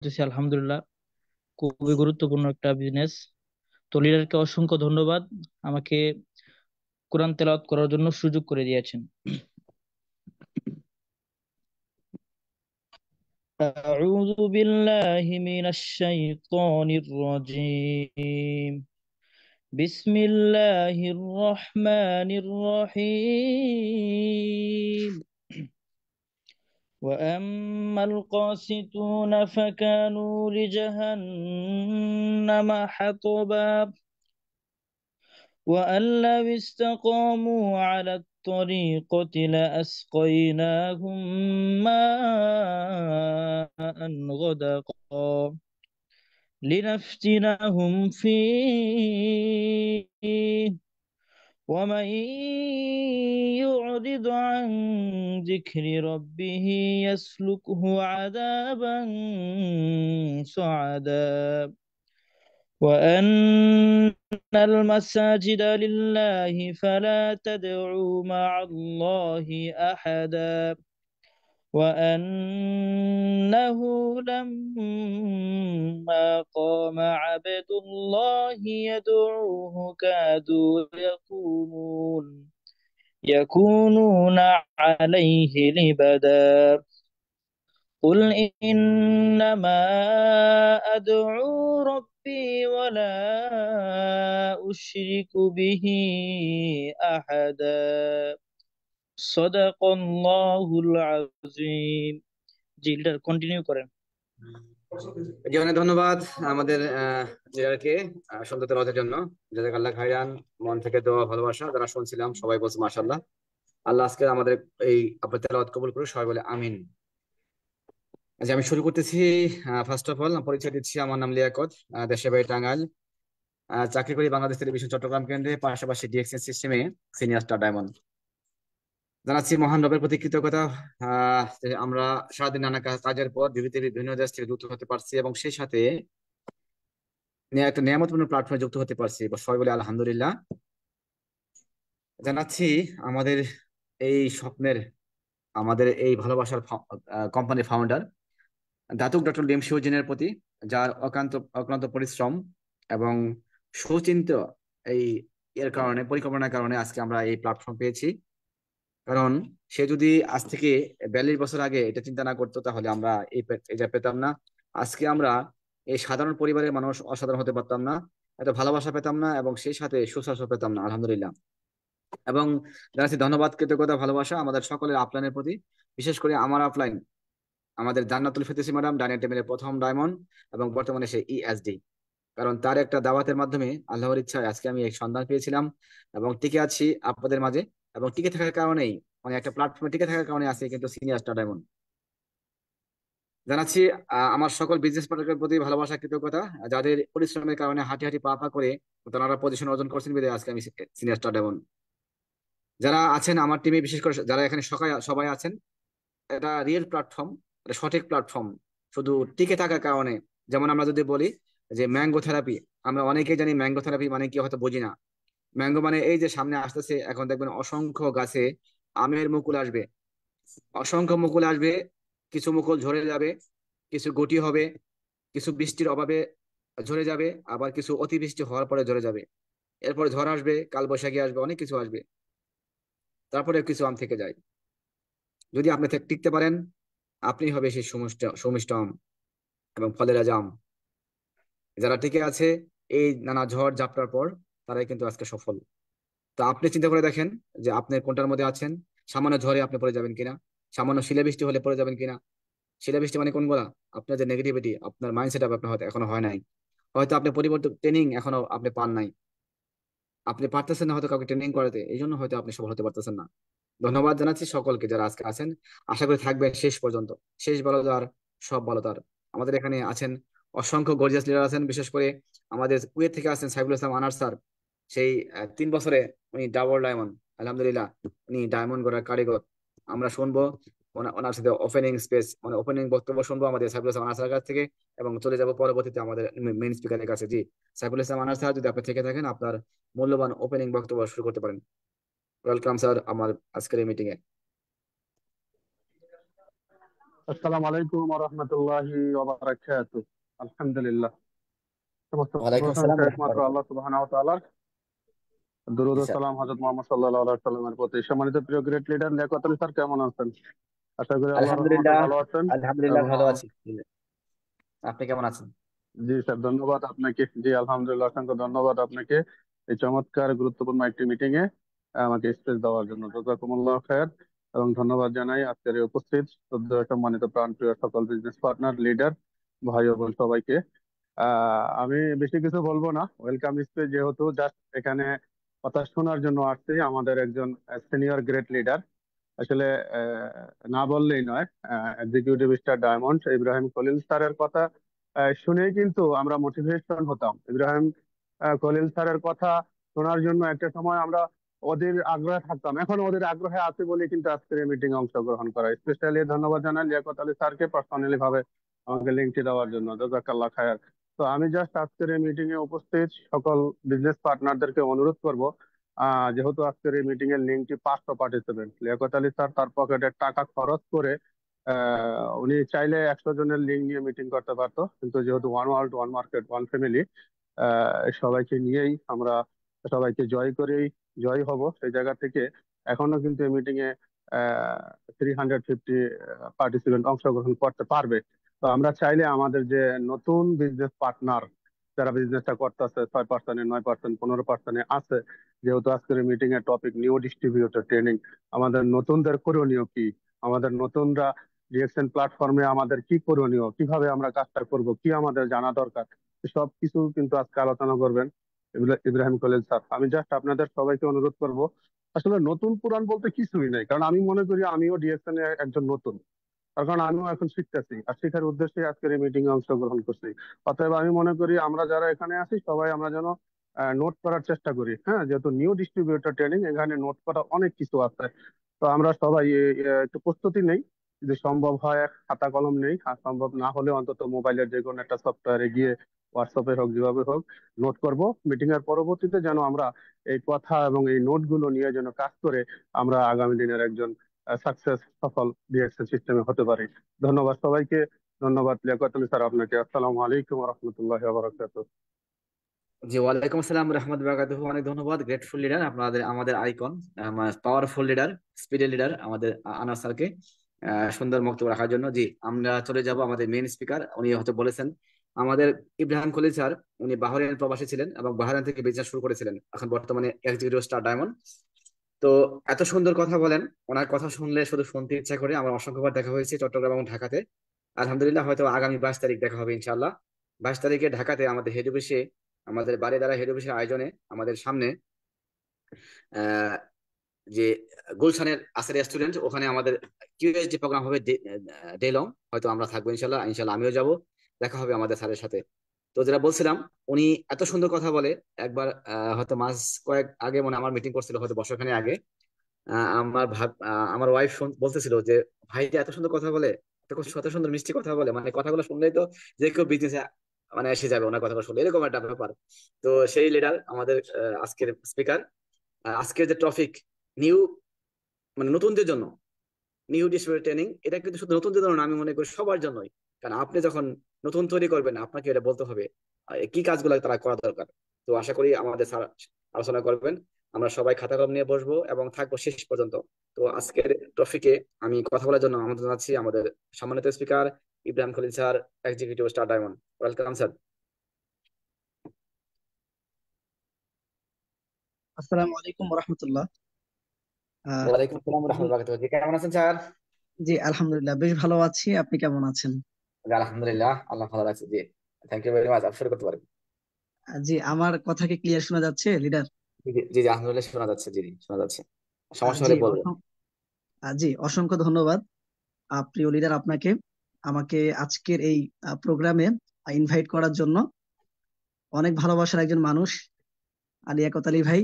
করতেছি আলহামদুলিল্লাহ। খুবই গুরুত্বপূর্ণ একটা বিজনেস। তো লিডারকে অসংখ্য ধন্যবাদ আমাকে কোরআন তেলাওয়াত করার জন্য সুযোগ করে দিয়েছেন। أعوذ بالله من الشيطان الرجيم. بسم الله الرحمن الرحيم. وأما القاسطون فكانوا لجهنم حطبا وأن لو استقاموا على الطريقة لأسقيناهم ماء غدقا لنفتنهم فيه ومن يعرض عن ذكر ربه يسلكه عذابا صعدا وأن المساجد لله فلا تدعوا مع الله أحدا وأنه لما قام عبد الله يدعوه كادوا يكونون عليه لبدا قل إنما أدعو ربي ولا أشرك به أحدا صدق الله العظيم. জি লিডার কন্টিনিউ করেন। জি, অনেক ধন্যবাদ আমাদের লিডারকে সুন্দর তেলাওয়াতের জন্য। জাযাকাল্লাহ খাইরান। মন থেকে দোয়া ভালোবাসা যারা শুনছিলাম সবাই বলছে মাশাআল্লাহ। আল্লাহ আজকে আমাদের এই আপনার তেলাওয়াত কবুল করে সবাই বলে আমিন। আচ্ছা, আমি শুরু করতেছি। ফার্স্ট অফ অল পরিচয় দিচ্ছি, আমার নাম লিয়াকত। দেশে বাড়ি টাঙ্গাইল। চাকরি করি বাংলাদেশ টেলিভিশন চট্টগ্রাম কেন্দ্রে, পাশাপাশি ডিএক্সএন সিস্টেমে সিনিয়র স্টার ডায়মন্ড। জানাচ্ছি মহান রবের প্রতি কৃতজ্ঞতা। যে আমরা সারাদিন নানা কাজের পর বিভিন্ন দেশ থেকে যুক্ত হতে পারছি এবং সেই সাথে একটা নিয়ামতপূর্ণ প্ল্যাটফর্মে যুক্ত হতে পারছি, সবাই বলে আলহামদুলিল্লাহ। জানাচ্ছি আমাদের এই স্বপ্নের, আমাদের এই ভালোবাসার কোম্পানির ফাউন্ডার দাতুক ডক্টর লিম শিওজিনের প্রতি, যার অক্লান্ত পরিশ্রম এবং সুচিন্তিত এই পরিকল্পনার কারণে আজকে আমরা এই প্ল্যাটফর্ম পেয়েছি। কারণ সে যদি আজ থেকে 42 বছর আগে এটা চিন্তা না করতো তাহলে আমরা এটা পেতাম না। আজকে আমরা এই সাধারণ পরিবারের মানুষ অসাধারণ হতে পারতাম না, এত ভালোবাসা পেতাম না এবং সেই সাথে সুস্বাস্থ্য পেতাম না, আলহামদুলিল্লাহ। এবং জানাচ্ছি ধন্যবাদ, কৃতজ্ঞতা, ভালোবাসা আমাদের সকলের আপলাইনের প্রতি, বিশেষ করে আমার আপলাইন, আমাদের জান্নাতুল ফেরদৌসী ম্যাডাম, ডাইনিং টেবিলের প্রথম ডায়মন্ড এবং বর্তমানে সে ইএসডি। কারণ তার একটা দাওয়াতের মাধ্যমে আল্লাহর ইচ্ছায় আজকে আমি এক সন্ধান পেয়েছিলাম এবং টিকে আছি আপনাদের মাঝে। এবং টিকে থাকার কারণেই, মানে একটা প্ল্যাটফর্মে টিকে থাকার কারণে আছে কিন্তু সিনিয়র স্টার ডায়মন্ড। জানাচ্ছি আমার সকল বিজনেস পার্টনারের প্রতি ভালোবাসা, কৃতজ্ঞতা, যাদের পরিশ্রমের কারণে হাঁটি হাঁটি পা পা করে তারা পজিশন অর্জন করছেন বিধায় আজকে আমি সিনিয়র স্টার ডায়মন্ড। যারা আছেন আমার টিমে, বিশেষ করে যারা এখানে সবাই সবাই আছেন, এটা রিয়েল প্ল্যাটফর্ম, এটা সঠিক প্ল্যাটফর্ম। শুধু টিকে থাকার কারণে, যেমন আমরা যদি বলি যে ম্যাঙ্গো থেরাপি, আমরা অনেকেই জানি ম্যাঙ্গো থেরাপি মানে কি, হয়তো বুঝি না। ম্যাঙ্গো মানে এই যে সামনে আসতেছে, এখন দেখবেন অসংখ্য গাছে আমের মুকুল আসবে, অসংখ্য মুকুল আসবে। কিছু মুকুল ঝরে যাবে, কিছু গুটি হবে, কিছু বৃষ্টির অভাবে ঝরে যাবে, আবার কিছু অতিবৃষ্টি হওয়ার পরে ঝরে যাবে। এরপরে ঝড় আসবে, কালবৈশাখী আসবে, অনেক কিছু আসবে, তারপরে কিছু আম থেকে যায়। যদি আপনি টিকতে পারেন, আপনি হবে সেই সুমিষ্ট সুমিষ্ট আম এবং ফলের রাজা আম। যারা টিকে আছে এই নানা ঝড় ঝাপটার পর, তারাই কিন্তু আজকে সফল। তো আপনি চিন্তা করে দেখেন যে আপনি কোনটার মধ্যে আছেন। সামান্য ঝড়ে আপনি পড়ে যাবেন কিনা, সামান্য শিলাবৃষ্টি হলে পড়ে যাবেন কিনা। শিলাবৃষ্টি মানে কোনগুলা, আপনার যে নেগেটিভিটি, আপনার মাইন্ডসেট আপ আপনার হয়তো এখনো হয় নাই, হয়তো আপনি পরিবর্তন ট্রেনিং এখনো আপনি পান নাই, আপনি পারতেছেন না হয়তো কাউকে ট্রেনিং করাতে, এই জন্য হয়তো আপনি সফল হতে পারতেছেন না। ধন্যবাদ জানাচ্ছি সকলকে যারা আজকে আছেন। আশা করি থাকবেন শেষ পর্যন্ত। শেষ ভালো যার, সব ভালো তার। আমাদের এখানে আছেন অসংখ্য গর্জিয়াস লিডার আছেন, বিশেষ করে আমাদের কুয়েত থেকে আছেন সাইফুল ইসলাম আনার স্যার। সেই 3 বছরে উনি ডাবল ডায়মন্ড, আলহামদুলিল্লাহ। উনি ডায়মন্ড গড়ার কারিগর। আমরা শুনবো ওনার সাথে ওপেনিং স্পেস, মানে ওপেনিং বক্তব্য শুনবো আমাদের সাইফুল ইসলাম আনার স্যারের কাছ থেকে, এবং চলে যাব পরবর্তীতে আমাদের মেইন স্পিকারের কাছে। জি, সাইফুল ইসলাম আনার স্যার, যদি আপনি থেকে থাকেন, আপনার মূল্যবান ওপেনিং বক্তব্য শুরু করতে পারেন। ওয়েলকাম স্যার আমার আজকের এই মিটিং এ। আসসালামু আলাইকুম ওয়া রাহমাতুল্লাহি ওয়া বারাকাতুহু। আলহামদুলিল্লাহ, সমস্ত ওয়ালাইকুম আসসালাম প্রশংসা একমাত্র রহমতুল্লাহ। আল্লাহ সুবহানাহু ওয়া তাআলার। দরুদ জি ও স্যার। সালাম হযরত মুহাম্মদ সাল্লাল্লাহু আলাইহি ওয়াসাল্লামের প্রতি। সম্মানিত প্রিয় great leader Liaquat Ali sir, কেমন আছেন? আশা করি আল্লাহর রহমতে আলহামদুলিল্লাহ। ভালো আছেন। আলহামদুলিল্লাহ এবং ভালো আছি। আপনি কেমন আছেন? জি স্যার, ধন্যবাদ আপনাকে। জি আলহামদুলিল্লাহ, অসংখ্য ধন্যবাদ আপনাকে এই চমৎকার গুরুত্বপূর্ণ একটি মিটিং এ আমাকে স্পেস দেওয়ার জন্য। জাযাকুমুল্লাহ খায়ের। এবং ধন্যবাদ জানাই আজকের এই উপস্থিত শ্রদ্ধেয় সম্মানিত প্রাণপ্রিয় সকল বিজনেস পার্টনার, লিডার, ভাই ও বোন সবাইকে। আমি বেশি কিছু বলবো না, ওয়েলকাম স্পিচ যেহেতু, জাস্ট এখানে কথা শোনার জন্য আসছি। আমাদের একজন সিনিয়র গ্রেট লিডার, আসলে না বললেই নয়, executive star diamond Ibrahim Khalil স্যারের কথা শুনেই কিন্তু আমরা মোটিভেশন হতাম। ইব্রাহিম খলিল স্যারের কথা শোনার জন্য একটা সময় আমরা ওদের আগ্রহে থাকতাম, এখন ওদের আগ্রহে আছে বলে কিন্তু আজকের এই মিটিং এ অংশগ্রহণ করা। স্পেশালি ধন্যবাদ জানাই লিয়াকত আলী স্যারকে পার্সোনালি ভাবে আমাকে লিঙ্কটি দেওয়ার জন্য। জাযাকাল্লাহ খায়ের। তো আমি জাস্ট আজকের এই মিটিং এ উপস্থিত সকল বিজনেস পার্টনারদেরকে অনুরোধ করব, যেহেতু আজকের এই মিটিং এর লিঙ্কটি 500 পার্টিসিপেন্ট, লিয়াকত আলী স্যার তার পকেটের টাকা খরচ করে উনি চাইলে 100 জনের লিঙ্ক নিয়ে মিটিং করতে পারতো, কিন্তু যেহেতু one world one market one family, সবাইকে নিয়েই আমরা সবাইকে জয় করেই জয় হব, সেই জায়গা থেকে এখনো কিন্তু এই মিটিং এ 350 পার্টিসিপেন্ট অংশগ্রহণ করতে পারবে। তো আমরা চাইলে আমাদের যে নতুন বিজনেস পার্টনার যারা বিজনেসটা করতেছে, 6%, 9%, 15% আছে, যেহেতু আজকের মিটিং এর টপিক নিউ ডিস্ট্রিবিউটর ট্রেনিং, আমাদের নতুনদের করণীয় কি, আমাদের নতুনরা ডিএক্সএন প্ল্যাটফর্মে আমাদের কি করণীয়, কিভাবে আমরা কাজটা করব, কি আমাদের জানা দরকার, সব কিছু কিন্তু আজকে আলোচনা করবেন ইব্রাহিম খলিল স্যার। আমি জাস্ট আপনাদের সবাইকে অনুরোধ করব, আসলে নতুন পুরাণ বলতে কিছুই নাই, কারণ আমি মনে করি আমিও ডিএক্সএন এর একজন নতুন, তার কারণ আমিও এখন শিখতেছি আর শেখার উদ্দেশ্যে আজকের এই মিটিং এ অংশগ্রহণ করছি। অতএব আমি মনে করি আমরা যারা এখানে আছি সবাই আমরা যেন নোট করার চেষ্টা করি। হ্যাঁ, যেহেতু নিউ ডিস্ট্রিবিউটর ট্রেনিং, এখানে নোট করা অনেক কিছু আছে। তো আমরা সবাই একটু প্রস্তুতি নেই, যদি সম্ভব হয় খাতা কলম নেই, আর সম্ভব না হলে অন্তত মোবাইলের যে কোনো একটা সফটওয়্যারে গিয়ে হোয়াটসঅ্যাপে হোক যেভাবে হোক নোট করব। মিটিং এর পরবর্তীতে যেন আমরা এই কথা এবং এই নোটগুলো নিয়ে যেন কাজ করে আমরা আগামী দিনের একজন সাকসেস সফল ডিএক্সএল সিস্টেমে হতে পারি। ধন্যবাদ সবাইকে। ধন্যবাদ লিয়াকত আলী স্যার আপনাকে। আসসালামু আলাইকুম রহমতুল্লাহ বারাকাতুহ। জি ওয়ালাইকুম আসসালাম রহমতুল্লাহ বারাকাতুহু। অনেক ধন্যবাদ গ্রেটফুল লিডার, আপনাদের আমাদের আইকন, পাওয়ারফুল লিডার, স্পিডের লিডার আমাদের আনাস স্যারকে সুন্দর বক্তব্য রাখার জন্য। জি আমরা চলে যাব আমাদের মেইন স্পিকার। উনি হয়তো বলেছেন আমাদের ইব্রাহিম খলিল স্যার, উনি বাহরাইন প্রবাসী ছিলেন এবং বাহরাইন থেকে বিজনেস শুরু করেছিলেন, এখন বর্তমানে এক্সিকিউটিভ স্টার ডায়মন্ড। তো এত সুন্দর কথা বলেন, ওনার কথা শুনলে শুধু শুনতে ইচ্ছা করে। আমার অসংখ্যবার দেখা হয়েছে চট্টগ্রাম এবং ঢাকাতে। আলহামদুলিল্লাহ হয়তো আগামী 22 তারিখ দেখা হবে ইনশাল্লাহ। 22 তারিখে ঢাকাতে আমাদের হেড অফিসে, আমাদের বাড়ি দ্বারা হেড অফিসের আয়োজনে আমাদের সামনে আহ যে গুলশানের আছে রেস্টুরেন্ট, ওখানে আমাদের কিউএসডি প্রোগ্রাম হবে ডে লং। হয়তো আমরা থাকবো ইনশাল্লাহ, ইনশাল্লাহ আমিও যাব, দেখা হবে আমাদের স্যারের সাথে। তো যেটা বলছিলাম, উনি এত সুন্দর কথা বলে। একবার হয়তো মাস কয়েক আগে মনে হয় আমার মিটিং করছিল, হয়তো বছরখানেক আগে। আমার ওয়াইফ বলতেছিল যে ভাই যে এত সুন্দর কথা বলে, এত সুন্দর মিষ্টি কথা বলে, মানে কথাগুলো শুনলেই তো যে কেউ বিজনেসে মানে এসে যাবে ওনার কথাগুলো শুনলে, এরকম একটা ব্যাপার। তো সেই লিডার আমাদের আজকের স্পিকার। আজকের যে টপিক নিউ, মানে নতুনদের জন্য নিউ ডিস্ট্রিবিউটর ট্রেনিং, এটা কিন্তু শুধু নতুনদের জন্য না, আমি মনে করি সবার জন্যই। কারণ আপনি যখন নতুন তৈরি করবেন আপনাকে এটা বলতে হবে কি কাজগুলো তারা করা দরকার। তো আশা করি আমাদের স্যার আলোচনা করবেন। আমরা সবাই খাতা কলম নিয়ে বসবো এবং থাকবো শেষ পর্যন্ত। তো আজকের টপিকে আমি কথা বলার জন্য আমন্ত্রণ জানাচ্ছি আমাদের সম্মানিত speaker Ibrahim Khalil sir, executive star diamond. Welcome sir. আসসালামু আলাইকুম রহমতুল্লাহ। ওয়ালাইকুম আসসালাম রহমতুল্লাহ। জি কেমন আছেন স্যার? জি আলহামদুলিল্লাহ বেশ ভালো আছি, আপনি কেমন আছেন? জি, আলহামদুলিল্লাহ আল্লাহ ভালো রাখছে। জি থ্যাংক ইউ ভেরি মাচ। আপনি শুরু করতে পারেন। জি আমার কথা কি ক্লিয়ার শোনা যাচ্ছে লিডার? জি জি জি, আলহামদুলিল্লাহ শোনা যাচ্ছে। জি জি, শোনা যাচ্ছে। সমস্যা জি হলে বলবেন। জি অসংখ্য ধন্যবাদ প্রিয় লিডার আপনাকে, আমাকে আজকের এই প্রোগ্রামে ইনভাইট করার জন্য। অনেক ভালোবাসার একজন মানুষ লিয়াকত আলী ভাই,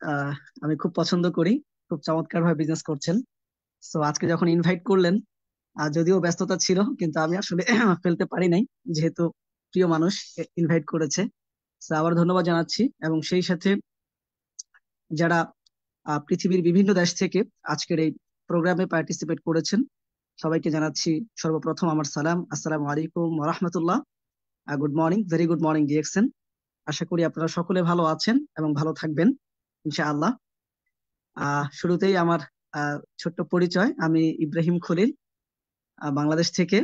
আহ, আমি খুব পছন্দ করি, খুব চমৎকার ভাবে বিজনেস করছেন। তো আজকে যখন ইনভাইট করলেন, যদিও ব্যস্ততা ছিল কিন্তু আমি আসলে ফেলতে পারি নাই, যেহেতু প্রিয় মানুষ ইনভাইট করেছে। তো আবার ধন্যবাদ জানাচ্ছি, এবং সেই সাথে যারা পৃথিবীর বিভিন্ন দেশ থেকে আজকের এই প্রোগ্রামে পার্টিসিপেট করেছেন সবাইকে জানাচ্ছি সর্বপ্রথম আমার সালাম, আসসালামু আলাইকুম ওয়া রাহমাতুল্লাহ। Good morning, very good morning DXN. আশা করি আপনারা সকলে ভালো আছেন এবং ভালো থাকবেন ইনশাআল্লাহ। শুরুতেই আমার ছোট্ট পরিচয়। আমি ইব্রাহিম খলিল, বাংলাদেশ থেকে।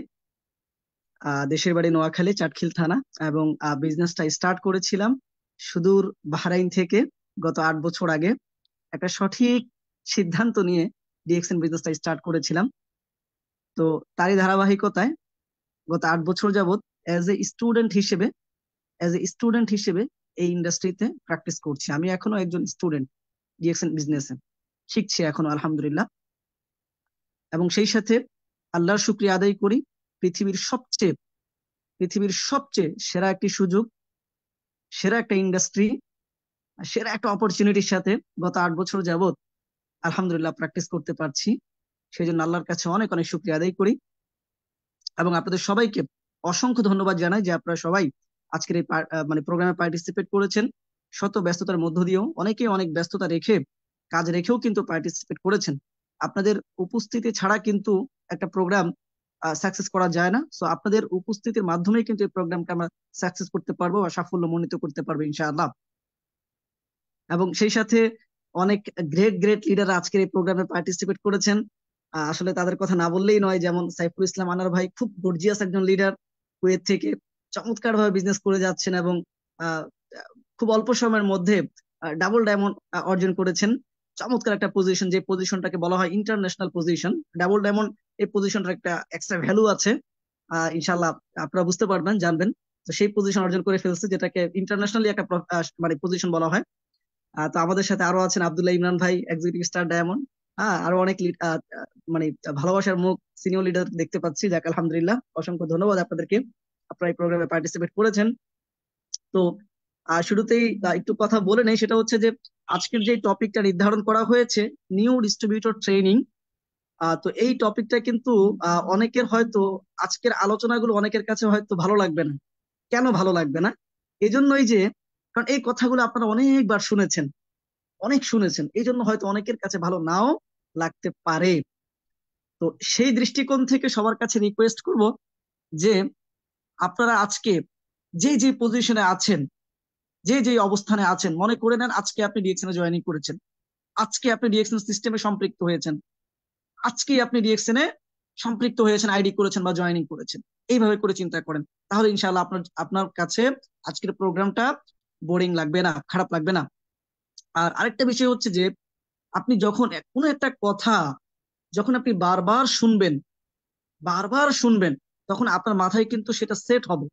দেশের বাড়ি নোয়াখালী, চাটখিল থানা, এবং বিজনেসটা স্টার্ট করেছিলাম সুদূর বাহরাইন থেকে গত 8 বছর আগে। একটা সঠিক সিদ্ধান্ত নিয়ে ডিএক্সএন বিজনেসটা স্টার্ট করেছিলাম। তো তারই ধারাবাহিকতায় গত 8 বছর যাবত অ্যাজ এ স্টুডেন্ট হিসেবে এই ইন্ডাস্ট্রিতে প্র্যাকটিস করছি। আমি এখনো একজন স্টুডেন্ট ডিএক্সএন বিজনেসে, শিখছি এখনো আলহামদুলিল্লাহ। এবং সেই সাথে আল্লাহর শুকরিয়া আদায় করি, পৃথিবীর সবচেয়ে সেরা একটি সুযোগ, সেরা একটা ইন্ডাস্ট্রি, সেরা একটা অপরচুনিটির সাথে গত 8 বছর যাবত আলহামদুলিল্লাহ প্র্যাকটিস করতে পারছি। সেই জন্য আল্লাহর কাছে অনেক অনেক শুকরিয়া আদায় করি এবং আপনাদের সবাইকে অসংখ্য ধন্যবাদ জানাই যে আপনারা সবাই আজকের এই মানে প্রোগ্রামে পার্টিসিপেট করেছেন। শত ব্যস্ততার মধ্য দিয়েও অনেকেই অনেক ব্যস্ততা রেখে, কাজ রেখেও কিন্তু পার্টিসিপেট করেছেন। আপনাদের উপস্থিতি ছাড়া কিন্তু একটা প্রোগ্রাম সাকসেস করা যায় না। সো আপনাদের উপস্থিতির মাধ্যমেই কিন্তু এই প্রোগ্রামটা আমরা সাকসেস করতে পারবো বা সাফল্যমণ্ডিত করতে পারবো ইনশাআল্লাহ। এবং সেই সাথে অনেক গ্রেট লিডার আজকের এই প্রোগ্রামে পার্টিসিপেট করেছেন। আসলে তাদের কথা না বললেই নয়। যেমন সাইফুল ইসলাম আনার ভাই, খুব গর্জিয়াস একজন লিডার, কুয়েত থেকে চমৎকার ভাবে বিজনেস করে যাচ্ছেন এবং আহ, খুব অল্প সময়ের মধ্যে ডাবল ডায়মন্ড অর্জন করেছেন। চমৎকার একটা পজিশন, যে পজিশনটাকে বলা হয় ইন্টারন্যাশনাল পজিশন। ডাবল ডায়মন্ড এই পজিশনটার একটা এক্সট্রা ভ্যালু আছে, ইনশাল্লাহ আপনারা বুঝতে পারবেন, জানবেন। তো সেই পজিশন অর্জন করে ফেলছে, যেটাকে ইন্টারন্যাশনালি একটা মানে পজিশন বলা হয়। তো আমাদের সাথে আরো আছেন আব্দুল্লাহ ইমরান ভাই, এক্সিকিউটিভ স্টার ডায়মন্ড। আরো অনেক মানে ভালোবাসার মুখ, সিনিয়র লিডার দেখতে পাচ্ছি। যাক আলহামদুলিল্লাহ, অসংখ্য ধন্যবাদ আপনাদেরকে, আপনারা এই প্রোগ্রামে পার্টিসিপেট করেছেন। তো শুরুতেই একটু কথা বলে নেই, সেটা হচ্ছে যে আজকের যে টপিকটা নির্ধারণ করা হয়েছে, নিউ ডিস্ট্রিবিউটর ট্রেনিং। তো এই টপিকটা কিন্তু অনেকের হয়তো, আজকের আলোচনাগুলো অনেকের কাছে হয়তো ভালো লাগবে না। কেন ভালো লাগবে না? এজন্যই যে, কারণ এই কথাগুলো আপনারা অনেকবার শুনেছেন, এই জন্য হয়তো অনেকের কাছে ভালো নাও লাগতে পারে। তো সেই দৃষ্টিকোণ থেকে সবার কাছে রিকোয়েস্ট করব যে আপনারা আজকে যে পজিশনে আছেন, যে অবস্থানে আছেন, মনে করে নেন আজকে আপনি ডিএক্সএন এ জয়েনিং করেছেন, আজকে আপনি ডিএক্সএন সিস্টেমে সম্পৃক্ত হয়েছেন, আজকেই আপনি ডিএক্সএন এ সম্পৃক্ত হয়েছেন, আইডি করেছেন বা জয়েনিং করেছেন। এইভাবে করে চিন্তা করেন, তাহলে ইনশাআল্লাহ আপনার কাছে আজকের প্রোগ্রামটা বোরিং লাগবে না, খারাপ লাগবে না। আর আরেকটা বিষয় হচ্ছে যে, আপনি যখন কোনো একটা কথা যখন আপনি বারবার শুনবেন, তখন আপনার মাথায় কিন্তু সেটা সেট হবে।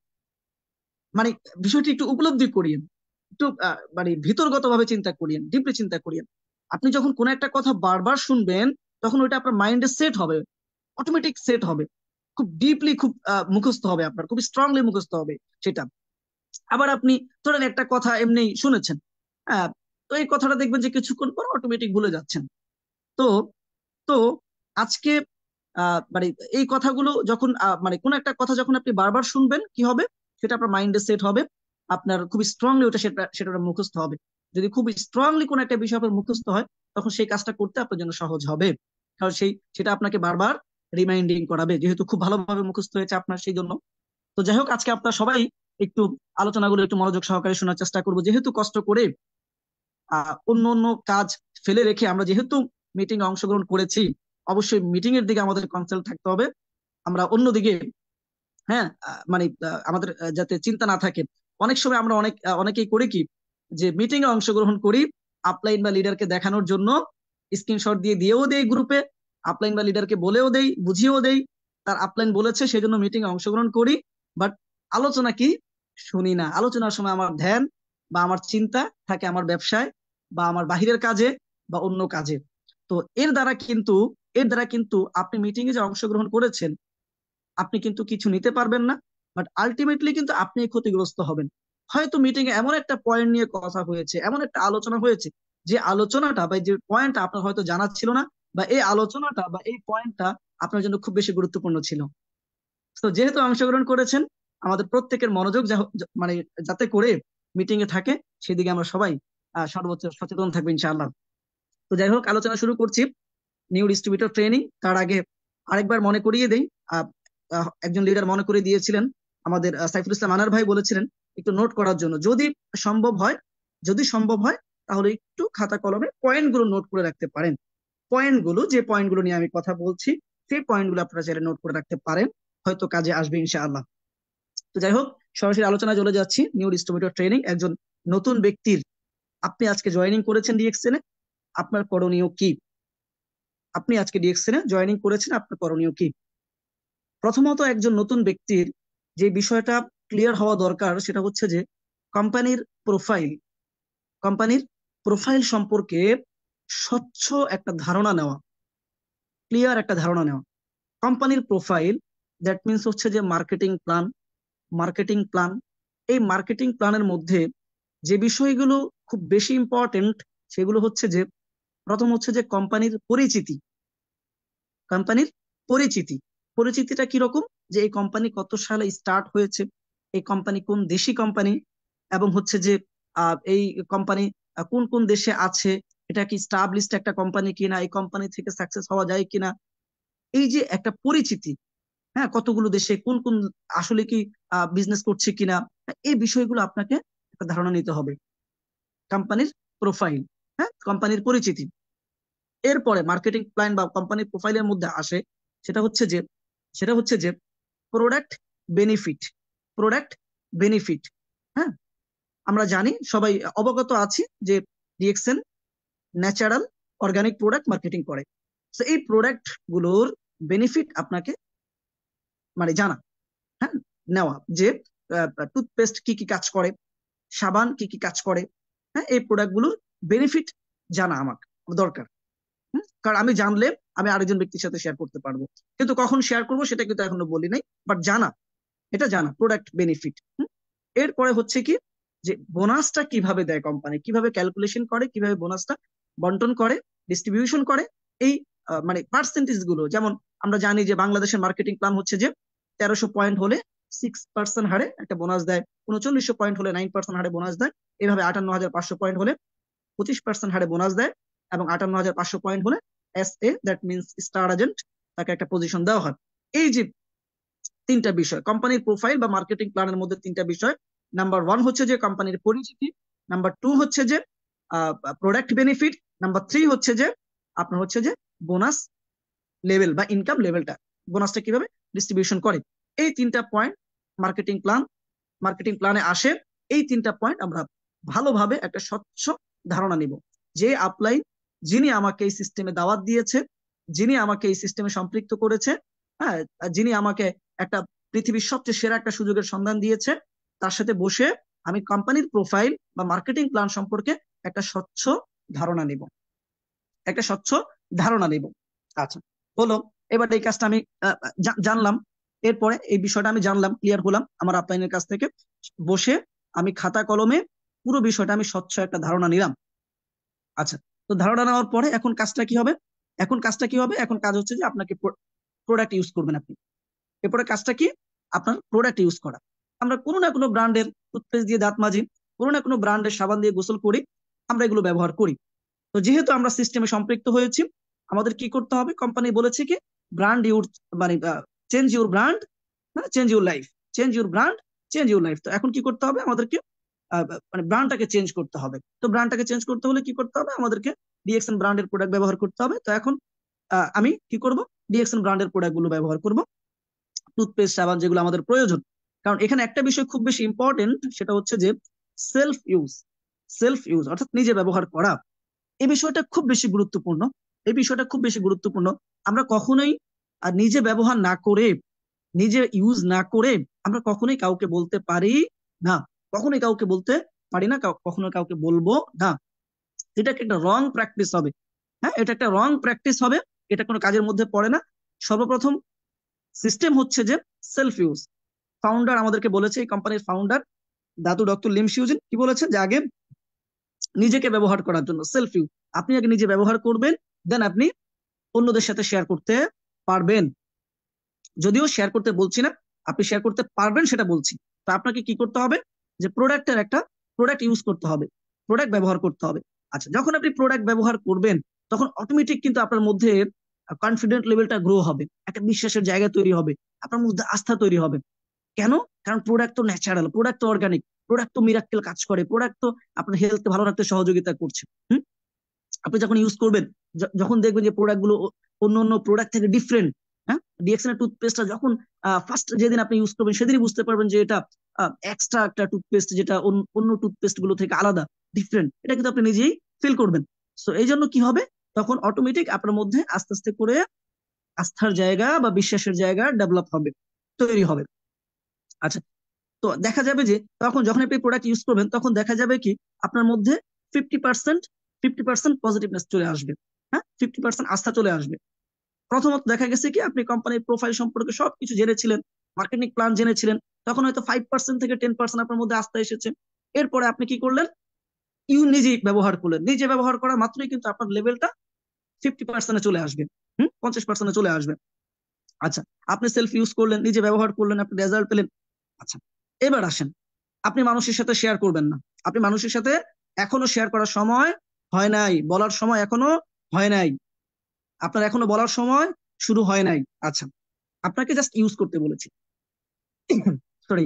মানে বিষয়টি একটু উপলব্ধি করিয়েন, একটু মানে ভিতরগত ভাবে চিন্তা করিয়েন, ডিপলি চিন্তা করিয়েন। আপনি যখন কোনো একটা কথা বারবার শুনবেন, তখন ওইটা আপনার মাইন্ডে সেট হবে, অটোমেটিক সেট হবে, খুব ডিপলি, খুব মুখস্থ হবে, আপনার খুব স্ট্রংলি মুখস্থ হবে সেটা। আবার আপনি ধরেন একটা কথা এমনি শুনেছেন, হ্যাঁ, তো এই কথাটা দেখবেন যে কিছুক্ষণ পর অটোমেটিক ভুলে যাচ্ছেন। তো তো আজকে মানে এই কথাগুলো যখন মানে কোন একটা কথা যখন আপনি বারবার শুনবেন, কি হবে, সেটা আপনার মাইন্ডে সেট হবে, আপনার খুব স্ট্রংলি ওটা সেটা মুখস্থ হবে। যদি খুব স্ট্রংলি কোন একটা বিষয় আপনার মুখস্থ হয়, তখন সেই কাজটা করতে আপনার জন্য সহজ হবে, কারণ সেটা আপনাকে বারবার রিমাইন্ডিং করাবে, যেহেতু খুব ভালোভাবে মুখস্থ হয়েছে আপনার, সেই জন্য। তো যাই হোক, আজকে আপনারা সবাই একটু আলোচনাগুলো একটু মনোযোগ সহকারে শোনার চেষ্টা করবো, যেহেতু কষ্ট করে অন্য অন্য কাজ ফেলে রেখে আমরা যেহেতু মিটিং এ অংশগ্রহণ করেছি, অবশ্যই মিটিং এর দিকে আমাদের কনসেন্ট্রেট থাকতে হবে। আমরা অন্যদিকে, হ্যাঁ, মানে আমাদের যাতে চিন্তা না থাকে। অনেক সময় আমরা অনেকেই করি কি, যে মিটিং এ অংশগ্রহণ করি, আপলাইন বা লিডারকে দেখানোর জন্য স্ক্রিনশট দিয়েও দেই গ্রুপে, আপলাইন বা লিডারকে বলেও দেই, বুঝিয়েও দেই, তার আপলাইন বলেছে সেই জন্য মিটিং এ অংশগ্রহণ করি, বাট আলোচনা কি শুনি না। আলোচনার সময় আমার ধ্যান বা আমার চিন্তা থাকে আমার ব্যবসায় বা আমার বাহিরের কাজে বা অন্য কাজে। তো এর দ্বারা কিন্তু আপনি মিটিং এ যে অংশগ্রহণ করেছেন, আপনি কিন্তু কিছু নিতে পারবেন না, বাট আলটিমেটলি কিন্তু আপনি ক্ষতিগ্রস্ত হবেন। হয়তো মিটিং এ এমন একটা পয়েন্ট নিয়ে কথা হয়েছে, এমন একটা আলোচনা হয়েছে, যে আলোচনাটা বা যে পয়েন্টটা আপনার হয়তো জানা ছিল না, বা এই আলোচনাটা বা এই পয়েন্টটা আপনার জন্য খুব বেশি গুরুত্বপূর্ণ ছিল। তো যেহেতু অংশগ্রহণ করেছেন, আমাদের প্রত্যেকের মনোযোগ মানে যাতে করে মিটিং এ থাকে, সেদিকে আমরা সবাই সর্বোচ্চ সচেতন থাকবো ইনশাআল্লাহ। তো যাই হোক, আলোচনা শুরু করছি নিউ ডিস্ট্রিবিউটর ট্রেনিং। তার আগে আরেকবার মনে করিয়ে দেই, একজন লিডার মনে করিয়ে দিয়েছিলেন, আমাদের সাইফুল ইসলাম আনার ভাই বলেছিলেন একটু নোট করার জন্য। সম্ভব হয় যদি সম্ভব হয় তাহলে একটু খাতা কলমে পয়েন্টগুলো নোট করে রাখতে পারেন। যে পয়েন্টগুলো নিয়ে আমি কথা বলছি, সেই পয়েন্টগুলো আপনারা চাইলে নোট করে রাখতে পারেন, হয়তো কাজে আসবে ইনশাআল্লাহ। তো যাই হোক, সরাসরি আলোচনায় চলে যাচ্ছি। নিউ ডিস্ট্রিবিউটর ট্রেনিং, একজন নতুন ব্যক্তির, আপনি আজকে জয়েনিং করেছেন ডিএক্সএন এ, আপনার করণীয় কি? আপনি আজকে ডিএক্সএন এ জয়েনিং করেছেন, আপনার করণীয় কি? প্রথমত, একজন নতুন ব্যক্তির যে বিষয়টা ক্লিয়ার হওয়া দরকার সেটা হচ্ছে যে কোম্পানির প্রোফাইল কোম্পানির প্রোফাইল সম্পর্কে স্বচ্ছ একটা ধারণা নেওয়া, ক্লিয়ার একটা ধারণা নেওয়া। কোম্পানির প্রোফাইল, দ্যাট মিনস হচ্ছে যে মার্কেটিং প্ল্যান। এই মার্কেটিং প্ল্যানের মধ্যে যে বিষয়গুলো খুব বেশি ইম্পর্টেন্ট সেগুলো হচ্ছে যে, প্রথম হচ্ছে যে কোম্পানির পরিচিতিটা কিরকম, যে এই কোম্পানি কত সালে স্টার্ট হয়েছে, এই কোম্পানি কোন দেশি কোম্পানি, এবং হচ্ছে যে এই কোম্পানি কোন কোন দেশে আছে, এটা কি স্টাবলিশড একটা কোম্পানি কিনা, এই কোম্পানি থেকে সাকসেস হওয়া যায় কিনা, এই যে একটা পরিচিতি, হ্যাঁ, কতগুলো দেশে কোন কোন আসলে কি বিজনেস করছে কিনা, এই বিষয়গুলো আপনাকে একটা ধারণা নিতে হবে। কোম্পানির প্রোফাইল, হ্যাঁ, কোম্পানির পরিচিতি। এরপরে মার্কেটিং প্ল্যান বা কোম্পানির প্রোফাইলের মধ্যে আসে সেটা হচ্ছে যে প্রোডাক্ট বেনিফিট। প্রোডাক্ট বেনিফিট, হ্যাঁ, আমরা জানি, সবাই অবগত আছি যে DXN natural organic product marketing করে। তো এই প্রোডাক্ট গুলোর বেনিফিট আপনাকে মানে জানা, হ্যাঁ, নেওয়া, যে টুথপেস্ট কি কি কাজ করে, সাবান কি কি কাজ করে, হ্যাঁ, এই প্রোডাক্ট গুলোর বেনিফিট জানা আমার দরকার। কারণ আমি জানলে আমি আরেকজন ব্যক্তির সাথে শেয়ার করতে পারবো, কিন্তু কখন শেয়ার করবো সেটা কিন্তু এখনো বলি নাই, বাট এটা জানা প্রোডাক্ট বেনিফিট। এরপরে হচ্ছে কি, যে বোনাসটা কিভাবে দেয় কোম্পানি, কিভাবে ক্যালকুলেশন করে, কিভাবে বোনাসটা বন্টন করে, ডিস্ট্রিবিউশন করে, এই মানে পার্সেন্টেজ গুলো। যেমন আমরা জানি যে বাংলাদেশের মার্কেটিং প্ল্যান হচ্ছে যে 1300 পয়েন্ট হলে 6% হারে একটা বোনাস দেয়, 3900 পয়েন্ট হলে 9% হারে বোনাস দেয়, এভাবে 58,500 পয়েন্ট হলে 25% হারে বোনাস দেয়, এবং 58,500 পয়েন্ট হলে SA, that means star agent, তাকে একটা পজিশন দেওয়া হয়। এই যে তিনটা বিষয় কোম্পানির প্রোফাইল বা মার্কেটিং প্ল্যানের মধ্যে, তিনটা বিষয়। নাম্বার 1 হচ্ছে যে কোম্পানির পরিচিতি, নাম্বার 2 হচ্ছে যে প্রোডাক্ট বেনিফিট, নাম্বার 3 হচ্ছে যে আপনার হচ্ছে যে বোনাস লেভেল বা ইনকাম লেভেলটা, বোনাসটা কিভাবে ডিস্ট্রিবিউশন করে। এই তিনটা পয়েন্ট মার্কেটিং প্ল্যানে আসে। এই তিনটা পয়েন্ট আমরা ভালোভাবে একটা স্বচ্ছ ধারণা নিব। যে আপলাইন, যিনি আমাকে এই সিস্টেমে দাওয়াত দিয়েছে, যিনি আমাকে এই সিস্টেমে সম্পৃক্ত করেছে, হ্যাঁ, যিনি আমাকে একটা পৃথিবীর সবচেয়ে সেরা একটা সুযোগের সন্ধান দিয়েছে, তার সাথে বসে আমি কোম্পানির প্রোফাইল বা মার্কেটিং প্ল্যান সম্পর্কে একটা স্বচ্ছ ধারণা নিব। আচ্ছা, হলো, এবার এই কাজটা আমি জানলাম। এরপরে এই বিষয়টা আমি জানলাম, ক্লিয়ার হলাম আমার আপলাইনের কাছ থেকে, বসে আমি খাতা কলমে পুরো বিষয়টা আমি স্বচ্ছ একটা ধারণা নিলাম। আচ্ছা, তো ধারণা নেওয়ার পরে এখন কাজটা কি হবে? এখন কাজ হচ্ছে যে আপনাকে প্রোডাক্ট ইউজ করবেন আপনি। এরপরে কাজটা কি? আপনার প্রোডাক্ট ইউজ করা। আমরা কোনো না কোনো ব্র্যান্ডের টুথপেস্ট দিয়ে দাঁত মাজি, কোনো না কোনো ব্র্যান্ডের সাবান দিয়ে গোসল করি, আমরা এগুলো ব্যবহার করি। তো যেহেতু আমরা সিস্টেমে সম্পৃক্ত হয়েছি, আমাদের কি করতে হবে? কোম্পানি বলেছে কি, ব্র্যান্ড ইউর মানে change your brand, change your life, তো এখন কি করতে হবে আমাদেরকে? মানে ব্র্যান্ডটাকে চেঞ্জ করতে হবে। তো ব্র্যান্ডটাকে চেঞ্জ করতে হলে কি করতে হবে? আমাদেরকে ডিএক্সএন ব্র্যান্ডের প্রোডাক্ট ব্যবহার করতে হবে। তো এখন আমি কি করব? ডিএক্সএন ব্র্যান্ডের প্রোডাক্ট গুলো ব্যবহার করব, টুথপেস্ট, সাবান, যেগুলো আমাদের প্রয়োজন। কারণ এখানে একটা বিষয় খুব বেশি ইম্পর্টেন্ট, সেটা হচ্ছে যে সেলফ ইউজ, অর্থাৎ নিজে ব্যবহার করা। এই বিষয়টা খুব বেশি গুরুত্বপূর্ণ। আমরা কখনোই নিজে ব্যবহার না করে, নিজে ইউজ না করে আমরা কখনোই কাউকে বলতে পারি না, কখনো কাউকে বলবো না। এটা একটা রং প্র্যাকটিস হবে, হ্যাঁ, এটা একটা রং প্র্যাকটিস হবে, এটা কোনো কাজের মধ্যে পড়ে না। সর্বপ্রথম সিস্টেম হচ্ছে যে সেলফ ইউজ। ফাউন্ডার আমাদেরকে বলেছে, এই কোম্পানির ফাউন্ডার দাদু ডক্টর লিম শিউজিন কি বলেছেন, যে আগে নিজেকে ব্যবহার করার জন্য সেলফ ইউজ, আপনি আগে নিজে ব্যবহার করবেন, দেন আপনি অন্যদের সাথে শেয়ার করতে পারবেন। যদিও শেয়ার করতে বলছি না, আপনি শেয়ার করতে পারবেন সেটা বলছি। তো আপনাকে কি করতে হবে? যে প্রোডাক্ট ইউজ করতে হবে, প্রোডাক্ট ব্যবহার করতে হবে। আচ্ছা, যখন আপনি প্রোডাক্ট ব্যবহার করবেন, তখন অটোমেটিক কিন্তু আপনার মধ্যে কনফিডেন্ট লেভেলটা গ্রো হবে, একটা বিশ্বাসের জায়গা তৈরি হবে, আপনার মধ্যে আস্থা তৈরি হবে। কেন? কারণ প্রোডাক্ট তো ন্যাচারাল, প্রোডাক্ট তো অর্গানিক, প্রোডাক্ট তো মিরাক্কেল কাজ করে, প্রোডাক্ট তো আপনার হেলথকে ভালো রাখতে সহযোগিতা করছে। হুম। আপনি যখন ইউজ করবেন, যখন দেখবেন যে প্রোডাক্ট গুলো অন্য অন্য প্রোডাক্ট থেকে ডিফারেন্ট, হ্যাঁ, ডিএক্সএন এর টুথপেস্টটা যখন ফার্স্ট যেদিন আপনি ইউজ করবেন সেদিনই বুঝতে পারবেন যে এটা এক্সট্রা একটা টুথপেস্ট, যেটা অন্য টুথপেস্ট গুলো থেকে আলাদা, ডিফারেন্ট, এটা কিন্তু আপনি নিজেই ফিল করবেন। সো এই জন্য কি হবে, তখন অটোমেটিক আপনার মধ্যে আস্তে আস্তে করে আস্থার জায়গা বা বিশ্বাসের জায়গা ডেভেলপ হবে, তৈরি হবে। আচ্ছা, তো দেখা যাবে যে তখন যখন আপনি প্রোডাক্ট ইউজ করবেন তখন দেখা যাবে কি আপনার মধ্যে 50% 50% পজিটিভনেস চলে আসবে, হ্যাঁ, 50% আস্থা চলে আসবে। প্রথমত দেখা গেছে কি আপনি কোম্পানির প্রোফাইল সম্পর্কে সবকিছু জেনেছিলেন, মার্কেটিং প্ল্যান জেনেছিলেন, তখন হয়তো 5% থেকে 10% আপনার মধ্যে আস্থা এসেছে। এরপরে আপনি কি করলেন, নিজেই ব্যবহার করলেন, নিজে ব্যবহার করা মাত্রই কিন্তু আপনার লেভেলটা 50% চলে আসবে, 50% চলে আসবে। আচ্ছা, আপনি সেলফ ইউজ করলেন, নিজে ব্যবহার করলেন, আপনি রেজাল্ট পেলেন। আচ্ছা, এবার আসেন, আপনি মানুষের সাথে শেয়ার করবেন না, আপনি মানুষের সাথে এখনো শেয়ার করার সময় হয় নাই, বলার সময় এখনো হয় নাই, আপনার এখনো বলার সময় শুরু হয় নাই। আচ্ছা, আপনাকে জাস্ট ইউজ করতে বলেছি, সরি।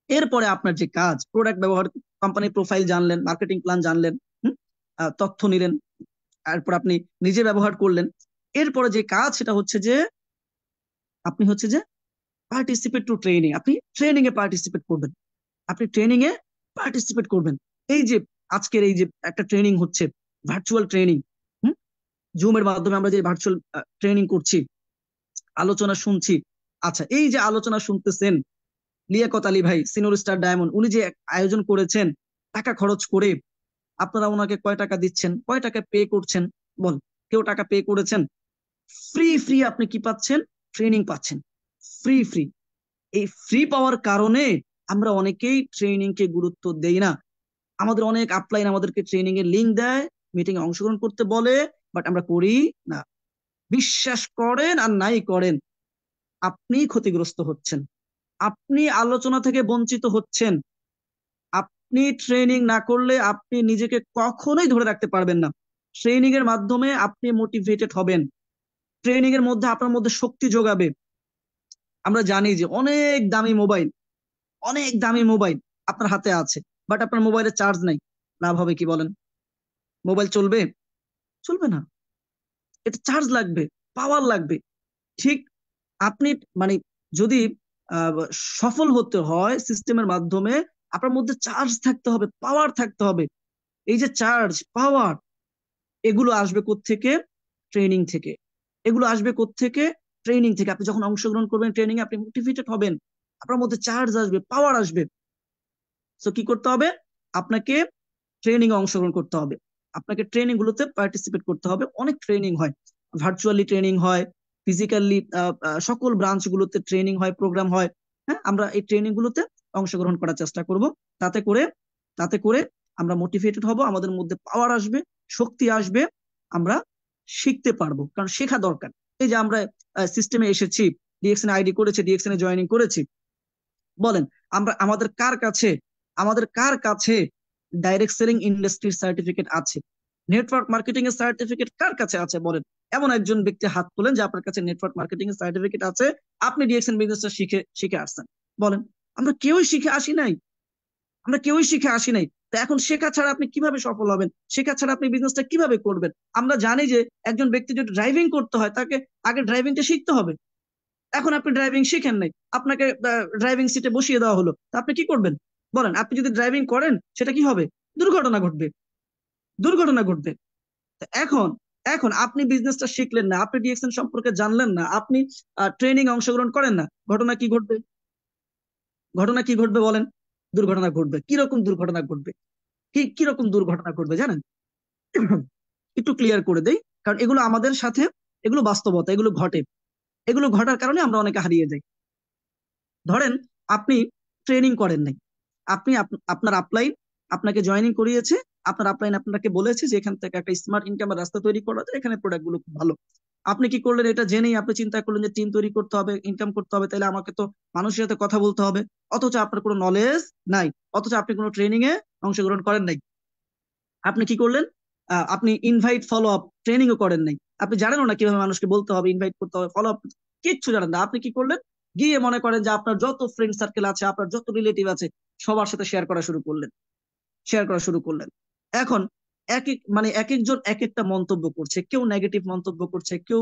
এরপরে আপনার যে কাজ, প্রোডাক্ট ব্যবহার, কোম্পানির প্রোফাইল জানলেন, মার্কেটিং প্ল্যান জানলেন, তথ্য নিলেন, তারপর আপনি নিজে ব্যবহার করলেন। এরপরে যে কাজ সেটা হচ্ছে যে আপনি হচ্ছে যে পার্টিসিপেট টু ট্রেনিং, আপনি ট্রেনিং এ পার্টিসিপেট করবেন, আপনি ট্রেনিং এ পার্টিসিপেট করবেন। এই যে আজকের এই যে একটা ট্রেনিং হচ্ছে, ভার্চুয়াল ট্রেনিং, জুমের মাধ্যমে আমরা যে ভার্চুয়াল ট্রেনিং করছি, আলোচনা শুনছি। আচ্ছা, এই যে আলোচনা শুনতেছেন, লিয়াকত আলী ভাই, সিনিয়র স্টার ডায়মন্ড, উনি যে আয়োজন করেছেন টাকা খরচ করে, আপনারা ওনাকে কয় টাকা দিচ্ছেন, কয় টাকা পে করছেন? বল, কেউ টাকা পে করেছেন? ফ্রি ফ্রি আপনি কি পাচ্ছেন? ট্রেনিং পাচ্ছেন, ফ্রি ফ্রি। এই ফ্রি পাওয়ার কারণে আমরা অনেকেই ট্রেনিং কে গুরুত্ব দেই না। আমাদের অনেক আপলাইন আমাদেরকে ট্রেনিং এর লিঙ্ক দেয়, মিটিং এ অংশগ্রহণ করতে বলে, বাট আমরা করি না। বিশ্বাস করেন আর নাই করেন, আপনি ক্ষতিগ্রস্ত হচ্ছেন, আপনি আলোচনা থেকে বঞ্চিত হচ্ছেন। আপনি ট্রেনিং না করলে আপনি নিজেকে কখনোই ধরে রাখতে পারবেন না। ট্রেনিং এর মাধ্যমে আপনি মোটিভেটেড হবেন, ট্রেনিং এর মধ্যে আপনার মধ্যে শক্তি যোগাবে। আমরা জানি যে অনেক দামি মোবাইল আপনার হাতে আছে, বাট আপনার মোবাইলে চার্জ নাই, লাভ হবে কি বলেন? মোবাইল চলবে? চলবে না, এটা চার্জ লাগবে, পাওয়ার লাগবে। ঠিক আপনি মানে যদি আহ, সফল হতে হয় সিস্টেমের মাধ্যমে, আপনার মধ্যে চার্জ থাকতে হবে, পাওয়ার থাকতে হবে। এই যে চার্জ, পাওয়ার, এগুলো আসবে কোত্থেকে? ট্রেনিং থেকে। এগুলো আসবে কোত্থেকে? ট্রেনিং থেকে। আপনি যখন অংশগ্রহণ করবেন ট্রেনিং এ, আপনি মোটিভেটেড হবেন, আপনার মধ্যে চার্জ আসবে, পাওয়ার আসবে। তো কি করতে হবে? আপনাকে ট্রেনিং এ অংশগ্রহণ করতে হবে, আপনাকে ট্রেনিং গুলোতে পার্টিসিপেট করতে হবে। অনেক ট্রেনিং হয়, ভার্চুয়ালি ট্রেনিং হয়, ফিজিক্যালি সকল ব্রাঞ্চ গুলোতে ট্রেনিং হয়, প্রোগ্রাম হয়। হ্যাঁ, আমরা এই ট্রেনিং গুলোতে অংশগ্রহণ করার চেষ্টা করব। তাতে করে তাতে করে আমরা মোটিভেটেড হব, আমাদের মধ্যে পাওয়ার আসবে, শক্তি আসবে, আমরা শিখতে পারবো, কারণ শেখা দরকার। এই যে আমরা সিস্টেমে এসেছি, ডিএক্সএন আইডি করেছি, ডিএক্সএন এ জয়েনিং করেছি, বলেন আমাদের কার কাছে ডাইরেক্ট সেলিং ইন্ডাস্ট্রির সার্টিফিকেট আছে? নেটওয়ার্ক মার্কেটিং এর সার্টিফিকেট কার কাছে আছে বলেন? এমন একজন ব্যক্তি হাত তোলেন যে আপনার কাছে নেটওয়ার্ক মার্কেটিং এর সার্টিফিকেট আছে, আপনি ডিএক্সএন বিজনেসটা শিখে শিখে আসছেন। বলেন, আমরা কেউই শিখে আসি নাই, আমরা কেউই শিখে আসি নাই। তো এখন শেখা ছাড়া আপনি কিভাবে সফল হবেন? শেখা ছাড়া আপনি বিজনেসটা কিভাবে করবেন? আমরা জানি যে একজন ব্যক্তি যদি ড্রাইভিং করতে হয় তাকে আগে ড্রাইভিংটা শিখতে হবে। এখন আপনি ড্রাইভিং শিখেন নাই, আপনাকে ড্রাইভিং সিটে বসিয়ে দেওয়া হলো, তা আপনি কি করবেন? বলেন, আপনি যদি ড্রাইভিং করেন সেটা কি হবে? দুর্ঘটনা ঘটবে, দুর্ঘটনা ঘটবে। তা এখন এখন আপনি বিজনেসটা শিখলেন না, আপনি ডিএক্সএন সম্পর্কে জানলেন না, আপনি ট্রেনিং অংশগ্রহণ করেন না, ঘটনা কি ঘটবে? ঘটনা কি ঘটবে বলেন? দুর্ঘটনা ঘটবে। কিরকম দুর্ঘটনা ঘটবে? কিরকম দুর্ঘটনা ঘটবে জানেন? একটু ক্লিয়ার করে দেই, কারণ এগুলো আমাদের সাথে, এগুলো বাস্তবতা, এগুলো ঘটে, এগুলো ঘটার কারণে আমরা অনেকে হারিয়ে যাই। ধরেন আপনি ট্রেনিং করেন নাই, আপনার আপলাইন আপনাকে জয়েনিং করিয়েছে, আপনার আপলাইন আপনাকে বলেছে যে এখান থেকে একটা স্মার্ট ইনকামের রাস্তা তৈরি করা যায়, এখানে প্রোডাক্ট গুলো খুব ভালো। আপনি কি করলেন? এটা জেনেই আপনি চিন্তা করলেন যে টিম তৈরি করতে হবে, ইনকাম করতে হবে, তাহলে আমাকে তো মানুষের সাথে কথা বলতে হবে। অথচ আপনার কোনো নলেজ নাই, অথচ আপনি কোনো ট্রেনিং এ অংশগ্রহণ করেন নাই। আপনি কি করলেন? আপনি ইনভাইট ফলো আপ ট্রেনিংও করেন নাই, আপনি জানেনও না কিভাবে মানুষকে বলতে হবে, ইনভাইট করতে হবে, ফলো আপ, কিচ্ছু জানেন না। আপনি কি করলেন, গিয়ে মনে করেন যে আপনার যত ফ্রেন্ড সার্কেল আছে, আপনার যত রিলেটিভ আছে, সবার সাথে শেয়ার করা শুরু করলেন। এখন এক এক মানে এক একজন এক একটা মন্তব্য করছে, কেউ নেগেটিভ মন্তব্য করছে, কেউ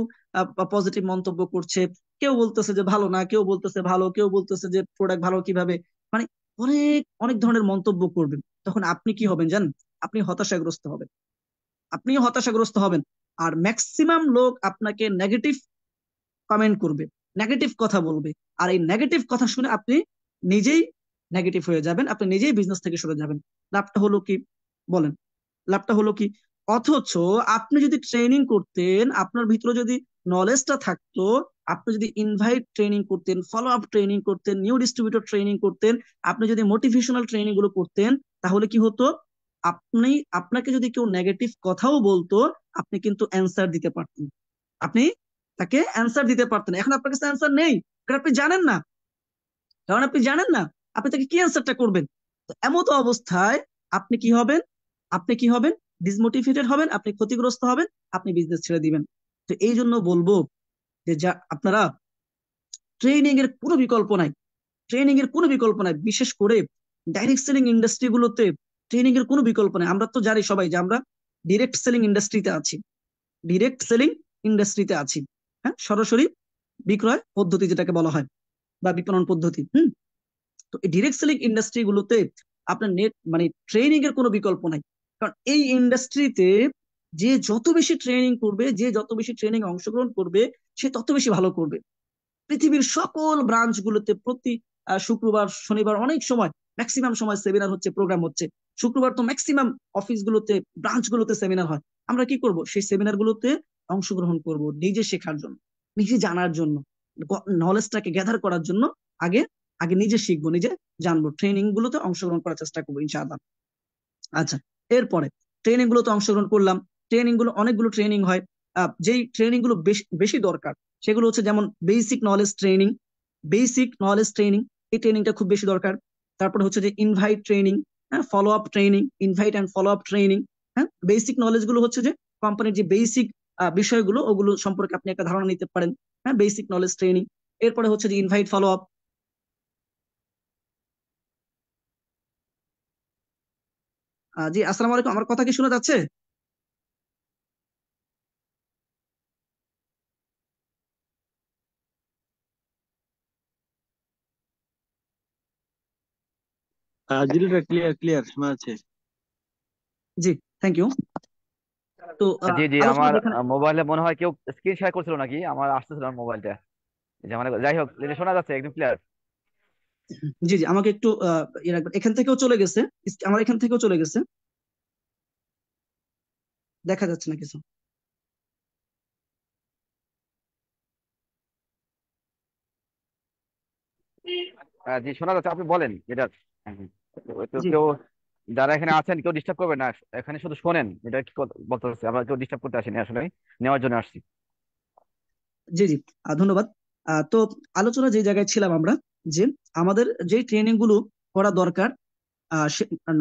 পজিটিভ মন্তব্য করছে, কেউ বলতেছে যে ভালো না, কেউ বলতেছে ভালো, কেউ বলতেছে যে প্রোডাক্ট ভালো কিভাবে, মানে অনেক অনেক ধরনের মন্তব্য করবেন। তখন আপনি কি হবেন জানেন? আপনি হতাশাগ্রস্ত হবেন, আপনিও হতাশাগ্রস্ত হবেন। আর ম্যাক্সিমাম লোক আপনাকে নেগেটিভ কমেন্ট করবে, নেগেটিভ কথা বলবে। আর এই নেগেটিভ কথা শুনে আপনি নিজেই নেগেটিভ হয়ে যাবেন, আপনি নিজেই বিজনেস থেকে সরে যাবেন। লাভটা হলো কি বলেন? লাভটা হলো কি? অথচ আপনি যদি ট্রেনিং করতেন, আপনার ভিতরে যদি নলেজটা থাকতো, আপনি যদি ইনভাইট ট্রেনিং করতেন, ফলো আপ ট্রেনিং করতেন, নিউ ডিস্ট্রিবিউটর ট্রেনিং করতেন, আপনি যদি মোটিভেশনাল ট্রেনিং গুলো করতেন, তাহলে কি হতো? আপনি আপনাকে যদি কেউ নেগেটিভ কথাও বলতো, আপনি কিন্তু অ্যান্সার দিতে পারতেন, আপনি তাকে অ্যান্সার দিতে পারতেন। এখন আপনার কাছে অ্যান্সার নেই, কারণ আপনি জানেন না, আপনি তাকে কি অ্যান্সারটা করবেন। তো এমতো অবস্থায় আপনি কি হবেন? আপনি ডিসমোটিভেটেড হবেন, আপনি ক্ষতিগ্রস্ত হবেন, আপনি বিজনেস ছেড়ে দিবেন। তো এই জন্য বলবো যে যা আপনারা, ট্রেনিং এর কোনো বিকল্প নাই, বিশেষ করে ডাইরেক্ট সেলিং ইন্ডাস্ট্রি গুলোতে ট্রেনিং এর কোনো বিকল্প নাই। আমরা তো জানি সবাই যে আমরা ডিরেক্ট সেলিং ইন্ডাস্ট্রিতে আছি, ডিরেক্ট সেলিং ইন্ডাস্ট্রিতে আছি হ্যাঁ, সরাসরি বিক্রয় পদ্ধতি যেটাকে বলা হয়, বা বিপণন পদ্ধতি। তো এই ডিরেক্ট সেলিং ইন্ডাস্ট্রি গুলোতে আপনার ট্রেনিং এর কোনো বিকল্প নাই। কারণ এই ইন্ডাস্ট্রিতে যে যত বেশি ট্রেনিং করবে, যে যত বেশি ট্রেনিং অংশগ্রহণ করবে, সে তত বেশি ভালো করবে। পৃথিবীর সকল ব্রাঞ্চ গুলোতে প্রতি শুক্রবার শনিবার অনেক সময়, ম্যাক্সিমাম সময় সেমিনার হচ্ছে, প্রোগ্রাম হচ্ছে। শুক্রবার তো ম্যাক্সিমাম অফিস গুলোতে, ব্রাঞ্চ গুলোতে সেমিনার হয়। আমরা কি করব? সেই সেমিনার গুলোতে অংশগ্রহণ করব, নিজে শেখার জন্য, নিজে জানার জন্য, নলেজটাকে গ্যাদার করার জন্য। আগে আগে নিজে শিখবো, নিজে জানবো, ট্রেনিং গুলোতে অংশগ্রহণ করার চেষ্টা করবো ইনশাআল্লাহ। আচ্ছা, এরপরে ট্রেনিং গুলোতে অংশগ্রহণ করলাম। ট্রেনিং গুলো, অনেকগুলো ট্রেনিং হয়। যেই ট্রেনিং গুলো বেশি বেশি দরকার, সেগুলো হচ্ছে যেমন বেসিক নলেজ ট্রেনিং, এই ট্রেনিংটা খুব বেশি দরকার। তারপরে হচ্ছে যে ইনভাইট ট্রেনিং, হ্যাঁ, follow up training, invite and follow up training. হ্যাঁ, বেসিক নলেজ গুলো হচ্ছে যে কোম্পানির যে বেসিক বিষয়গুলো, ওগুলো সম্পর্কে আপনি একটা ধারণা নিতে পারেন। হ্যাঁ, বেসিক নলেজ ট্রেনিং। এরপরে হচ্ছে যে ইনভাইট ফলো আপ। জি, আসসালামু আলাইকুম, আমার কথা কি শোনা যাচ্ছে? জি ক্লিয়ার ক্লিয়ার শোনা যাচ্ছে। জি, থ্যাংক ইউ। তো জি জি, আলোচনা আমার যেখানে, মোবাইলে মনে হয় কেউ স্ক্রিন শেয়ার করছিল নাকি, আমার আসতেছিল আমার মোবাইলটা। যে মানে যাই হোক, এটা শোনা যাচ্ছে একদম ক্লিয়ার। জি জি, আমাকে একটু এখান থেকেও চলে গেছে, আমার এখান থেকেও চলে গেছে, দেখা যাচ্ছে না কিছু। জি শোনা যাচ্ছে, আপনি বলেন যেটা। হ্যাঁ, হ্যাঁ। তো জি কেউ যারা এখানে আছেন কেউ ডিস্টার্ব করবেন না, এখানে শুধু শোনেন এটা কি বলতে হচ্ছে, আমরা কেউ ডিস্টার্ব করতে আসিনি আসলে, নেওয়ার জন্য আসছি। জি জি, ধন্যবাদ। তো আলোচনা যে জায়গায় ছিলাম আমরা, যে আমাদের যে ট্রেনিং গুলো করা দরকার,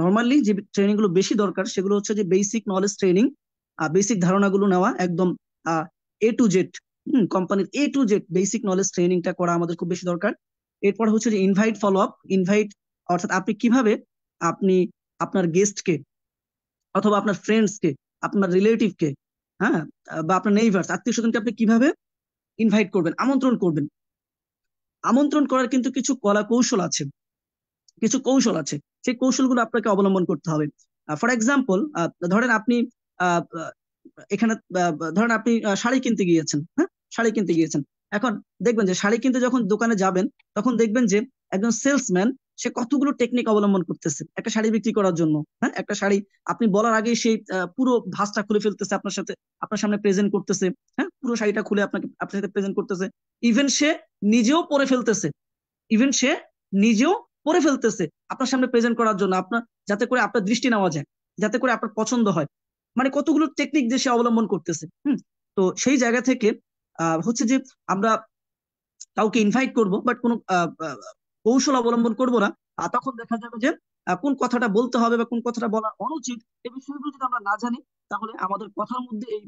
নর্মালি যে ট্রেনিং গুলো বেশি দরকার, সেগুলো হচ্ছে যে বেসিক নলেজ ট্রেনিং, বেসিক ধারণাগুলো নেওয়া একদম A to Z, কোম্পানির A to Z basic knowledge ট্রেনিংটা করা আমাদের খুব বেশি দরকার। এরপর হচ্ছে যে ইনভাইট ফলো আপ। ইনভাইট অর্থাৎ আপনি কিভাবে আপনি আপনার গেস্টকে, অথবা আপনার ফ্রেন্ডসকে, আপনার রিলেটিভকে, হ্যাঁ, বা আপনার নেইবার্স, আত্মীয় স্বজনকে আপনি কিভাবে ইনভাইট করবেন, আমন্ত্রণ করবেন। আমন্ত্রণ করার কিন্তু কিছু কলা কৌশল আছে, কিছু কৌশল আছে, সেই কৌশলগুলো আপনাকে অবলম্বন করতে হবে। ফর এক্সাম্পল, ধরেন আপনি আহ, আহ, এখানে ধরেন আপনি শাড়ি কিনতে গিয়েছেন, হ্যাঁ, শাড়ি কিনতে গিয়েছেন। এখন দেখবেন যে শাড়ি কিনতে যখন দোকানে যাবেন, তখন দেখবেন যে একজন সেলসম্যান, সে কতগুলো টেকনিক অবলম্বন করতেছে একটা শাড়ি বিক্রি করার জন্য। হ্যাঁ, একটা শাড়ি আপনি বলার আগে সেই পুরো ভাঁজটা খুলে ফেলতেছে, আপনার সামনে প্রেজেন্ট করতেছে। হ্যাঁ, পুরো শাড়িটা খুলে আপনার সাথে প্রেজেন্ট করতেছে। ইভেন সে নিজেও পরে ফেলতেছে, ইভেন সে নিজেও পরে ফেলতেছে আপনার সামনে প্রেজেন্ট করার জন্য, যাতে করে আপনার দৃষ্টি নেওয়া যায়, যাতে করে আপনার পছন্দ হয়। মানে কতগুলো টেকনিক যে সে অবলম্বন করতেছে। তো সেই জায়গা থেকে হচ্ছে যে আমরা কাউকে ইনভাইট করব, বাট কোনো কৌশল অবলম্বন করব না। তখন দেখা যাবে যে কোন কথাটা বলতে হবে বা কোন কথাটা বলা অনুচিত, এই বিষয়গুলো যদি আমরা না জানি, তাহলে আমাদের কথার মধ্যে এই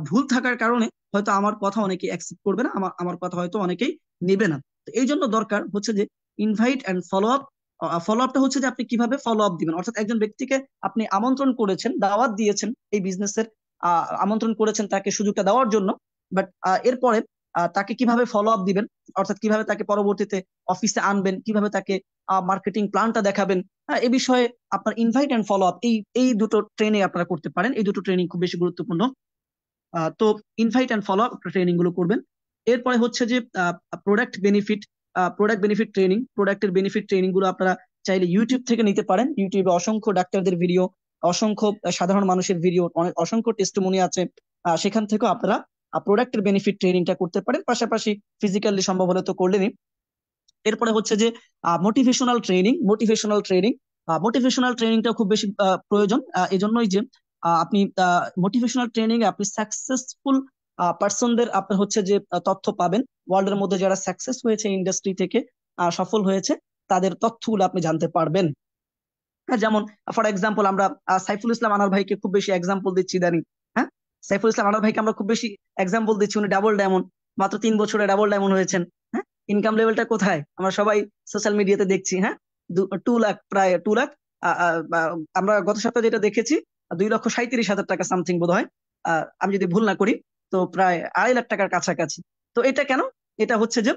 ভুল থাকার কারণে হয়তো আমার কথা অনেকেই অ্যাকসেপ্ট করবে না, আমার আমার কথা হয়তো অনেকেই নেবে না। তো এই জন্য দরকার হচ্ছে যে invite and follow up. Follow আপটা হচ্ছে যে আপনি কিভাবে ফলো আপ দিবেন, অর্থাৎ একজন ব্যক্তিকে আপনি আমন্ত্রণ করেছেন, দাওয়াত দিয়েছেন এই বিজনেসের, আমন্ত্রণ করেছেন তাকে সুযোগটা দেওয়ার জন্য, বাট এরপরে তাকে কিভাবে ফলো আপ দিবেন, অর্থাৎ কিভাবে তাকে পরবর্তীতে অফিসে আনবেন, কিভাবে তাকে মার্কেটিং প্ল্যানটা দেখাবেন, এ বিষয়ে আপনার ইনভাইট অ্যান্ড ফলো আপ এই এই দুটো ট্রেনিং আপনারা করতে পারেন। এই দুটো ট্রেনিং খুব বেশি গুরুত্বপূর্ণ। তো invite and follow up training গুলো করবেন। এরপরে হচ্ছে যে প্রোডাক্ট বেনিফিট ট্রেনিং, প্রোডাক্টের বেনিফিট ট্রেনিং গুলো আপনারা চাইলে ইউটিউব থেকে নিতে পারেন। ইউটিউবে অসংখ্য ডাক্তারদের ভিডিও, অসংখ্য সাধারণ মানুষের ভিডিও, অনেক অসংখ্য টেস্টিমনি আছে, সেখান থেকেও আপনারা প্রোডাক্টের বেনিফিট ট্রেনিংটা করতে পারেন। পাশাপাশি ফিজিক্যালি সম্ভব হলে তো করলেনই। এরপরে হচ্ছে যে মোটিভেশনাল ট্রেনিংটা খুব বেশি প্রয়োজন, এজন্যই যে আপনি মোটিভেশনাল ট্রেনিং এ আপনি সাকসেসফুল পার্সনদের আপনার হচ্ছে যে তথ্য পাবেন, ওয়ার্ল্ডের মধ্যে যারা সাকসেস হয়েছে ইন্ডাস্ট্রি থেকে, সফল হয়েছে, তাদের তথ্যগুলো আপনি জানতে পারবেন। হ্যাঁ, যেমন ফর এক্সাম্পল আমরা সাইফুল ইসলাম আনার ভাইকে খুব বেশি এক্সাম্পল দিচ্ছি ইদানিং। হ্যাঁ, সাইফুল ইসলাম আনার ভাইকে আমরা খুব বেশি এক্সাম্পল দিচ্ছি, উনি ডাবল ডায়মন্ড, মাত্র 3 বছরে ডাবল ডায়মন্ড হয়েছেন। হ্যাঁ, ইনকাম লেভেলটা কোথায় আমরা সবাই সোশ্যাল মিডিয়াতে দেখছি। হ্যাঁ, 2 লাখ, প্রায় 2 লাখ। আমরা গত সপ্তাহে যেটা দেখেছি 2,37,000 টাকা সামথিং বোধ হয়, আমি যদি ভুল না করি, তো প্রায় 2.5 লাখ টাকার কাছাকাছি। তো এটা কেন? এটা হচ্ছে যে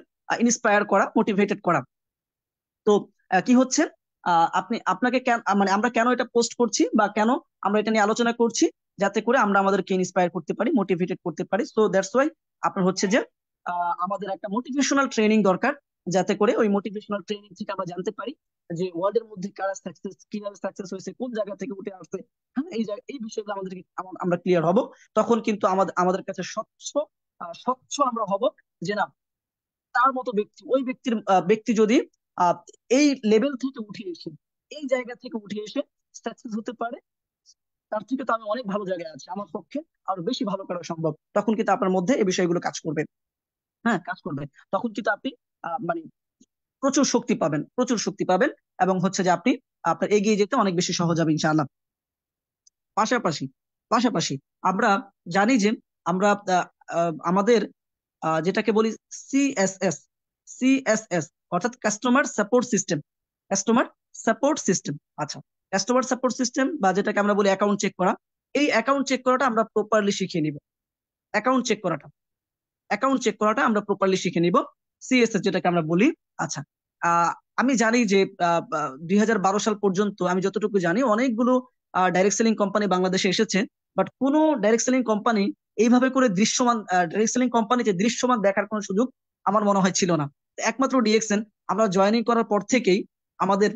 ইন্সপায়ার করা, মোটিভেটেড করা। তো কি হচ্ছে, আপনাকে মানে আমরা কেন এটা পোস্ট করছি বা কেন আমরা এটা নিয়ে আলোচনা করছি, যাতে করে আমরা আমাদেরকে ইন্সপায়ার করতে পারি, মোটিভেটেড করতে পারি। সো দ্যাটস ওয়াই আপনার হচ্ছে যে আমাদের একটা মোটিভেশনাল ট্রেনিং দরকার, যাতে করে ওই মোটিভেশনাল ট্রেনিং থেকে আমরা জানতে পারি যে ওয়ার্ল্ডের মধ্যে কারা সাকসেস, কিভাবে সাকসেস হয়েছে, কোন জায়গা থেকে উঠে আসছে। হ্যাঁ, এই বিষয়গুলো আমাদেরকে আমরা ক্লিয়ার হব। তখন কিন্তু আমাদের আমাদের কাছে স্বচ্ছ আমরা হব যে না, তার মতো ব্যক্তি, ওই ব্যক্তি যদি আহ, এই লেভেল থেকে উঠে এসে, এই জায়গা থেকে উঠে এসে সাকসেস হতে পারে, তার থেকে তো আমি অনেক ভালো জায়গায় আছি, আমার পক্ষে আরো বেশি ভালো করা সম্ভব। তখন কিন্তু আপনার মধ্যে এই বিষয়গুলো কাজ করবে। হ্যাঁ, কাজ করবে। তখন কিন্তু আপনি মানে প্রচুর শক্তি পাবেন, প্রচুর শক্তি পাবেন, এবং হচ্ছে যে আপনি আপনার এগিয়ে যেতে অনেক বেশি সহজ হবে ইনশাআল্লাহ। পাশাপাশি পাশাপাশি আমরা জানি যে আমরা আমাদের যেটাকে বলি সিএসএস, সিএসএস অর্থাৎ কাস্টমার সাপোর্ট সিস্টেম। আচ্ছা, কাস্টমার সাপোর্ট সিস্টেম বা যেটাকে আমরা বলি অ্যাকাউন্ট চেক করা, এই অ্যাকাউন্ট চেক করাটা আমরা প্রপারলি শিখে নিব। অ্যাকাউন্ট চেক করাটা অ্যাকাউন্ট চেক করাটা আমরা প্রপারলি শিখে নিব, সিএসএস যেটাকে আমরা বলি। আচ্ছা, আমি জানি যে 2012 সাল পর্যন্ত আমি যতটুকু জানি অনেকগুলো ডাইরেক্ট সেলিং কোম্পানি বাংলাদেশে এসেছে, বাট কোনো ডাইরেক্ট সেলিং কোম্পানি এইভাবে করে ডাইরেক্ট সেলিং কোম্পানিতে দৃশ্যমান দেখার কোনো সুযোগ আমার মনে হয় ছিল না। একমাত্র ডিএক্সএন, আমরা জয়েনিং করার পর থেকেই আমাদের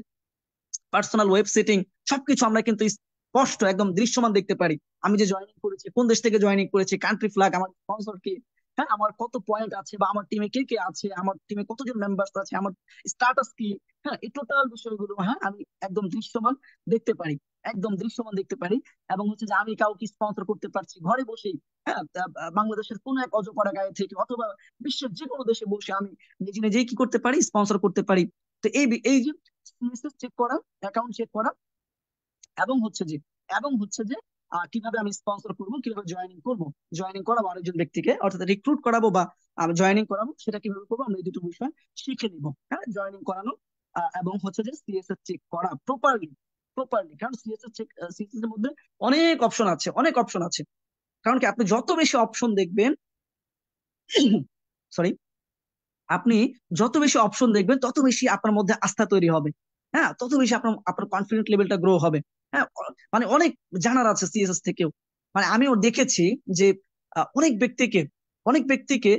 পার্সোনাল ওয়েব সেটিং সবকিছু আমরা কিন্তু স্পষ্ট একদম দৃশ্যমান দেখতে পারি। আমি যে জয়েনিং করেছি, কোন দেশ থেকে জয়েনিং করেছি, কান্ট্রি ফ্ল্যাগ, আমার স্পন্সর কি, হ্যাঁ, আমার কত পয়েন্ট আছে, বা আমার টিমে কে কে আছে, আমার টিমে কতজন মেম্বার্স আছে, আমার স্ট্যাটাস কি, হ্যাঁ, এই টোটাল বিষয়গুলো, হ্যাঁ, আমি একদম দৃশ্যমান দেখতে পারি, একদম দৃশ্যমান দেখতে পারি। এবং হচ্ছে যে আমি কাউকে স্পন্সর করতে পারছি ঘরে বসেই। হ্যাঁ, বাংলাদেশের কোন এক অজপাড়া গায়ে থেকে অথবা বিশ্বের যে কোনো দেশে বসে আমি নিজে নিজেই কি করতে পারি, স্পন্সর করতে পারি। তো এই যে সিএসএস চেক করা, অ্যাকাউন্ট চেক করা, এবং হচ্ছে যে কিভাবে আমি স্পন্সর করবো, কিভাবে জয়েনিং করাবো আরেকজন ব্যক্তিকে, অর্থাৎ রিক্রুট করাবো বা আমি জয়েনিং করাবো, সেটা কিভাবে করবো আমরা এই দুটো বিষয় শিখে নিব। হ্যাঁ, জয়েনিং করানো এবং হচ্ছে যে সিএসএস চেক করা প্রপারলি, কারণ সিএসএস এর মধ্যে অনেক অপশন আছে। কারণ কি, আপনি যত বেশি অপশন দেখবেন, সরি, আপনি যত বেশি অপশন দেখবেন তত বেশি আপনার মধ্যে আস্থা তৈরি হবে। হ্যাঁ, তত বেশি আপনার আপনার কনফিডেন্ট লেভেলটা গ্রো হবে। হ্যাঁ, মানে অনেক জানার আছে সিএসএস থেকেও। মানে আমিও দেখেছি যে অনেক ব্যক্তিকে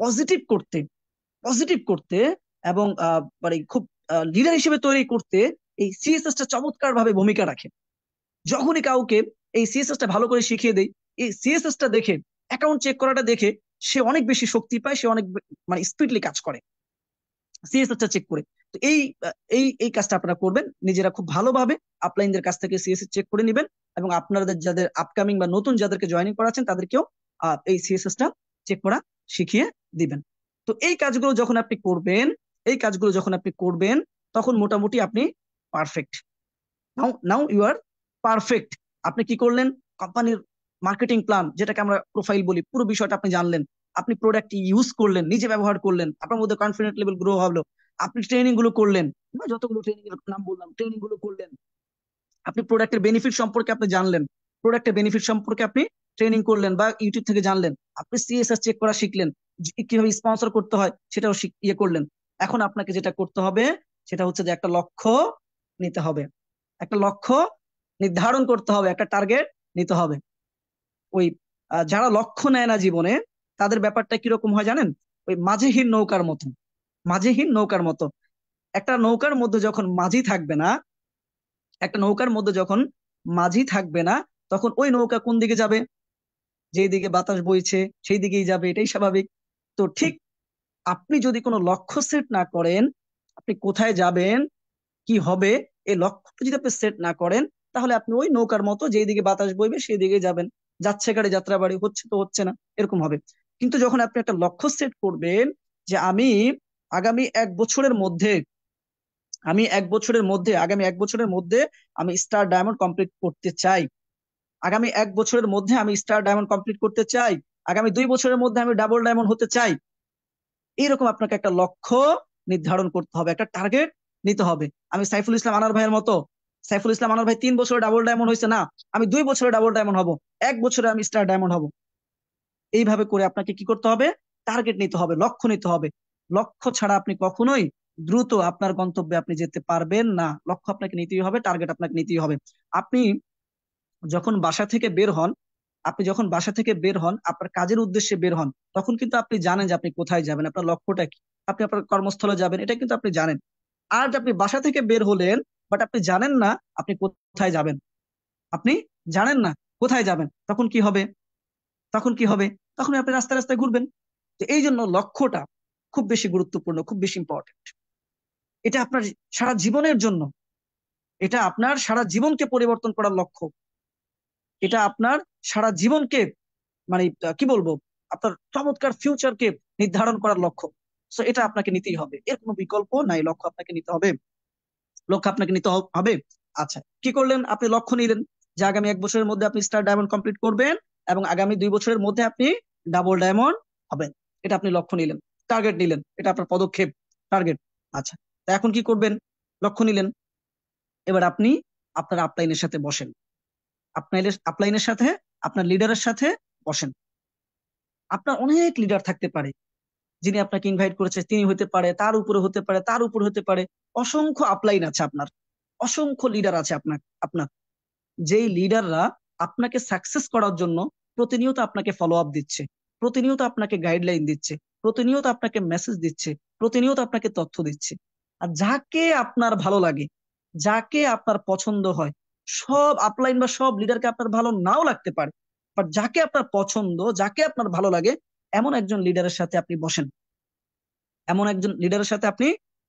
পজিটিভ করতে এবং মানে খুব লিডার হিসেবে তৈরি করতে এই সিএসএস টা চমৎকার ভাবে ভূমিকা রাখে। যখনই কাউকে এই সিএসএস টা ভালো করে শিখিয়ে দেয়, এই সিএসএস টা দেখে, অ্যাকাউন্ট চেক করাটা দেখে, সে অনেক বেশি শক্তি পায়, সে অনেক মানে স্পিডলি কাজ করে সিএসএস টা চেক করে। তো এই কাজটা আপনারা করবেন নিজেরা খুব ভালোভাবে, আপলাইনদের কাছ থেকে সিএসএস চেক করে নেবেন, এবং আপনাদের যাদের আপকামিং বা নতুন যাদেরকে জয়েনিং করাচ্ছেন তাদেরকেও এই সিএসএস টা চেক করা শিখিয়ে দিবেন। তো এই কাজগুলো যখন আপনি করবেন তখন মোটামুটি আপনি perfect. Now now you are perfect. আপনি কি করলেন? কোম্পানির মার্কেটিং প্ল্যান, যেটাকে আমরা প্রোফাইল বলি, পুরো বিষয়টা আপনি জানলেন। আপনি প্রোডাক্ট ইউজ করলেন, নিজে ব্যবহার করলেন, আপনার মধ্যে কনফিডেন্ট লেভেল গ্রো হলো। আপনি ট্রেনিং গুলো করলেন, বা যতগুলো ট্রেনিং এর নাম বললাম, ট্রেনিং গুলো করলেন। আপনি প্রোডাক্টের বেনিফিট সম্পর্কে আপনি জানলেন, প্রোডাক্টের বেনিফিট সম্পর্কে আপনি ট্রেনিং করলেন বা ইউটিউব থেকে জানলেন। আপনি সিএসএস চেক করা শিখলেন, কিভাবে স্পন্সর করতে হয় সেটাও ইয়ে করলেন। এখন আপনাকে যেটা করতে হবে সেটা হচ্ছে যে একটা লক্ষ্য নিতে হবে, একটা লক্ষ্য নির্ধারণ করতে হবে, একটা টার্গেট নিতে হবে। ওই যারা লক্ষ্য নেয় না জীবনে, তাদের ব্যাপারটা কিরকম হয় জানেন? ওই মাঝিহীন নৌকার মতো, মাঝিহীন নৌকার মতো। একটা নৌকার মধ্যে যখন মাঝি থাকবে না, একটা নৌকার মধ্যে যখন মাঝি থাকবে না, তখন ওই নৌকা কোন দিকে যাবে? যেই দিকে বাতাস বইছে সেই দিকেই যাবে, এটাই স্বাভাবিক। তো ঠিক আপনি যদি কোনো লক্ষ্য সেট না করেন, আপনি কোথায় যাবেন, কি হবে, এই লক্ষ্যটা যদি আপনি সেট না করেন, তাহলে আপনি ওই নৌকার মতো যেই দিকে বাতাস বইবে সেই দিকে যাবেন। যাচ্ছে গাড়ি যাত্রা বাড়ি, হচ্ছে তো হচ্ছে না, এরকম হবে। কিন্তু যখন আপনি একটা লক্ষ্য সেট করবেন যে আমি আগামী 1 বছরের মধ্যে, আগামী 1 বছরের মধ্যে আমি স্টার ডায়মন্ড কমপ্লিট করতে চাই, আগামী 1 বছরের মধ্যে আমি স্টার ডায়মন্ড কমপ্লিট করতে চাই, আগামী 2 বছরের মধ্যে আমি ডাবল ডায়মন্ড হতে চাই, এইরকম আপনাকে একটা লক্ষ্য নির্ধারণ করতে হবে, একটা টার্গেট নিতে হবে। আমি সাইফুল ইসলাম আনার ভাইয়ের মতো, সাইফুল ইসলাম আনার ভাই 3 বছরে ডাবল ডায়মন্ড হয়েছে না, আমি 2 বছরে ডাবল ডায়মন্ড হব, 1 বছরে আমি স্টার ডায়মন্ড হব। এইভাবে করে আপনাকে কি করতে হবে? টার্গেট নিতে হবে, লক্ষ্য নিতে হবে। লক্ষ্য ছাড়া আপনি কখনোই দ্রুত আপনার গন্তব্যে আপনি যেতে পারবেন না। লক্ষ্য আপনাকে নিতেই হবে, টার্গেট আপনাকে নিতেই হবে। আপনি যখন বাসা থেকে বের হন, আপনার কাজের উদ্দেশ্যে বের হন, তখন কিন্তু আপনি জানেন যে আপনি কোথায় যাবেন, আপনার লক্ষ্যটা কি। আপনি আপনার কর্মস্থলে যাবেন, এটা কিন্তু আপনি জানেন। আর আপনি বাসা থেকে বের হলেন, বাট আপনি জানেন না আপনি কোথায় যাবেন, আপনি জানেন না কোথায় যাবেন, তখন কি হবে? তখন কি হবে? তখন আপনি রাস্তায় রাস্তায় ঘুরবেন। তো এই জন্য লক্ষ্যটা খুব বেশি গুরুত্বপূর্ণ, খুব বেশি ইম্পর্টেন্ট। এটা আপনার সারা জীবনের জন্য, এটা আপনার সারা জীবনকে পরিবর্তন করার লক্ষ্য, এটা আপনার সারা জীবনকে, মানে কি বলবো, আপনার চমৎকার ফিউচারকে নির্ধারণ করার লক্ষ্য। সো এটা আপনাকে নিতেই হবে, এর কোনো বিকল্প নাই। লক্ষ্য আপনাকে নিতে হবে, লক্ষ্য আপনাকে নিতে হবে। আচ্ছা, কি করলেন? আপনি লক্ষ্য নিলেন যে আগামী 1 বছরের মধ্যে আপনি স্টার ডায়মন্ড কমপ্লিট করবেন এবং আগামী 2 বছরের মধ্যে আপনি ডাবল ডায়মন্ড হবেন। এটা আপনি লক্ষ্য নিলেন, টার্গেট নিলেন, এটা আপনার পদক্ষেপ, টার্গেট। আচ্ছা, তা এখন কি করবেন? লক্ষ্য নিলেন, এবার আপনি আপনার আপলাইনের সাথে বসেন, আপলাইনের সাথে, আপনার লিডারের সাথে বসেন। আপনার অনেক লিডার থাকতে পারে, যিনি আপনাকে ইনভাইট করেছে তিনি হতে পারে, তার উপরে হতে পারে, তার উপরে হতে পারে। অসংখ্য আপলাইন আছে আপনার, অসংখ্য লিডার আছে আপনার আপনার যেই লিডাররা আপনাকে সাকসেস করার জন্য প্রতিনিয়ত আপনাকে ফলো আপ দিচ্ছে, প্রতিনিয়ত আপনাকে গাইডলাইন দিচ্ছে, প্রতিনিয়ত আপনাকে মেসেজ দিচ্ছে, প্রতিনিয়ত আপনাকে তথ্য দিচ্ছে। আর যাকে আপনার ভালো লাগে, যাকে আপনার পছন্দ হয়, সব আপলাইন বা সব লিডারকে আপনার ভালো নাও লাগতে পারে, বাট যাকে আপনার পছন্দ, যাকে আপনার ভালো লাগে, এমন একজন লিডারের সাথে আপনি বসেন, এমন একজন লিডারের সাথে আপনি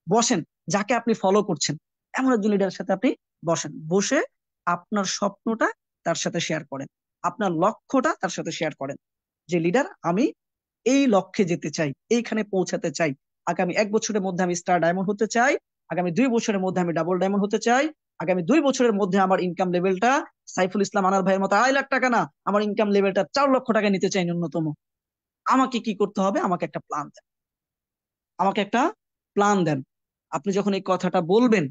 বসেন, যাকে আপনি ফলো করছেন, এমন একজন লিডারের সাথে আপনি বসেন। বসে আপনার স্বপ্নটা তার সাথে শেয়ার করেন, আপনার লক্ষ্যটা তার সাথে শেয়ার করেন, যে লিডার আমি এই লক্ষ্যে যেতে চাই, এইখানে পৌঁছাতে চাই, আগামী 1 বছরের মধ্যে আমি স্টার ডায়মন্ড হতে চাই, আগামী 2 বছরের মধ্যে আমি ডাবল ডায়মন্ড হতে চাই, আগামী 2 বছরের মধ্যে আমার ইনকাম লেভেলটা সাইফুল ইসলাম আনার ভাইয়ের মতো 2.5 লাখ না, আমার ইনকাম লেভেলটা 4 লক্ষ টাকা নিতে চাই ন্যূনতম। আমাকে কি করতে হবে? আমাকে একটা প্ল্যান দেন, আমাকে একটা প্ল্যান দেন। আপনি যখন এই কথাটা বলবেন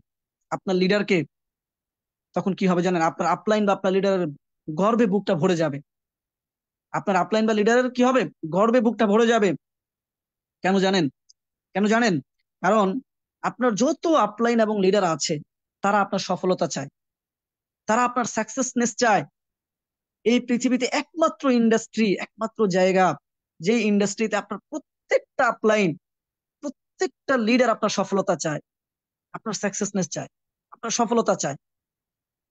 আপনার লিডারকে, তখন কি হবে জানেন? আপনার আপলাইন বা আপনার লিডারের গর্বে বুকটা ভরে যাবে, আপনার আপলাইন বা লিডারের কি হবে? গর্বে বুকটা ভরে যাবে। কেন জানেন? কেন জানেন? কারণ আপনার যত আপলাইন এবং লিডার আছে, তারা আপনার সফলতা চায়, তারা আপনার সাকসেসনেস চায়। এই পৃথিবীতে একমাত্র ইন্ডাস্ট্রি, একমাত্র জায়গা, যে ইন্ডাস্ট্রিতে আপনার প্রত্যেকটা আপলাইন, প্রত্যেকটা লিডার আপনার সফলতা চায়, আপনার সাকসেসনেস চায়, আপনার সফলতা চায়।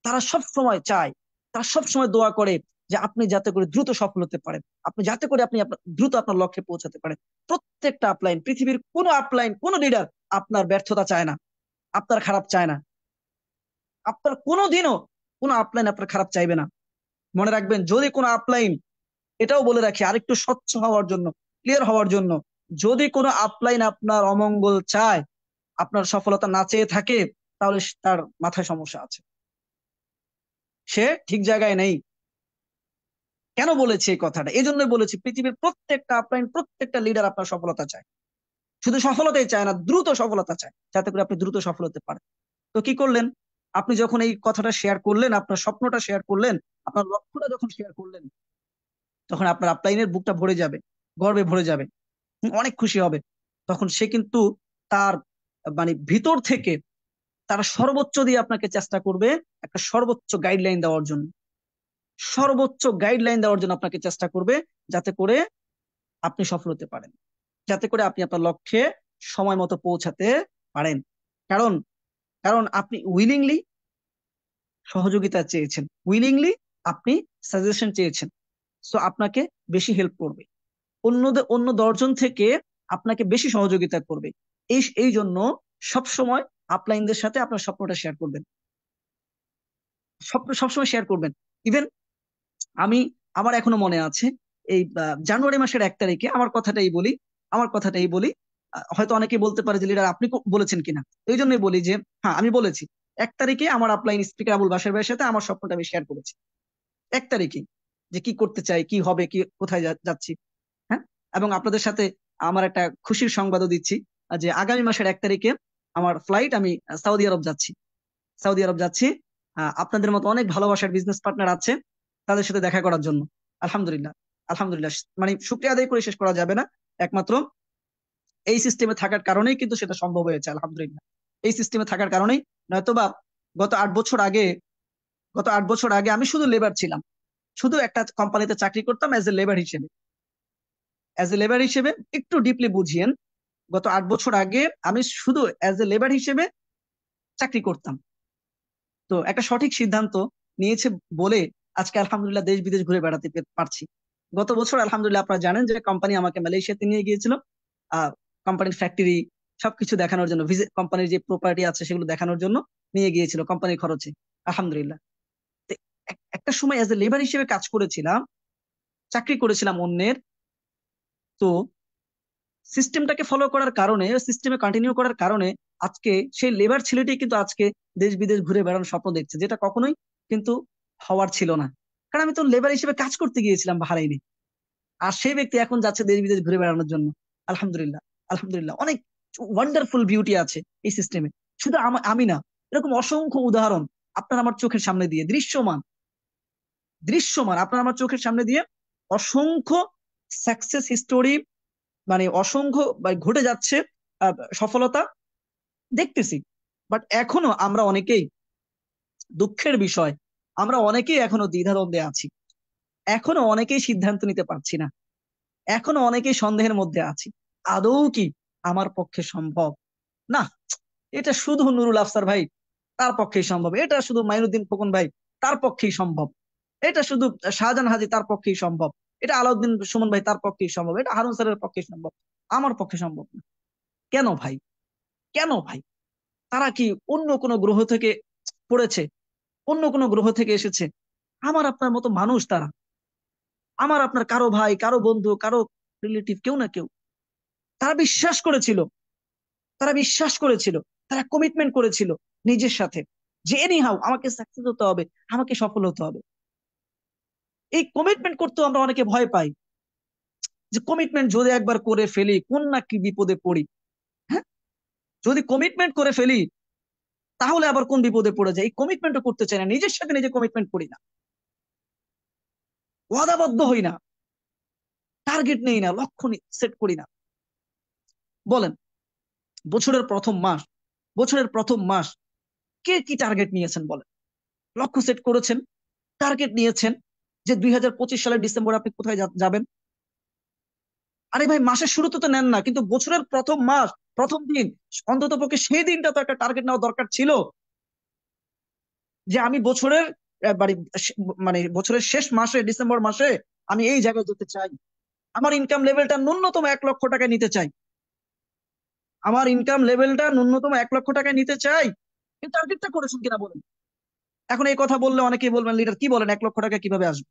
তারা সব সময় চায়, তারা সব সময় দোয়া করে যে আপনি যাতে করে দ্রুত সফল হতে পারেন, আপনি যাতে করে আপনি দ্রুত আপনার লক্ষ্যে পৌঁছাতে পারেন। প্রত্যেকটা আপলাইন, পৃথিবীর কোনো আপলাইন, কোনো লিডার আপনার ব্যর্থতা চায় না, আপনার খারাপ চায় না, আপনার কোনোদিনও কোনো আপলাইন আপনার খারাপ চাইবে না। মনে রাখবেন, যদি কোনো আপলাইন, এটাও বলে রাখি আরেকটু স্বচ্ছ হওয়ার জন্য, ক্লিয়ার হওয়ার জন্য, যদি কোনো আপলাইন আপনার অমঙ্গল চায়, আপনার সফলতা না চেয়ে থাকে, তাহলে তার মাথায় সমস্যা আছে। সে ঠিক জায়গায় নেই। কেন বলেছি এই কথাটা? এই জন্যই বলেছি, পৃথিবীর প্রত্যেকটা আপলাইন, প্রত্যেকটা লিডার আপনার সফলতা চায়। শুধু সফলতাই চায় না, দ্রুত সফলতা চায়, যাতে করে আপনি দ্রুত সফল হতে পারেন। তো কি করলেন? আপনি যখন এই কথাটা শেয়ার করলেন, আপনার স্বপ্নটা শেয়ার করলেন, আপনার লক্ষ্যটা যখন শেয়ার করলেন, তখন আপনার আপলাইনের বুকটা ভরে যাবে, গর্বে ভরে যাবে, অনেক খুশি হবে। তখন সে কিন্তু তার মানে ভিতর থেকে তারা সর্বোচ্চ দিয়ে আপনাকে চেষ্টা করবে একটা সর্বোচ্চ গাইডলাইন দেওয়ার জন্য, সর্বোচ্চ গাইডলাইন দেওয়ার জন্য আপনাকে চেষ্টা করবে, যাতে করে আপনি সফল হতে পারেন, যাতে করে আপনি আপনার লক্ষ্যে সময় মতো পৌঁছাতে পারেন। কারণ কারণ আপনি উইলিংলি সহযোগিতা চেয়েছেন, উইলিংলি আপনি সাজেশন চেয়েছেন, সো আপনাকে বেশি হেল্প করবে, অন্য 10 জন থেকে আপনাকে বেশি সহযোগিতা করবে। এই জন্য সবসময় আপলাইনদের সাথে আপনার স্বপ্নটা শেয়ার করবেন, স্বপ্ন সবসময় শেয়ার করবেন। ইভেন আমি, আমার এখনো মনে আছে, এই জানুয়ারি মাসের 1 তারিখে আমার কথাটাই বলি। হয়তো অনেকে বলতে পারে যে লিডার আপনি বলেছেন কিনা, তো এই জন্যই বলি যে হ্যাঁ, আমি বলেছি। 1 তারিখে আমার আপলাইন স্পিকার আবুল বাশার ভাইয়ের সাথে আমার স্বপ্নটা আমি শেয়ার করেছি 1 তারিখে, যে কি করতে চাই, কি হবে, কি কোথায় যাচ্ছি। হ্যাঁ, এবং আপনাদের সাথে আমার একটা খুশির সংবাদও দিচ্ছি, যে আগামী মাসের 1 তারিখে আমার ফ্লাইট, আমি সৌদি আরব যাচ্ছি। সৌদি আরব যাচ্ছি আপনাদের মতো অনেক ভালোবাসার বিজনেস পার্টনার আছে, তাদের সাথে দেখা করার জন্য। আলহামদুলিল্লাহ, আলহামদুলিল্লাহ, মানে শুকরিয়া আদায় করে শেষ করা যাবে না। একমাত্র এই সিস্টেমে থাকার কারণেই কিন্তু সেটা সম্ভব হয়েছে, আলহামদুলিল্লাহ। এই সিস্টেমে থাকার কারণেই, নয়তোবা গত 8 বছর আগে গত 8 বছর আগে আমি শুধু লেবার ছিলাম, শুধু একটা কোম্পানিতে চাকরি করতাম অ্যাজ এ লেবার হিসেবে। একটু ডিপলি বুঝিয়েন, গত 8 বছর আগে আমি শুধু অ্যাজ এ লেবার হিসেবে চাকরি করতাম। তো একটা সঠিক সিদ্ধান্ত নিয়েছে বলে আজকে আলহামদুলিল্লাহ দেশ বিদেশ ঘুরে বেড়াতে পারছি। গত বছর আলহামদুলিল্লাহ আপনারা জানেন যে কোম্পানি আমাকে মালয়েশিয়াতে নিয়ে গিয়েছিল, আহ কোম্পানির ফ্যাক্টরি সবকিছু দেখানোর জন্য, কোম্পানির যে প্রপার্টি আছে সেগুলো দেখানোর জন্য নিয়ে গিয়েছিল কোম্পানির খরচে, আলহামদুলিল্লাহ। তো একটা সময় অ্যাজ এ লেবার হিসেবে কাজ করেছিলাম, চাকরি করেছিলাম অন্যের। তো সিস্টেমটাকে ফলো করার কারণে, সিস্টেমে কন্টিনিউ করার কারণে আজকে সেই লেবার ছেলেটি কিন্তু আজকে দেশ বিদেশ ঘুরে বেড়ানোর স্বপ্ন দেখছে, যেটা কখনোই কিন্তু হওয়ার ছিল না। কারণ আমি তো লেবার হিসেবে কাজ করতে গিয়েছিলাম বাহারাইনে, আর সেই ব্যক্তি এখন যাচ্ছে দেশ বিদেশ ঘুরে বেড়ানোর জন্য। আলহামদুলিল্লাহ, আলহামদুলিল্লাহ, অনেক ওয়ান্ডারফুল বিউটি আছে এই সিস্টেমে। শুধু আমি না, এরকম অসংখ্য উদাহরণ আপনার আমার চোখের সামনে দিয়ে দৃশ্যমান, দৃশ্যমান আপনার আমার চোখের সামনে দিয়ে অসংখ্য সাকসেস হিস্টোরি, মানে অসংখ্য ঘটে যাচ্ছে, সফলতা দেখতেছি। বাট এখনো আমরা অনেকেই, দুঃখের বিষয়, আমরা অনেকেই এখনো দ্বিধাদ্বন্দ্বে আছি, এখনো অনেকেই সিদ্ধান্ত নিতে পারছি না, এখনো অনেকেই সন্দেহের মধ্যে আছি, আদৌ কি আমার পক্ষে সম্ভব? না, এটা শুধু নুরুল আফসার ভাই তার পক্ষেই সম্ভব, এটা শুধু মাইনুদ্দিন খোকন ভাই তার পক্ষেই সম্ভব, এটা শুধু শাহজাহান হাজী তার পক্ষেই সম্ভব, এটা আলাউদ্দিন সুমন ভাই তার পক্ষেই সম্ভব, এটা হারুন স্যারের পক্ষেই সম্ভব, আমার পক্ষে সম্ভব না। কেন ভাই? কেন ভাই? তারা কি অন্য কোনো গ্রহ থেকে পড়েছে? অন্য কোনো গ্রহ থেকে এসেছে? আমার আপনার মতো মানুষ তারা, আমার আপনার কারো ভাই, কারো বন্ধু, কারো রিলেটিভ, কেউ না কেউ। তারা বিশ্বাস করেছিল, তারা বিশ্বাস করেছিল, তারা কমিটমেন্ট করেছিল নিজের সাথে, যে এনিহাউ আমাকে সাকসেস হতে হবে, আমাকে সফল হতে হবে। এই কমিটমেন্ট করতেও আমরা অনেকে ভয় পাই, যে কমিটমেন্ট যদি একবার করে ফেলি কোন না কি বিপদে পড়ি। হ্যাঁ, যদি কমিটমেন্ট করে ফেলি তাহলে আবার কোন বিপদে পড়ে যায়, এই কমিটমেন্টও করতে চাই না, নিজের সাথে নিজে কমিটমেন্ট করি না, ওয়াদাবদ্ধ হই না, টার্গেট নেই না, লক্ষ্য সেট করি না। বলেন, বছরের প্রথম মাস, বছরের প্রথম মাস কে কি টার্গেট নিয়েছেন বলেন? লক্ষ্য সেট করেছেন, টার্গেট নিয়েছেন যে 2025 সালের ডিসেম্বর আপনি কোথায় যাবেন। আরে ভাই, মাসের শুরুতে তো নেন না, কিন্তু বছরের প্রথম মাস, প্রথম দিন, অন্তত পক্ষে সেই দিনটা তো একটা টার্গেট নেওয়া দরকার ছিল, যে আমি বছরের মানে বছরের শেষ মাসে, ডিসেম্বর মাসে আমি এই জায়গায় যেতে চাই, আমার ইনকাম লেভেলটা ন্যূনতম 1 লক্ষ টাকায় নিতে চাই, আমার ইনকাম লেভেলটা ন্যূনতম 1 লক্ষ টাকায় নিতে চাই। এই টার্গেটটা করেছেন কিনা বলেন? এখন এই কথা বললে অনেকেই বলবেন, লিডার কি বলেন, 1 লক্ষ টাকা কিভাবে আসবে?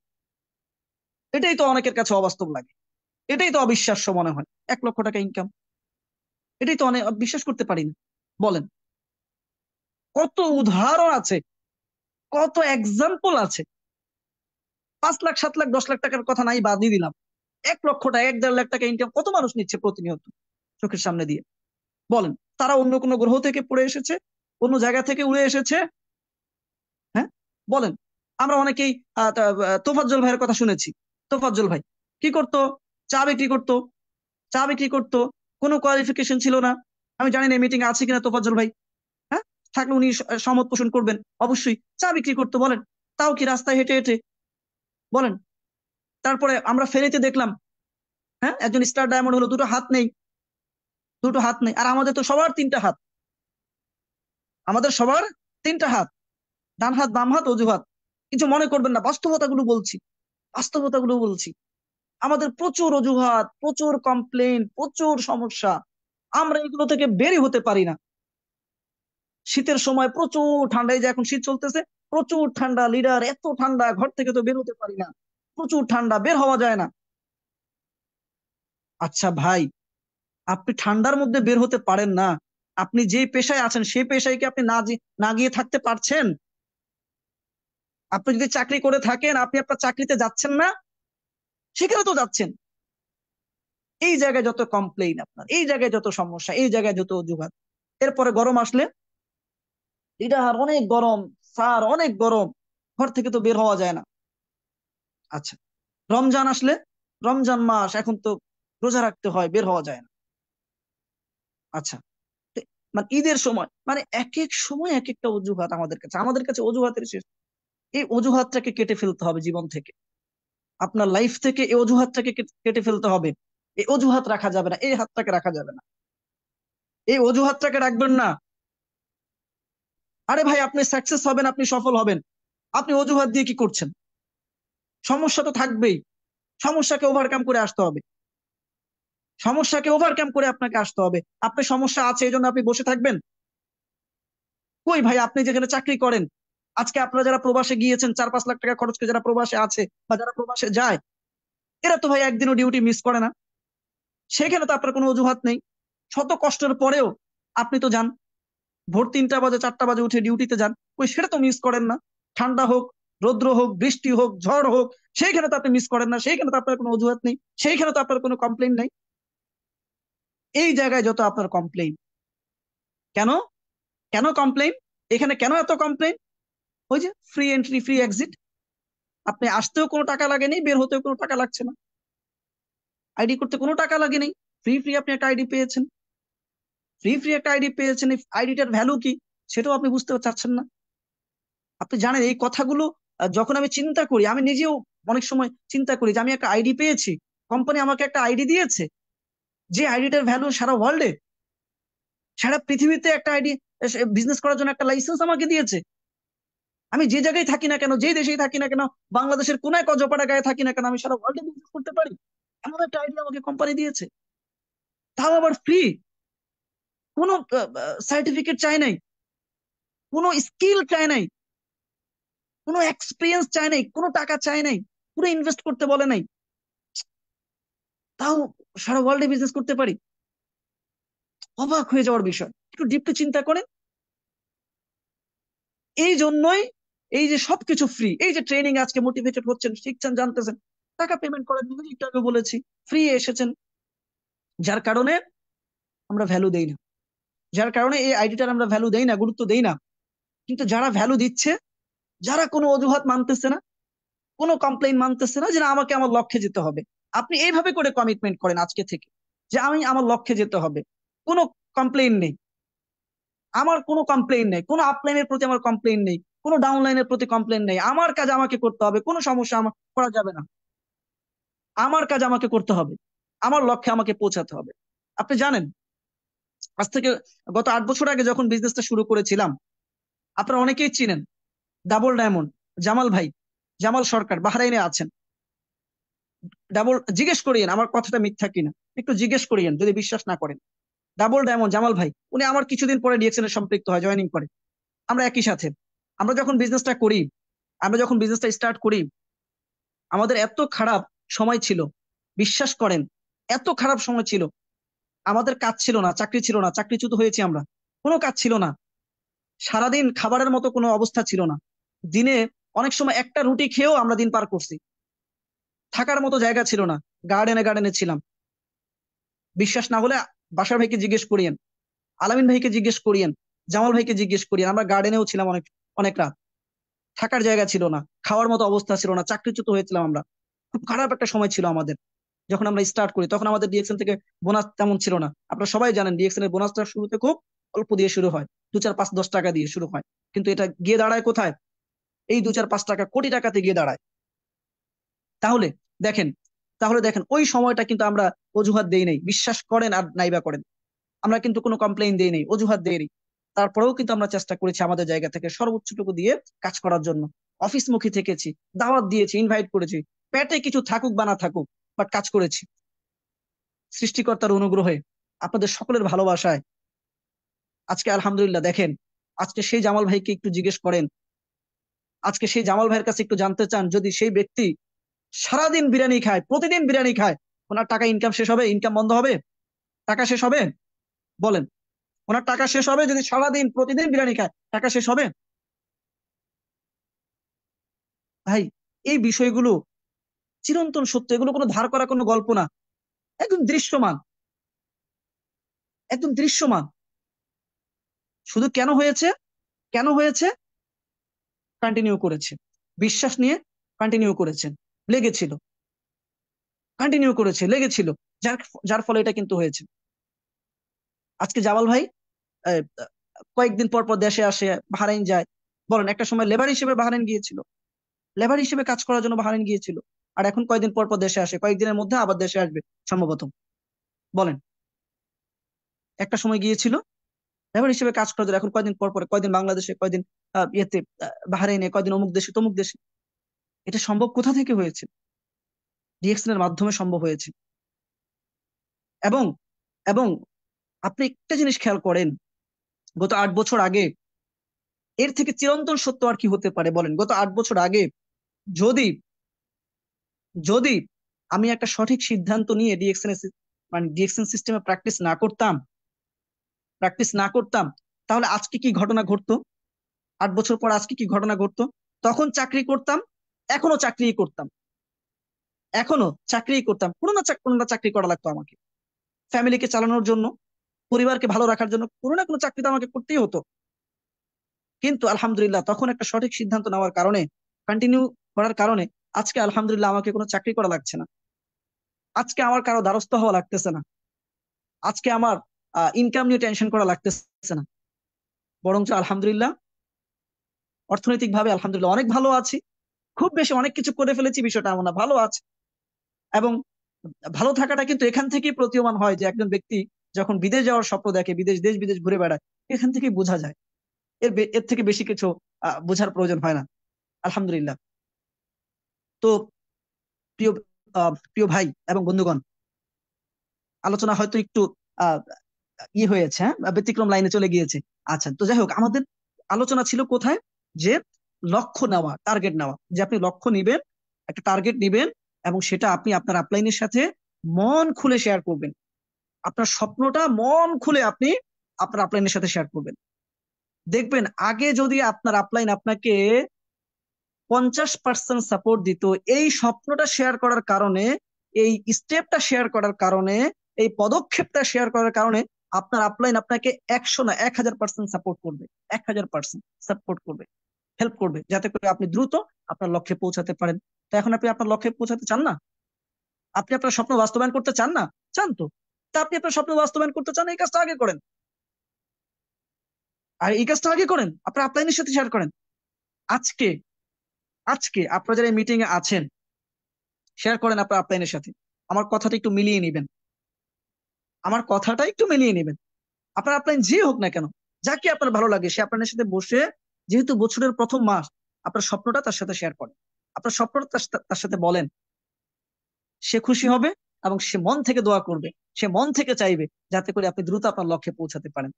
এটাই তো অনেকের কাছে অবাস্তব লাগে, এটাই তো অবিশ্বাস্য মনে হয়, 1 লক্ষ টাকা ইনকাম, এটাই তো অনেক বিশ্বাস করতে পারি না। বলেন, কত উদাহরণ আছে, কত এক্সাম্পল আছে। 5 লাখ 7 লাখ 10 লাখ টাকার কথা নাই, বাদই দিলাম, 1 লক্ষ টাকা 1-1.5 লাখ টাকা ইনকাম কত মানুষ নিচ্ছে প্রতিনিয়ত চোখের সামনে দিয়ে। বলেন, তারা অন্য কোনো গ্রহ থেকে পড়ে এসেছে, অন্য জায়গা থেকে উড়ে এসেছে? হ্যাঁ, বলেন। আমরা অনেকেই তোফাজ্জল ভাইয়ের কথা শুনেছি। তোফাজ্জল ভাই কি করতো? চা বিক্রি করতো। চা বিক্রি করতো, কোনো কোয়ালিফিকেশন ছিল না। আমি জানি না মিটিং আছে কিনা তোফাজ্জল ভাই, হ্যাঁ, থাকলে উনি সম্মত পোষণ করবেন অবশ্যই। চা বিক্রি করতো, বলেন, তাও কি রাস্তায় হেঁটে হেঁটে, বলেন। তারপরে আমরা ফেনীতে দেখলাম, হ্যাঁ, একজন স্টার ডায়মন্ড হলো, দুটো হাত নেই, দুটো হাত নেই। আর আমাদের তো সবার 3টা হাত, আমাদের সবার 3টা হাত, ডান হাত বাম হাত অজুহাত। কিছু মনে করবেন না, বাস্তবতাগুলো বলছি, বাস্তবতাগুলো বলছি। আমাদের প্রচুর অজুহাত, প্রচুর কমপ্লেন, প্রচুর সমস্যা, আমরা এগুলো থেকে বেরই হতে পারি না। শীতের সময় প্রচুর ঠান্ডা, এই যে এখন শীত চলতেছে, প্রচুর ঠান্ডা, লিডার এত ঠান্ডা, ঘর থেকে তো বের হতে পারি না, প্রচুর ঠান্ডা, বের হওয়া যায় না। আচ্ছা ভাই, আপনি ঠান্ডার মধ্যে বের হতে পারেন না, আপনি যে পেশায় আছেন সেই পেশায় কি আপনি না গিয়ে থাকতে পারছেন? আপনি যদি চাকরি করে থাকেন, আপনি আপনার চাকরিতে যাচ্ছেন না? সেখানে তো যাচ্ছেন। এই জায়গায় যত কমপ্লেইন আপনার, এই জায়গায় যত সমস্যা, এই জায়গায় যত অজুহাত। এরপরে গরম আসলে, লিডার অনেক গরম, স্যার অনেক গরম, ঘর থেকে তো বের হওয়া যায় না। আচ্ছা, রমজান আসলে, রমজান মাস, এখন তো রোজা রাখতে হয়, বের হওয়া যায় না। আচ্ছা, তো মানে ঈদের সময়, মানে এক এক সময় এক একটা অজুহাত আমাদের কাছে অজুহাতের শেষ। এই অজুহাতটাকে কেটে ফেলতে হবে জীবন থেকে, আপনার লাইফ থেকে এই অজুহাতটাকে কেটে ফেলতে হবে। এই অজুহাত রাখা যাবে না, এই হাতটাকে রাখা যাবে না, এই অজুহাতটাকে রাখবেন না। আরে ভাই, আপনি সাকসেস হবেন, আপনি সফল হবেন, আপনি অজুহাত দিয়ে কি করছেন? সমস্যা তো থাকবেই, সমস্যাকে ওভারকাম করে আসতে হবে, সমস্যাকে ওভারকাম করে আপনাকে আসতে হবে। আপনার সমস্যা আছে এই জন্য আপনি বসে থাকবেন? কই ভাই, আপনি যেখানে চাকরি করেন, আজকে আপনারা যারা প্রবাসে গিয়েছেন, 4-5 লাখ টাকা খরচ করে যারা প্রবাসে আছে বা যারা প্রবাসে যায়, এরা তো ভাই একদিনও ডিউটি মিস করে না। সেখানে তো আপনার কোনো অজুহাত নেই। শত কষ্টের পরেও আপনি তো যান, ভোর 3টা বাজে 4টা বাজে উঠে ডিউটিতে যান, ওই সেটা তো মিস করেন না। ঠান্ডা হোক, রৌদ্র হোক, বৃষ্টি হোক, ঝড় হোক, সেইখানে তো আপনি মিস করেন না, সেইখানে তো আপনার কোনো অজুহাত নেই, সেইখানে তো আপনার কোনো কমপ্লেইন নেই। এই জায়গায় যত আপনার কমপ্লেইন, কেন, কেন কমপ্লেইন? এখানে কেন এত কমপ্লেইন? ওই যে ফ্রি এন্ট্রি ফ্রি এক্সিট, আপনি আসতেও কোনো টাকা লাগেনি, বের হতেও কোনো টাকা লাগছে না, আইডি করতে কোনো টাকা লাগেনি, ফ্রি ফ্রি আপনি একটা আইডি পেয়েছেন, ফ্রি ফ্রি একটা আইডি পেয়েছেন। এই আইডিটার ভ্যালু কি সেটাও আপনি বুঝতে চাচ্ছেন না। আপনি জানেন এই কথাগুলো, যখন আমি চিন্তা করি, আমি নিজেও অনেক সময় চিন্তা করি যে আমি একটা আইডি পেয়েছি, কোম্পানি আমাকে একটা আইডি দিয়েছে, যে আইডিটার ভ্যালু সারা ওয়ার্ল্ডে, সারা পৃথিবীতে একটা আইডি, বিজনেস করার জন্য একটা লাইসেন্স আমাকে দিয়েছে। আমি যে জায়গায় থাকি না কেন, যে দেশেই থাকি না কেন, বাংলাদেশের কোনায় কজপাড়া গায়ে থাকি না কেন, আমি সারা ওয়ার্ল্ডে বিজনেস করতে পারি, এমন একটা আইডি আমাকে কোম্পানি দিয়েছে। তাও আবার ফ্রি, কোনো সার্টিফিকেট চাই নাই, কোনো স্কিল চাই নাই, কোনো এক্সপিরিয়েন্স চাই নাই, কোনো টাকা চাই নাই, পুরো ইনভেস্ট করতে বলে নাই, তাও সারা ওয়ার্ল্ডে বিজনেস করতে পারি। অবাক হয়ে যাওয়ার বিষয়, একটু ডিপলি চিন্তা করেন। এই জন্যই এই যে সবকিছু ফ্রি, এই যে ট্রেনিং আজকে মোটিভেটেড হচ্ছেন, শিখছেন, জানতেছেন, টাকা পেমেন্ট করেন, একটু আগে বলেছি, ফ্রি এসেছেন, যার কারণে আমরা ভ্যালু দেই না, যার কারণে এই আইডিটার আমরা ভ্যালু দেই না, গুরুত্ব দেই না। কিন্তু যারা ভ্যালু দিচ্ছে, যারা কোনো অজুহাত মানতেছে না, কোনো কমপ্লেইন মানতেছে না, যে না, আমাকে আমার লক্ষ্যে যেতে হবে, আপনি এইভাবে করে কমিটমেন্ট করেন আজকে থেকে, যে আমি আমার লক্ষ্যে যেতে হবে, কোনো কমপ্লেইন নেই, আমার কোনো কমপ্লেইন নেই, কোনো আপলাইনের প্রতি আমার কমপ্লেইন নেই, কোনো ডাউনলাইনের প্রতি কমপ্লেইন নেই, আমার কাজ আমাকে করতে হবে, কোনো সমস্যা আমার করা যাবে না, আমার কাজ আমাকে করতে হবে, আমার লক্ষ্যে আমাকে পৌঁছাতে হবে। আপনি জানেন, আজ থেকে গত 8 বছর আগে যখন বিজনেসটা শুরু করেছিলাম, আপনারা অনেকেই চিনেন ডাবল ডায়মন্ড, জামাল ভাই, জামাল সরকার, বাহরাইনে আছেন। জিজ্ঞেস করিয়েন আমার কথাটা মিথ্যা কিনা, একটু জিজ্ঞেস করিয়েন যদি বিশ্বাস না করেন। ডাবল ডায়মন্ড জামাল ভাই, উনি আমার কিছুদিন পরে ডিএক্সএন এর সম্পৃক্ত হয়, জয়েনিং করে, আমরা একই সাথে। আমরা যখন বিজনেসটা করি, আমরা যখন বিজনেসটা স্টার্ট করি, আমাদের এত খারাপ সময় ছিল, বিশ্বাস করেন, এত খারাপ সময় ছিল, আমাদের কাজ ছিল না, চাকরি ছিল না, চাকরিচ্যুত হয়েছি আমরা, কোনো কাজ ছিল না, সারাদিন খাবারের মতো কোনো অবস্থা ছিল না, দিনে অনেক সময় একটা রুটি খেয়েও আমরা দিন পার করছি। থাকার মতো জায়গা ছিল না, গার্ডেনে গার্ডেনে ছিলাম। বিশ্বাস না হলে বাসার ভাইকে জিজ্ঞেস করিয়েন, আলামিন ভাইকে জিজ্ঞেস করিয়েন, জামাল ভাইকে জিজ্ঞেস করিয়েন। আমরা গার্ডেনেও ছিলাম অনেক অনেক রাত। থাকার জায়গা ছিল না, খাওয়ার মতো অবস্থা ছিল না, চাকরিচ্যুত হয়েছিলাম আমরা। খুব খারাপ একটা সময় ছিল আমাদের। যখন আমরা স্টার্ট করি তখন আমাদের ডিএক্সএন থেকে বোনাস তেমন ছিল না। আপনারা সবাই জানেন ডিএক্সএন এর বোনাসটা শুরুতে খুব অল্প দিয়ে শুরু হয়, 2, 4, 5, 10 টাকা দিয়ে শুরু হয়। কিন্তু এটা গিয়ে দাঁড়ায় কোথায়? এই 2, 4, 5 টাকা কোটি টাকাতে গিয়ে দাঁড়ায়। তাহলে দেখেন, ওই সময়টা কিন্তু আমরা অজুহাত দেই নাই, বিশ্বাস করেন আর নাইবা করেন। আমরা কিন্তু কোনো কমপ্লেইন দেই নাই, অজুহাত দেই নাই। তারপরেও কিন্তু আমরা চেষ্টা করেছি আমাদের জায়গা থেকে সর্বোচ্চটুকু দিয়ে কাজ করার জন্য। অফিসমুখী থেকেছি, দাওয়াত দিয়েছি, ইনভাইট করেছি, পেটে কিছু থাকুক বা না থাকুক, বাট কাজ করেছি সৃষ্টিকর্তার অনুগ্রহে, আপনাদের সকলের ভালোবাসায়। আজকে আলহামদুলিল্লাহ দেখেন, আজকে সেই জামাল ভাইকে একটু জিজ্ঞেস করেন, আজকে সেই জামাল ভাইয়ের কাছে একটু জানতে চান, যদি সেই ব্যক্তি সারাদিন বিরিয়ানি খায়, প্রতিদিন বিরিয়ানি খায়, ওনার টাকা ইনকাম শেষ হবে? ইনকাম বন্ধ হবে? টাকা শেষ হবে? বলেন, ওনার টাকা শেষ হবে যদি সারাদিন প্রতিদিন বিরিয়ানি খায়? টাকা শেষ হবে? ভাই, এই বিষয়গুলো চিরন্তন সত্য, এগুলো কোনো ধার করা কোনো গল্প না, একদম দৃশ্যমান, একদম দৃশ্যমান। শুধু কেন হয়েছে? কেন হয়েছে? কন্টিনিউ করেছে, বিশ্বাস নিয়ে কন্টিনিউ করেছেন, লেগেছিল, কন্টিনিউ করেছে, লেগেছিল, যার যার ফলে এটা কিন্তু হয়েছে। আজকে জামাল ভাই আহ, কয়েকদিন পর পর দেশে আসে, বাহরাইন যায়। বলেন, একটা সময় লেবার হিসেবে বাহরাইন গিয়েছিল, লেবার হিসেবে কাজ করার জন্য বাহরাইন গিয়েছিল। আর এখন কয়েকদিন পর পর দেশে আসে, কয়েকদিনের মধ্যে আবার দেশে আসবে সম্ভবত। বলেন, একটা সময় গিয়েছিল লেবার হিসেবে কাজ করার জন্য, এখন কয়েকদিন পর পর, কয়েকদিন বাংলাদেশে, কয়েকদিন ইয়েতে, বাহরাইনে, কয়েকদিন অমুক দেশে তমুক দেশে। এটা সম্ভব কোথা থেকে হয়েছে? ডিএক্সএন এর মাধ্যমে সম্ভব হয়েছে। এবং এবং আপনি একটা জিনিস খেয়াল করেন, গত 8 বছর আগে, এর থেকে চিরন্তন সত্য আর কি হতে পারে বলেন? গত 8 বছর আগে যদি যদি আমি একটা সঠিক সিদ্ধান্ত নিয়ে ডিএক্সএন সিস্টেমে প্র্যাকটিস না করতাম, তাহলে আজকে কি ঘটনা ঘটতো? 8 বছর পর আজকে কি ঘটনা ঘটতো? তখন চাকরি করতাম, এখনো চাকরি করতাম, কোনো না চাকরি করা লাগতো আমাকে, ফ্যামিলিকে চালানোর জন্য, পরিবারকে ভালো রাখার জন্য কোনো না কোনো চাকরি তো আমাকে করতেই হতো। কিন্তু আলহামদুলিল্লাহ তখন একটা সঠিক সিদ্ধান্ত নেওয়ার কারণে, কন্টিনিউ করার কারণে আজকে আলহামদুলিল্লাহ আমাকে কোনো চাকরি করা লাগছে না। আজকে আমার কারো দ্বারস্থ হওয়া লাগতেছে না। আজকে আমার ইনকাম নিয়ে টেনশন করা লাগতেছে না। বরঞ্চ আলহামদুলিল্লাহ অর্থনৈতিক ভাবে আলহামদুলিল্লাহ অনেক ভালো আছি। খুব বেশি অনেক কিছু করে ফেলেছি বিষয়টা এমন না, ভালো আছে। এবং ভালো থাকাটা কিন্তু এখান থেকেই প্রতীয়মান হয়, যে একজন ব্যক্তি যখন বিদেশ যাওয়ার স্বপ্ন দেখে, দেশ বিদেশ ঘুরে বেড়ায়, এখান থেকেই বোঝা যায়। এর থেকে বেশি কিছু বোঝার প্রয়োজন হয় না, আলহামদুলিল্লাহ। তো প্রিয় প্রিয় ভাই এবং বন্ধুগণ, আলোচনা হয়তো একটু আহ হয়েছে, হ্যাঁ, ব্যতিক্রম লাইনে চলে গিয়েছে। আচ্ছা, তো যাই হোক, আমাদের আলোচনা ছিল কোথায়? যে লক্ষ্য নেওয়া, টার্গেট নেওয়া, যে আপনি লক্ষ্য নিবেন, একটা টার্গেট নিবেন, এবং সেটা আপনি আপনার আপলাইনের সাথে মন খুলে শেয়ার করবেন। আপনার স্বপ্নটা মন খুলে আপনি আপনার আপলাইনের সাথে শেয়ার করবেন। দেখবেন, আগে যদি আপনার আপলাইন আপনাকে 50% সাপোর্ট দিত, এই স্বপ্নটা শেয়ার করার কারণে, এই স্টেপটা শেয়ার করার কারণে, এই পদক্ষেপটা শেয়ার করার কারণে আপনার আপলাইন আপনাকে 100 না 1000% সাপোর্ট করবে। 1000% সাপোর্ট করবে, হেল্প করবে, যাতে করে আপনি দ্রুত আপনার লক্ষ্যে পৌঁছাতে পারেন। তো এখন আপনি আপনার লক্ষ্যে পৌঁছাতে চান না? আপনি আপনার স্বপ্ন বাস্তবায়ন করতে চান না? চান তো? তা আপনি আপনার স্বপ্ন বাস্তবায়ন করতে চান, এই কাজটা আগে করেন। আর এই কাজটা আগে করেন, আপনার আপলাইনের সাথে শেয়ার করেন। আজকে আজকে আপনারা যারা মিটিং এ আছেন, শেয়ার করেন আপনার আপলাইনের সাথে। আমার কথাটা একটু মিলিয়ে নিবেন, আমার কথাটা একটু মিলিয়ে নেবেন। আপনার আপলাইন যে হোক না কেন, যাকে আপনার ভালো লাগে, সে আপনার সাথে বসে, যেহেতু বছরের প্রথম মাস, আপনার স্বপ্নটা তার সাথে শেয়ার করেন, আপনার স্বপ্নটা তার সাথে বলেন। সে খুশি হবে এবং সে মন থেকে দোয়া করবে, সে মন থেকে চাইবে যাতে করে আপনি দ্রুত আপনার লক্ষ্যে পৌঁছাতে পারেন।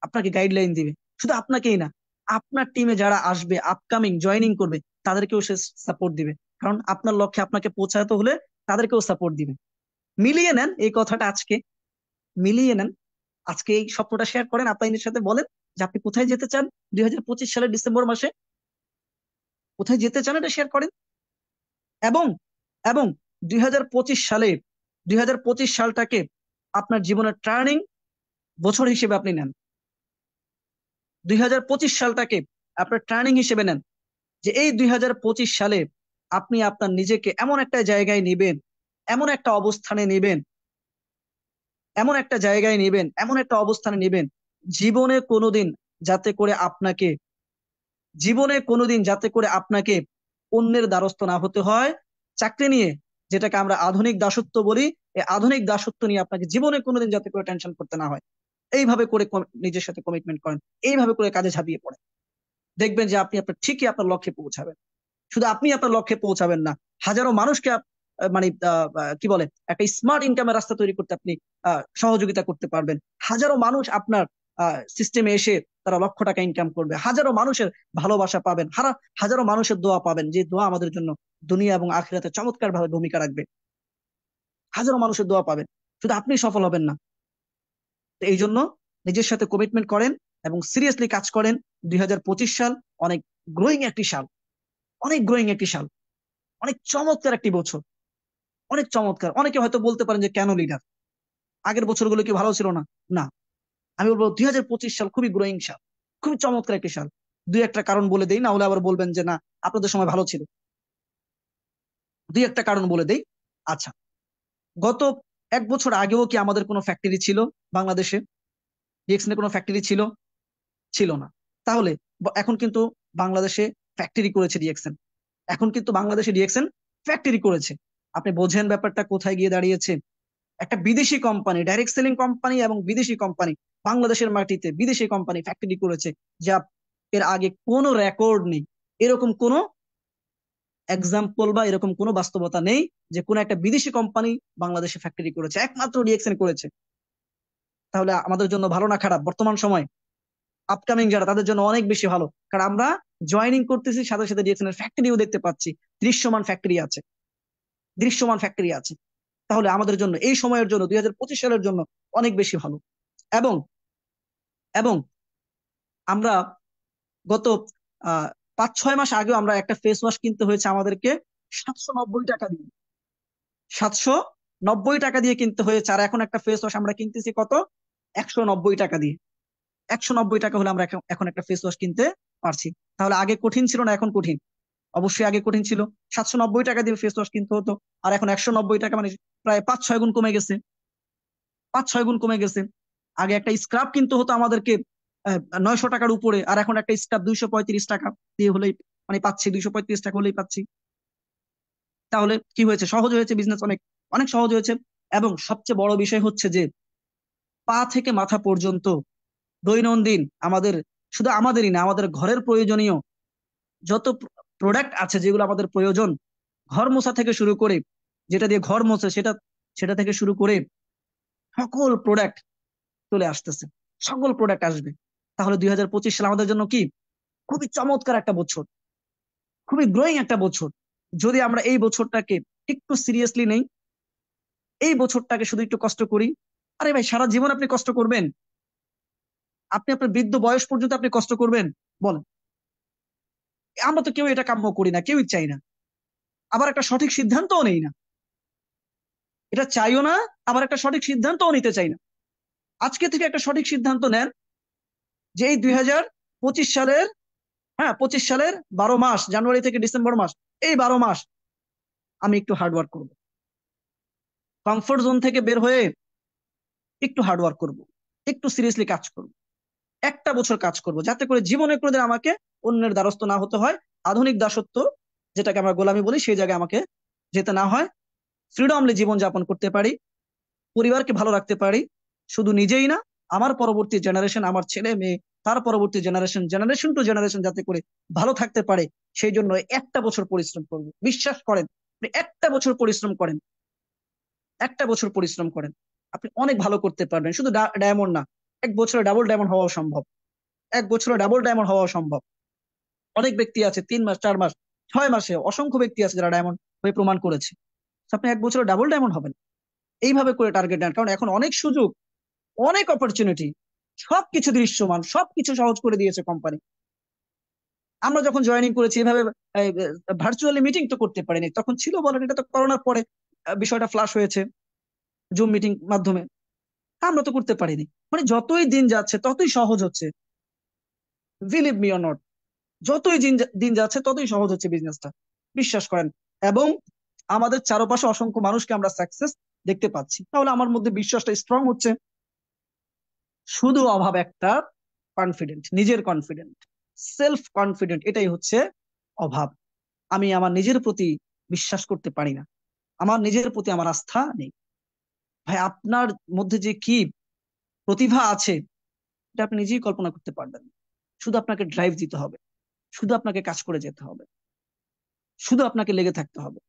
আপনাকে গাইডলাইন দিবে, শুধু আপনাকেই না, আপনার টিমে যারা আসবে, আপকামিং জয়েনিং করবে, তাদেরকেও সে সাপোর্ট দিবে। কারণ আপনার লক্ষ্যে আপনাকে পৌঁছাতে হলে তাদেরকেও সাপোর্ট দিবে। মিলিয়ে নেন এই কথাটা আজকে, মিলিয়ে নেন আজকে, এই স্বপ্নটা শেয়ার করেন, আপনাদের সাথে বলেন যে আপনি কোথায় যেতে চান 2025 সালের ডিসেম্বর মাসে। কোথায় যেতে চান এটা শেয়ার করেন। এবং এবং 2025 সালে 2025 সালটাকে আপনার জীবনের টার্নিং বছর হিসেবে আপনি নেন। 2025 সালটাকে আপনার টার্নিং হিসেবে নেন, যে এই 2025 সালে আপনি আপনার নিজেকে এমন একটা জায়গায় নেবেন, এমন একটা অবস্থানে নেবেন, এমন একটা জায়গায় নেবেন, এমন একটা অবস্থানে নেবেন, জীবনে কোনোদিন যাতে করে আপনাকে জীবনে কোনোদিন যাতে করে আপনাকে অন্যের দ্বারস্থ না হতে হয়। চাকরি নিয়ে, যেটাকে আমরা আধুনিক দাসত্ব বলি, এই আধুনিক দাসত্ব নিয়ে আপনাকে জীবনে কোনোদিন যাতে করে টেনশন করতে না হয়। এইভাবে করে নিজের সাথে কমিটমেন্ট করেন, এইভাবে করে কাজে ঝাঁপিয়ে পড়েন, দেখবেন যে আপনি আপনার ঠিকই আপনার লক্ষ্যে পৌঁছাবেন। শুধু আপনি আপনার লক্ষ্যে পৌঁছাবেন না, হাজারো মানুষকে মানে কি বলে, একটা স্মার্ট ইনকামের রাস্তা তৈরি করতে আপনি সহযোগিতা করতে পারবেন। হাজারো মানুষ আপনার সিস্টেমে এসে তারা লক্ষ টাকা ইনকাম করবে। হাজারো মানুষের ভালোবাসা পাবেন, হাজারো মানুষের দোয়া পাবেন, যে দোয়া আমাদের জন্য দুনিয়া এবং আখিরাতে চমৎকার ভাবে ভূমিকা রাখবে। হাজারো মানুষের দোয়া পাবেন, শুধু আপনি সফল হবেন না। তো এই জন্য নিজের সাথে কমিটমেন্ট করেন এবং সিরিয়াসলি কাজ করেন। 2025 সাল অনেক গ্রোয়িং একটি সাল, অনেক গ্রোয়িং একটি সাল, অনেক চমৎকার একটি বছর, অনেক চমৎকার। অনেকে হয়তো বলতে পারেন যে কেন লিডার, আগের বছরগুলো কি ভালো ছিল না? না, আমি বলবো 2025 সাল খুবই গ্রোয়িং সাল, খুবই চমৎকার একটি সাল। দুই একটা কারণ বলে দেই, না হলে আবার বলবেন যে না আপনাদের সময় ভালো ছিল। দুই একটা কারণ বলে দেই। আচ্ছা, গত 1 বছর আগেও কি আমাদের কোনো ফ্যাক্টরি ছিল বাংলাদেশে? ডিএক্সএন কোনো ফ্যাক্টরি ছিল? ছিল না। তাহলে এখন কিন্তু বাংলাদেশে ফ্যাক্টরি করেছে ডিএক্সএন, এখন কিন্তু বাংলাদেশে ডিএক্সএন ফ্যাক্টরি করেছে। আপনি বোঝেন ব্যাপারটা কোথায় গিয়ে দাঁড়িয়েছে। একটা বিদেশি কোম্পানি, ডাইরেক্ট সেলিং কোম্পানি এবং বিদেশি কোম্পানি, বাংলাদেশের মাটিতে বিদেশি কোম্পানি ফ্যাক্টরি করেছে, যা এর আগে কোনো রেকর্ড নেই। এরকম কোনো এক্সাম্পল বা এরকম কোনো বাস্তবতা নেই যে কোনো একটা বিদেশি কোম্পানি বাংলাদেশে ফ্যাক্টরি করেছে, একমাত্র ডিএক্সএন করেছে। তাহলে আমাদের জন্য ভালো না খারাপ? বর্তমান সময় আপকামিং যারা, তাদের জন্য অনেক বেশি ভালো, কারণ আমরা জয়েনিং করতেছি, সাথে সাথে ডিএক্সএন এর ফ্যাক্টরিও দেখতে পাচ্ছি, দৃশ্যমান ফ্যাক্টরি আছে, দৃশ্যমান ফ্যাক্টরি আছে। তাহলে আমাদের জন্য এই সময়ের জন্য 2025 সালের জন্য অনেক বেশি ভালো। এবং এবং আমরা গত 5-6 মাস আগেও আমরা একটা ফেস ওয়াশ কিনতে হয়েছে আমাদেরকে 790 টাকা দিয়ে, 790 টাকা দিয়ে কিনতে হয়েছে। আর এখন একটা ফেস ওয়াশ আমরা কিনতেছি কত? 190 টাকা দিয়ে। 190 টাকা হলে আমরা এখন একটা ফেস ওয়াশ কিনতে পারছি। তাহলে আগে কঠিন ছিল না এখন কঠিন? অবশ্যই আগে কঠিন ছিল। 790 টাকা দিয়ে ফেস ওয়াশ কিনতে হতো, আর এখন 190 টাকা, মানে প্রায় 5-6 গুণ কমে গেছে, 5-6 গুণ কমে গেছে। আগে একটা স্ক্রাব কিনতে হতো আমাদেরকে 900 টাকার উপরে, আর এখন একটা স্ক্রাব 235 টাকা দিয়ে হলেই মানে পাচ্ছি, 235 টাকা হলেই পাচ্ছি। তাহলে কি হয়েছে? সহজ হয়েছে, বিজনেস অনেক অনেক সহজ হয়েছে। এবং সবচেয়ে বড় বিষয় হচ্ছে যে পা থেকে মাথা পর্যন্ত দৈনন্দিন আমাদের, শুধু আমাদেরই না, আমাদের ঘরের প্রয়োজনীয় যত প্রোডাক্ট আছে, যেগুলো আমাদের প্রয়োজন, ঘর মোছা থেকে শুরু করে, যেটা দিয়ে ঘর মোছে সেটা সেটা থেকে শুরু করে সকল প্রোডাক্ট চলে আসতেছে, সকল প্রোডাক্ট আসবে। তাহলে 2025 সাল আমাদের জন্য কি খুবই চমৎকার একটা বছর, খুবই গ্রোয়িং একটা বছর। যদি আমরা এই বছরটাকে একটু সিরিয়াসলি নেই, এই বছরটাকে শুধু একটু কষ্ট করি। আরে ভাই, সারা জীবন আপনি কষ্ট করবেন? আপনি আপনার বৃদ্ধ বয়স পর্যন্ত আপনি কষ্ট করবেন? বলেন। আমরা তো কেউ এটা কাম্য করি না, কেউই চাই না। আবার একটা সঠিক সিদ্ধান্তও নেই না, এটা চাইও না। আবার একটা সঠিক সিদ্ধান্তও নিতে চাই না। আজকে থেকে একটা সঠিক সিদ্ধান্ত নেন যে এই 2025 সালের, হ্যাঁ 25 সালের 12 মাস, জানুয়ারি থেকে ডিসেম্বর মাস, এই 12 মাস আমি একটু হার্ডওয়ার্ক করব, কমফোর্ট জোন থেকে বের হয়ে একটু হার্ডওয়ার্ক করব, একটু সিরিয়াসলি কাজ করব, একটা বছর কাজ করব, যাতে করে জীবনে কোনোদিন আমাকে অন্যের দ্বারস্থ না হতে হয়। আধুনিক দাসত্ব, যেটাকে আমরা গোলামি বলি, সেই জায়গায় আমাকে যেতে না হয়। ফ্রিডমলি জীবন যাপন করতে পারি, পরিবারকে ভালো রাখতে পারি, শুধু নিজেই না, আমার পরবর্তী জেনারেশন, আমার ছেলে মেয়ে, তার পরবর্তী জেনারেশন, জেনারেশন টু জেনারেশন যাতে করে ভালো থাকতে পারে, সেই জন্য একটা বছর পরিশ্রম করব। বিশ্বাস করেন, আপনি একটা বছর পরিশ্রম করেন, একটা বছর পরিশ্রম করেন, আপনি অনেক ভালো করতে পারবেন। শুধু ডায়মন্ড না, 1 বছরে ডাবল ডায়মন্ড হওয়া সম্ভব, 1 বছরে ডাবল ডায়মন্ড হওয়া সম্ভব। অনেক ব্যক্তি আছে 3 মাস, 4 মাস, 6 মাসে, অসংখ্য ব্যক্তি আছে যারা ডায়মন্ড হয়ে প্রমাণ করেছে। আপনি 1 বছরে ডাবল ডায়মন্ড হবেন। এইভাবে করে টার্গেট নেন, কারণ এখন অনেক সুযোগ, অনেক অপরচুনিটি, সবকিছু দৃশ্যমান, সবকিছু সহজ করে দিয়েছে কোম্পানি। আমরা যখন জয়েনিং করেছি এভাবে ভার্চুয়ালি মিটিং তো করতে পারিনি, তখন ছিল বলেন, এটা তো করোনার পরে বিষয়টা ফ্লাশ হয়েছে জুম মিটিং মাধ্যমে, আমরা তো করতে পারিনি। মানে যতই দিন যাচ্ছে ততই সহজ হচ্ছে, বিলিভ মি অর নট, যতই দিন যাচ্ছে ততই সহজ হচ্ছে বিজনেসটা, বিশ্বাস করেন। এবং আমাদের চারপাশে অসংখ্য মানুষকে আমরা সাকসেস দেখতে পাচ্ছি, তাহলে আমার মধ্যে বিশ্বাসটা স্ট্রং হচ্ছে। শুধু অভাব একটা, কনফিডেন্ট, নিজের কনফিডেন্ট, সেলফ কনফিডেন্ট, এটাই হচ্ছে অভাব। আমি আমার নিজের প্রতি বিশ্বাস করতে পারি না, আমার নিজের প্রতি আমার আস্থা নেই। ভাই, আপনার মধ্যে যে কি প্রতিভা আছে এটা আপনি নিজেই কল্পনা করতে পারবেন না। শুধু আপনাকে ড্রাইভ দিতে হবে, শুধু আপনাকে কাজ করে যেতে হবে, শুধু আপনাকে লেগে থাকতে হবে।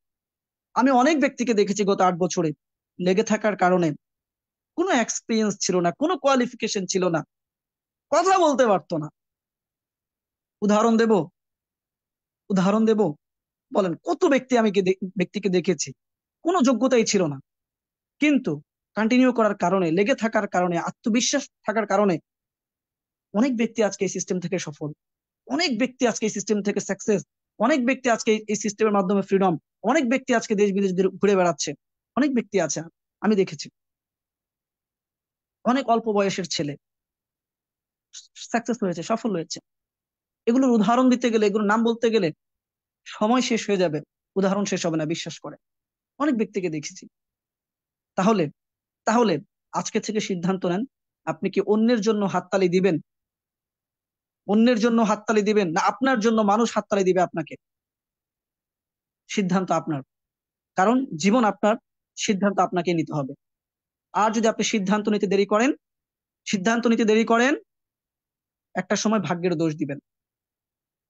আমি অনেক ব্যক্তিকে দেখেছি গত 8 বছরে, লেগে থাকার কারণে, কোনো এক্সপিরিয়েন্স ছিল না, কোনো কোয়ালিফিকেশন ছিল না, কথা বলতে পারতো না। উদাহরণ দেব, উদাহরণ দেব, বলেন কত ব্যক্তি আমি ব্যক্তিকে দেখেছি, কোনো যোগ্যতাই ছিল না, কিন্তু কন্টিনিউ করার কারণে, লেগে থাকার কারণে, আত্মবিশ্বাস থাকার কারণে অনেক ব্যক্তি আজকে এই সিস্টেম থেকে সফল, অনেক ব্যক্তি আজকে এই সিস্টেম থেকে সাকসেস, অনেক ব্যক্তি আজকে এই সিস্টেমের মাধ্যমে ফ্রিডম, অনেক ব্যক্তি আজকে দেশ বিদেশ ঘুরে বেড়াচ্ছে, অনেক ব্যক্তি আছে আমি দেখেছি। অনেক অল্প বয়সের ছেলে সাকসেস হয়েছে, সফল হয়েছে। এগুলোর উদাহরণ দিতে গেলে, এগুলোর নাম বলতে গেলে সময় শেষ হয়ে যাবে, উদাহরণ শেষ হবে না, বিশ্বাস করে। অনেক ব্যক্তিকে দেখেছি। তাহলে তাহলে আজকে থেকে সিদ্ধান্ত নেন, আপনি কি অন্যের জন্য হাততালি দিবেন, অন্যের জন্য হাততালি দিবেন, না আপনার জন্য মানুষ হাততালি দিবে আপনাকে? সিদ্ধান্ত আপনার, কারণ জীবন আপনার, সিদ্ধান্ত আপনাকে নিতে হবে। আর যদি আপনি সিদ্ধান্ত নিতে দেরি করেন, একটা সময় ভাগ্যের দোষ দিবেন,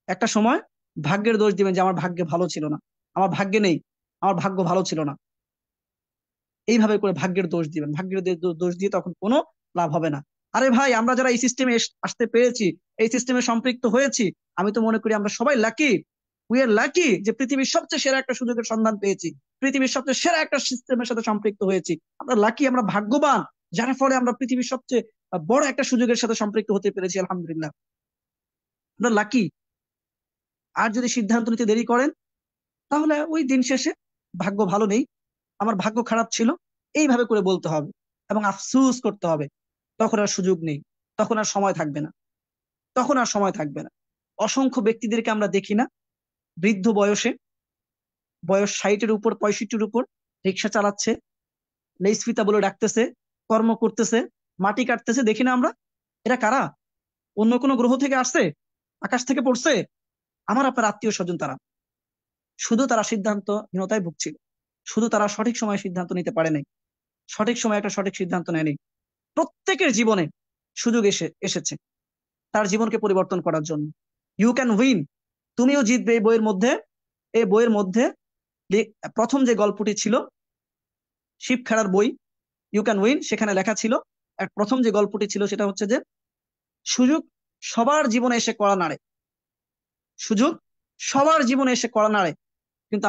একটা সময় ভাগ্যের দোষ দিবেন যে আমার ভাগ্যে ভালো ছিল না, আমার ভাগ্যে নেই, আমার ভাগ্য ভালো ছিল না, এইভাবে করে ভাগ্যের দোষ দিবেন। ভাগ্যের দোষ দিয়ে তখন কোনো লাভ হবে না। আরে ভাই, আমরা যারা এই সিস্টেমে আসতে পেরেছি, এই সিস্টেমে সম্পৃক্ত হয়েছি, আমি তো মনে করি আমরা সবাই লাকি, উই আর লাকি যে পৃথিবীর সবচেয়ে সেরা একটা সুযোগের সন্ধান পেয়েছি, পৃথিবীর সবচেয়ে সেরা একটা সিস্টেমের সাথে সম্পৃক্ত হয়েছি। আমরা লাকি, আমরা ভাগ্যবান, যার ফলে আমরা পৃথিবীর সবচেয়ে বড় একটা সুযোগের সাথে সম্পৃক্ত হতে পেরেছি, আলহামদুলিল্লাহ, আমরা লাকি। আর যদি সিদ্ধান্ত নিতে দেরি করেন, তাহলে ওই দিন শেষে ভাগ্য ভালো নেই, আমার ভাগ্য খারাপ ছিল, এইভাবে করে বলতে হবে এবং আফসুস করতে হবে। তখন আর সুযোগ নেই, তখন আর সময় থাকবে না, তখন আর সময় থাকবে না। অসংখ্য ব্যক্তিদেরকে আমরা দেখি না, বৃদ্ধ বয়সে, বয়স 60-এর উপর, 65-এর উপর, রিক্সা চালাচ্ছে, লেসফিতা বলে ডাকতেছে, কর্ম করতেছে, মাটি কাটতেছে, দেখি না আমরা? এরা কারা? অন্য কোনো গ্রহ থেকে আসছে, আকাশ থেকে পড়ছে? আমার আপনার আত্মীয় স্বজন তারা। শুধু তারা সিদ্ধান্তহীনতায় ভুগছিল, শুধু তারা সঠিক সময়ে সিদ্ধান্ত নিতে পারে নাই, সঠিক সময়ে একটা সঠিক সিদ্ধান্ত নেয়নি। প্রত্যেকের জীবনে সুযোগ এসেছে তার জীবনকে পরিবর্তন করার জন্য। ইউ ক্যান উইন, তুমিও জিতবে। এই বইয়ের মধ্যে, এই বইয়ের মধ্যে প্রথম যে গল্পটি ছিল, শিব খেলার বই, ইউ ক্যান উইন, সেখানে লেখা ছিল, প্রথম যে গল্পটি ছিল সেটা হচ্ছে যে সুযোগ সবার জীবনে এসে কড়া নাড়ে, সুযোগ সবার জীবনে এসে কড়া নাড়ে, কিন্তু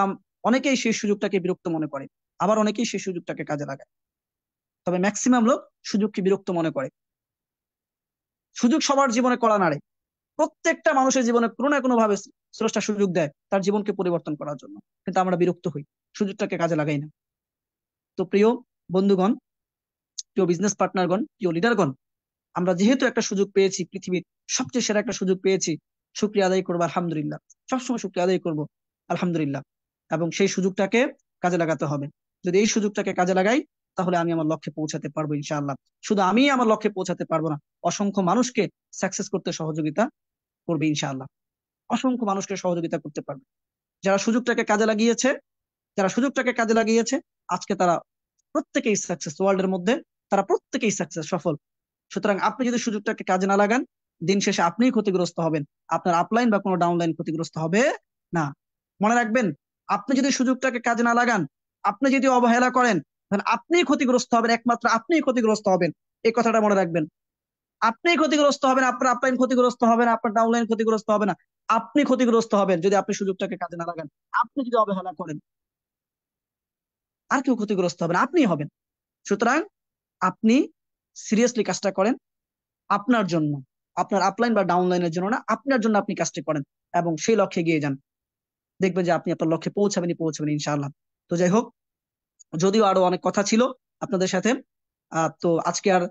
অনেকেই সেই সুযোগটাকে বিরক্ত মনে করে, আবার অনেকেই সেই সুযোগটাকে কাজে লাগায়। তবে ম্যাক্সিমাম লোক সুযোগকে বিরক্ত মনে করে। সুযোগ সবার জীবনে কড়া নাড়ে, প্রত্যেকটা মানুষের জীবনে কোনো না কোনো ভাবে স্রষ্টা সুযোগ দেয় তার জীবনকে পরিবর্তন করার জন্য, কিন্তু আমরা বিরক্ত হই, সুযোগটাকে কাজে লাগাই না। তো প্রিয় বন্ধুগণ, প্রিয় বিজনেস পার্টনারগণ, প্রিয় লিডারগণ, আমরা যেহেতু একটা সুযোগ পেয়েছি, পৃথিবীর সবচেয়ে সেরা একটা সুযোগ পেয়েছি, শুকরিয়া আদায় করবো আলহামদুলিল্লাহ, সবসময় শুকরিয়া আদায় করবো আলহামদুলিল্লাহ। এবং সেই সুযোগটাকে কাজে লাগাতে হবে। যদি এই সুযোগটাকে কাজে লাগাই, তাহলে আমি আমার লক্ষ্যে পৌঁছাতে পারবো ইনশাআল্লাহ। শুধু আমি আমার লক্ষ্যে পৌঁছাতে পারবো না, অসংখ্য মানুষকে সাকসেস করতে সহযোগিতা করবে ইনশাআল্লাহ, অসংখ্য মানুষকে সহযোগিতা করতে পারবে। যারা সুযোগটাকে কাজে লাগিয়েছে, যারা সুযোগটাকে কাজে লাগিয়েছে, আজকে তারা প্রত্যেকেই সাকসেস, ওয়ার্ল্ডের মধ্যে তারা প্রত্যেকেই সাকসেস, সফল। সুতরাং আপনি যদি সুযোগটাকে কাজে না লাগান, দিন শেষে আপনিই ক্ষতিগ্রস্ত হবেন, আপনার আপলাইন বা কোনো ডাউনলাইন ক্ষতিগ্রস্ত হবে না। মনে রাখবেন, আপনি যদি সুযোগটাকে কাজে না লাগান, আপনি যদি অবহেলা করেন, তাহলে আপনিই ক্ষতিগ্রস্ত হবেন, একমাত্র আপনিই ক্ষতিগ্রস্ত হবেন। এই কথাটা মনে রাখবেন, আপনিই ক্ষতিগ্রস্ত হবেন, আপনার আপলাইন ক্ষতিগ্রস্ত হবে না, আপনার ডাউনলাইন ক্ষতিগ্রস্ত হবে না, আপনি ক্ষতিগ্রস্ত হবেন যদি আপনি সুযোগটাকে কাজে না লাগান। আপনি যদি অবহেলা করেন, আর কেউ ক্ষতিগ্রস্ত হবেন, আপনিই হবেন। সুতরাং আপনি সিরিয়াসলি কাজটা করেন আপনার জন্য, আপনার আপলাইন বা ডাউনলাইনের জন্য না, আপনার জন্য আপনি কাজটি করেন এবং সেই লক্ষ্যে এগিয়ে যান। দেখবেন যে আপনি আপনার লক্ষ্যে পৌঁছাবেনই পৌঁছাবেন ইনশাআল্লাহ। তো যাই হোক, যদিও আরো অনেক কথা ছিল আপনাদের সাথে, তো আজকে আর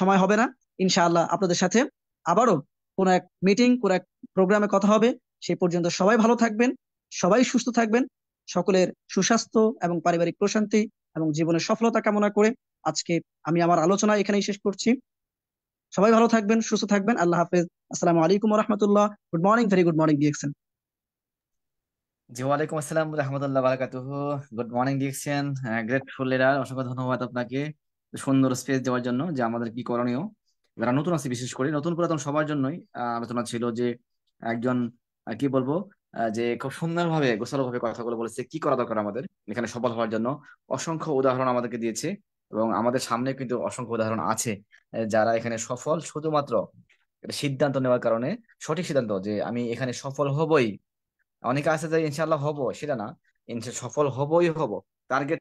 সময় হবে না। ইনশাআল্লাহ আপনাদের সাথে আবারও কোনো এক মিটিং, কোনো এক প্রোগ্রামে কথা হবে। সেই পর্যন্ত সবাই ভালো থাকবেন, সবাই সুস্থ থাকবেন, সকলের সুস্বাস্থ্য এবং পারিবারিক প্রশান্তি এবং জীবনের সফলতা কামনা করে আজকে আমি আমার আলোচনা এখানেই শেষ করছি। সবাই ভালো থাকবেন, সুস্থ থাকবেন। আল্লাহ হাফেজ। আসসালামু আলাইকুম রহমতুল্লাহ। Good morning, very good morning DXN. জি, ওয়ালাইকুম আসসালাম রহমতুল্লাহ বারাকাতুহু। গুড মর্নিং ডিকশন। গ্রেটফুল লিডার, অসংখ্য ধন্যবাদ আপনাকে সুন্দর স্পেস দেওয়ার জন্য, যে আমাদের কি করণীয় যারা নতুন আছে, বিশেষ করে নতুন পুরাতন সবার জন্যই আলোচনা ছিল। যে একজন কি বলবো, যে খুব সুন্দরভাবে গোছালোভাবে কথাগুলো বলেছে কি করা দরকার আমাদের এখানে সফল হওয়ার জন্য। অসংখ্য উদাহরণ আমাদেরকে দিয়েছে এবং আমাদের সামনে কিন্তু অসংখ্য উদাহরণ আছে যারা এখানে সফল শুধুমাত্র একটা সিদ্ধান্ত নেওয়ার কারণে। সঠিক সিদ্ধান্ত যে আমি এখানে সফল হবই। অনেকে আছে যে ইনশাল্লাহ হব, সেটা না, সফল হবই হব। টার্গেট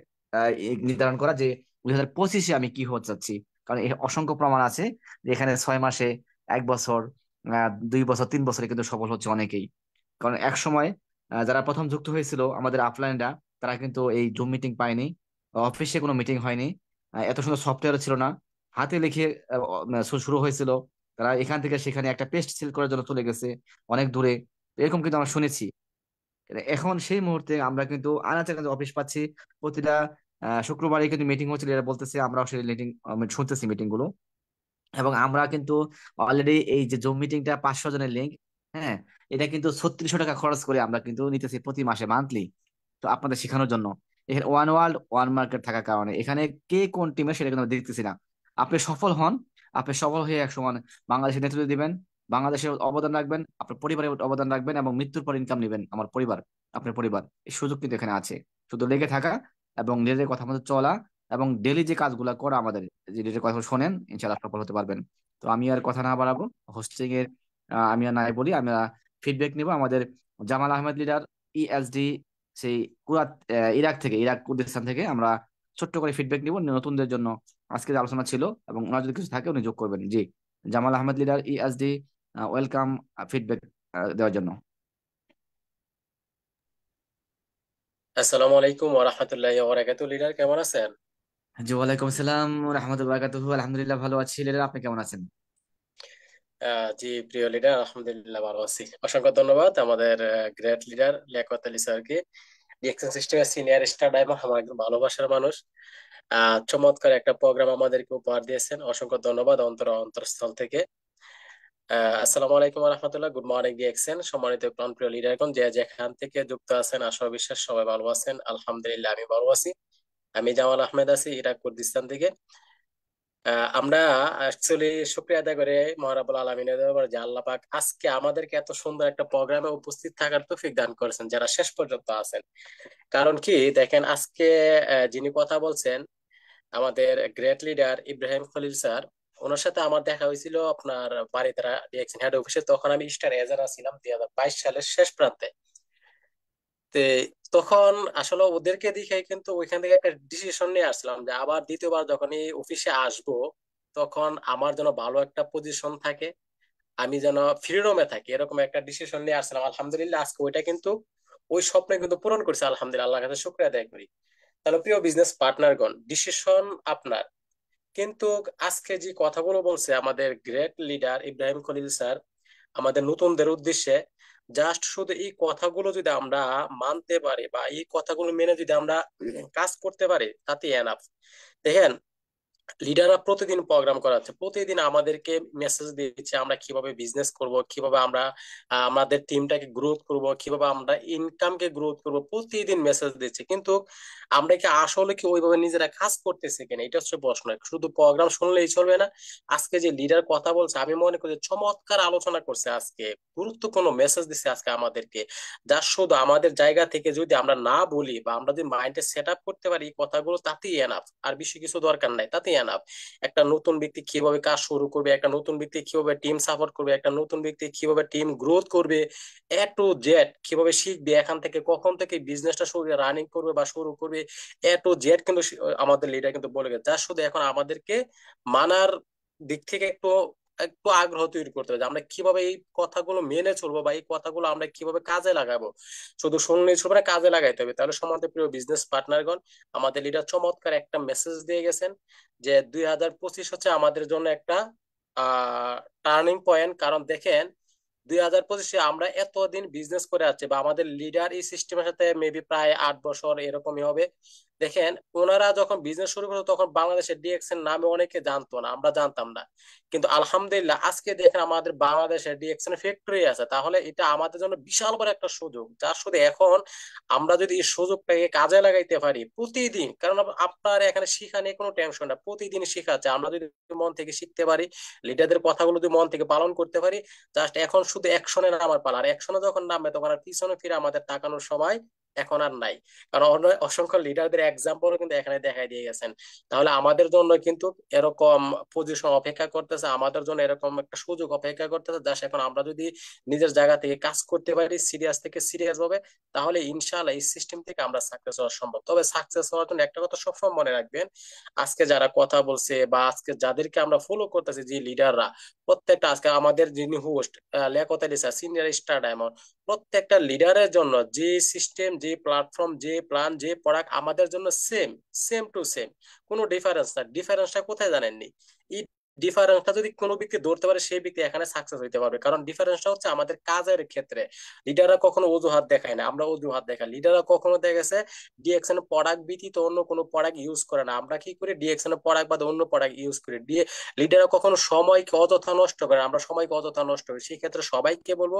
নির্ধারণ করা যে 2025-এ আমি কি হতে চাচ্ছি। কারণ এর অসংখ্য প্রমাণ আছে যে এখানে 6 মাসে, 1 বছর, 2 বছর, 3 বছরে কিন্তু সফল হচ্ছে অনেকেই। কারণ এক সময় যারা প্রথম যুক্ত হয়েছিল আমাদের আপলাইনরা, তারা কিন্তু এই জুম মিটিং পায়নি, অফিসে কোনো মিটিং হয়নি, এত সুন্দর সফটওয়্যার ছিল না, হাতে লিখে শুরু হয়েছিল। তারা এখান থেকে সেখানে একটা পেস্ট সেল করার জন্য চলে গেছে অনেক দূরে। এরকম কিন্তু আমরা শুনেছি। এখন সেই মুহূর্তে আমরা কিন্তু আনাচে কানাচে অফিস পাচ্ছি। প্রতিটা শুক্রবারে কিন্তু মিটিং হচ্ছিল, এরা বলতেছে, আমরাও সেই মিটিং শুনতেছি মিটিং গুলো। এবং আমরা কিন্তু অলরেডি এই যে জুম মিটিংটা 500 জনের লিঙ্ক, হ্যাঁ, এটা কিন্তু 3600 টাকা খরচ করে আমরা কিন্তু নিতেছি প্রতি মাসে, মান্থলি। তো আপনাদের শেখানোর জন্য এখানে ওয়ান ওয়ার্ল্ড ওয়ান মার্কেট থাকার কারণে এখানে কে কোন টিমে সেটা কিন্তু আমরা দেখতেছি না। আপনি সফল হন, আপনি সফল হয়ে এক সময় বাংলাদেশের নেতৃত্ব দিবেন, বাংলাদেশের অবদান রাখবেন, আপনার পরিবারের অবদান রাখবেন এবং মৃত্যুর পর ইনকাম নেবেন আমার পরিবার, আপনার পরিবার। এই সুযোগ কিন্তু এখানে আছে। শুধু লেগে থাকা এবং নিজেদের কথা মতো চলা এবং ডেলি যে কাজগুলো করা আমাদের, যে ডেলি কথা শোনেন, ইনশাআল্লাহ সফল হতে পারবেন। তো আমি আর কথা না বাড়াবো, হোস্টিং এর আমি আর নাই বলি, আমরা ফিডব্যাক নিব আমাদের জামাল আহমেদ লিডার, ইএসডি, সেই কুরাত, ইরাক থেকে, ইরাক কুর্দিস্তান থেকে আমরা ছোট্ট করে ফিডব্যাক নিব নতুনদের জন্য। আজকে যে আলোচনা ছিল এবং ওনার যদি কিছু থাকে উনি যোগ করবেন। জি, Jamal Ahmed leader, ESD, welcome feedback দেওয়ার জন্য। আসসালামু আলাইকুম ওয়া রাহমাতুল্লাহি ওয়া বারাকাতুহু। লিডার কেমন আছেন? জি, ওয়ালাইকুম আসসালাম রহমতুল্লাহ বারাকাতুহু। আলহামদুলিল্লাহ ভালো আছি লিডার, আপনি কেমন আছেন? জি প্রিয় লিডার, আলহামদুলিল্লাহ ভালো আছি। অসংখ্য ধন্যবাদ আমাদের গ্রেট লিডার লিয়াকত আলী স্যারকে, ডিএকশন সিস্টেমের সিনিয়র স্টার ড্রাইভার, আমার একজন ভালোবাসার মানুষ। চমৎকার একটা প্রোগ্রাম আমাদেরকে উপহার দিয়েছেন, অসংখ্য ধন্যবাদ অন্তরস্থল থেকে। আসসালামু আলাইকুম ওয়া রাহমাতুল্লাহ। গুড মর্নিং ডিএকশন, সম্মানিত প্রাণপ্রিয় লিডারগণ, যে যেখান থেকে যুক্ত আছেন, আশা ও বিশ্বাস সবাই ভালো আছেন। আলহামদুলিল্লাহ আমি ভালো আছি। আমি জামাল আহমেদ আছি, ইরাক কুর্দিস্তান থেকে। আমরা অ্যাকচুয়ালি শুকরিয়া আদায় করে মহান রব্বুল আলামিনের দরবারে যে আল্লাহ পাক আজকে আমাদেরকে এত সুন্দর একটা প্রোগ্রামে উপস্থিত থাকার তৌফিক দান করেছেন, যারা শেষ পর্যন্ত আছেন। কারণ কি দেখেন, আজকে যিনি কথা বলছেন আমাদের great leader Ibrahim Khalil sir, ওনার সাথে আমার দেখা হয়েছিল আপনার বাড়িতে ডিএকশন হেড অফিসে। তখন আমি স্টার এজেন্ট ছিলাম 2022 সালের শেষ প্রান্তে। তে তখন আসলে ওদেরকে দেখে কিন্তু ওইখান থেকে একটা ডিসিশন নিয়ে আসলাম যে আবার দ্বিতীয়বার যখন এই অফিসে আসবো, তখন আমার যেন ভালো একটা পজিশন থাকে, আমি যেন ফ্রিডমে থাকি, এরকম একটা ডিসিশন নিয়ে আসলাম। আলহামদুলিল্লাহ আজকে ওইটা কিন্তু, ওই স্বপ্ন কিন্তু পূরণ করছে। আলহামদুলিল্লাহ, আল্লাহর কাছে শুকরিয়া আদায় করি। তাহলে প্রিয় বিজনেস পার্টনারগণ, ডিসিশন আপনার। কিন্তু আজকে যে কথাগুলো বলছে আমাদের great leader Ibrahim Khalil sir আমাদের নতুনদের উদ্দেশ্যে, জাস্ট শুধু এই কথাগুলো যদি আমরা মানতে পারি বা এই কথাগুলো মেনে যদি আমরা কাজ করতে পারি, তাতে এনাফ। দেখেন, লিডাররা প্রতিদিন প্রোগ্রাম করাচ্ছে, প্রতিদিন আমাদেরকে মেসেজ দিচ্ছে আমরা কিভাবে বিজনেস করব, কিভাবে আমরা আমাদের টিমটাকে গ্রোথ করব, কিভাবে আমরা ইনকামকে গ্রোথ করব, প্রতিদিন মেসেজ দিচ্ছে। কিন্তু আমরা কি আসলে কি ওইভাবে নিজেরা কাজ করতেছি কিনা, এটা হচ্ছে প্রশ্ন। শুধু প্রোগ্রাম শুনলেই চলবে না। আজকে যে লিডার কথা বলছে, আমি মনে করি যে চমৎকার আলোচনা করছে আজকে, গুরুত্বপূর্ণ মেসেজ দিচ্ছে আজকে আমাদেরকে। যা শুধু আমাদের জায়গা থেকে যদি আমরা না বলি বা আমরা যদি মাইন্ডে সেট আপ করতে পারি এই কথাগুলো, তাতেই এনাফ। আর বেশি কিছু দরকার নাই, তাতেই এনাফ। একটা নতুন ব্যক্তি কিভাবে কাজ শুরু করবে, একটা নতুন ব্যক্তি কিভাবে টিম সাপোর্ট করবে, একটা নতুন ব্যক্তি কিভাবে টিম গ্রোথ করবে, এ টু জেড কিভাবে শিখবে, এখান থেকে কখন থেকে বিজনেসটা শুরু রানিং করবে বা শুরু করবে, এ টু জেড কিন্তু আমাদের লিডার কিন্তু বলে গেছে। যা শুধু এখন আমাদেরকে মানার দিক থেকে একটু একটু আগ্রহ তৈরি করতে হবে যে আমরা কিভাবে এই কথাগুলো মেনে চলবো বা এই কথাগুলো আমরা কিভাবে কাজে লাগাবো। শুধু শুনলেই চলবে না, কাজে লাগাইতে হবে। তাহলে সমাজের প্রিয় বিজনেস পার্টনারগণ, আমাদের লিডার চমৎকার একটা মেসেজ দিয়ে গেছেন যে 2025 হচ্ছে আমাদের জন্য একটা টার্নিং পয়েন্ট। কারণ দেখেন 2025-এ আমরা এতদিন বিজনেস করে আসছি, বা আমাদের লিডার এই সিস্টেমের সাথে মেবি প্রায় 8 বছর এরকমই হবে। দেখেন ওনারা যখন বিজনেস শুরু করতো তখন বাংলাদেশের ডিএক্সএন নামে অনেকে জানতো না, আমরা জানতাম না। কিন্তু আলহামদুলিল্লাহ আজকে দেখেন আমাদের বাংলাদেশের ডিএক্সএন ফ্যাক্টরি আছে। তাহলে এটা আমাদের জন্য বিশাল বড় একটা সুযোগ, যার শুধু এখন আমরা যদি এই সুযোগটাকে কাজে লাগাইতে পারি প্রতিদিন, কারণ আপনার এখানে শিখা নিয়ে কোনো টেনশন না, প্রতিদিন শিখাচ্ছে। আমরা যদি মন থেকে শিখতে পারি, লিডারদের কথাগুলো যদি মন থেকে পালন করতে পারি, জাস্ট এখন শুধু অ্যাকশনে নামার পালা। আর অ্যাকশনে যখন নামবে তখন আর পিছনে ফিরে আমাদের তাকানোর সময় এখন আর নাই। কারণ অসংখ্য লিডারদের এক্সাম্পল কিন্তু এখানে দেখাই দিয়ে গেছেন। তাহলে আমাদের জন্য কিন্তু এরকম পজিশন অপেক্ষা করতেছে, আমাদের জন্য এরকম একটা সুযোগ অপেক্ষা করতেছে। জাস্ট এখন আমরা যদি নিজের জায়গা থেকে কাজ করতে পারি সিরিয়াস থেকে সিরিয়াস ভাবে, তাহলে ইনশাআল্লাহ এই সিস্টেম থেকে আমরা সাকসেস হওয়া সম্ভব। তবে সাকসেস হওয়ার জন্য একটা কথা সবসময় মনে রাখবেন, আজকে যারা কথা বলছে বা আজকে যাদেরকে আমরা ফলো করতেছি, যে লিডাররা, প্রত্যেকটা আজকে আমাদের যিনি host Liaquat Ali sir, senior star diamond, প্রত্যেকটা লিডারের জন্য যে সিস্টেম, যে প্ল্যাটফর্ম, যে প্ল্যান, যে প্রোডাক্ট আমাদের জন্য সেম, সেম টু সেম, কোনো ডিফারেন্স না। ডিফারেন্সটা কোথায় জানেননি? এই ডিফারেন্সটা যদি কোনো ব্যক্তি ধরতে পারে সেই ব্যক্তি এখানে সাকসেস হইতে পারবে। কারণ ডিফারেন্সটা হচ্ছে আমাদের কাজের ক্ষেত্রে। লিডাররা কখনো অজুহাত দেখায় না, আমরা অজুহাত দেখাই। লিডাররা কখনো দেখা গেছে ডিএক্সএন প্রোডাক্ট ব্যতীত অন্য কোনো প্রোডাক্ট ইউজ করে না, আমরা কি করি ডিএক্সএন প্রোডাক্ট বাদে অন্য প্রোডাক্ট ইউজ করি। লিডাররা কখনো সময়কে অযথা নষ্ট করে না, আমরা সময়কে অযথা নষ্ট করি। সেই ক্ষেত্রে সবাইকে বলবো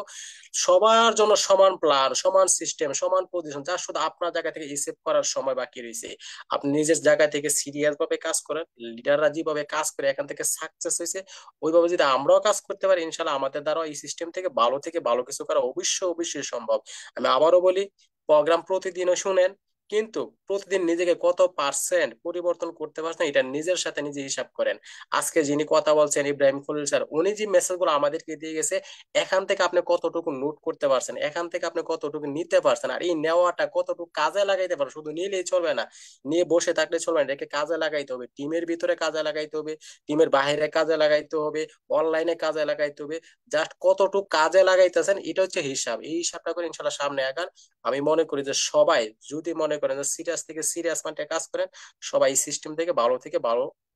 সবার জন্য সমান প্ল্যান, সমান সিস্টেম, সমান পজিশন। যা শুধু আপনার জায়গা থেকে হিসেব করার সময় বাকি রয়েছে, আপনি নিজের জায়গা থেকে সিরিয়াস ভাবে কাজ করেন। লিডাররা যেভাবে কাজ করে এখান থেকে সাকসেস হয়েছে, ওইভাবে যদি আমরাও কাজ করতে পারি, ইনশাল্লাহ আমাদের দ্বারা এই সিস্টেম থেকে ভালো কিছু করা অবশ্যই অবশ্যই সম্ভব। আমি আবারও বলি, প্রোগ্রাম প্রতিদিনও শুনেন, কিন্তু প্রতিদিন নিজেকে কত পার্সেন্ট পরিবর্তন করতে পারছেন এটা নিজের সাথে নিজে হিসাব করেন। আজকে যিনি কথা বলছেন ইব্রাহিম খলিল স্যার, উনি যে মেসেজগুলো আমাদেরকে দিয়ে গেছে, এখান থেকে আপনি কতটুকু নোট করতে পারছেন, এখান থেকে আপনি কতটুকু নিতে পারছেন, আর এই নেওয়াটা কতটুকু কাজে লাগাইতে পারছেন। শুধু নিলেই চলবে না, নিয়ে বসে থাকলে চলবে না, এটাকে কাজে লাগাইতে হবে। টিমের ভিতরে কাজে লাগাইতে হবে, টিমের বাইরে কাজে লাগাইতে হবে, অনলাইনে কাজে লাগাইতে হবে। জাস্ট কতটুকু কাজে লাগাইতেছেন এটা হচ্ছে হিসাব। এই হিসাবটা করে ইনশাল্লাহ সামনে আগান। আমি মনে করি যে সবাই যদি মনে করেন যে সিরিয়াস থেকে সিরিয়াস মাইন্ডে কাজ করেন, সবাই সিস্টেম থেকে ভালো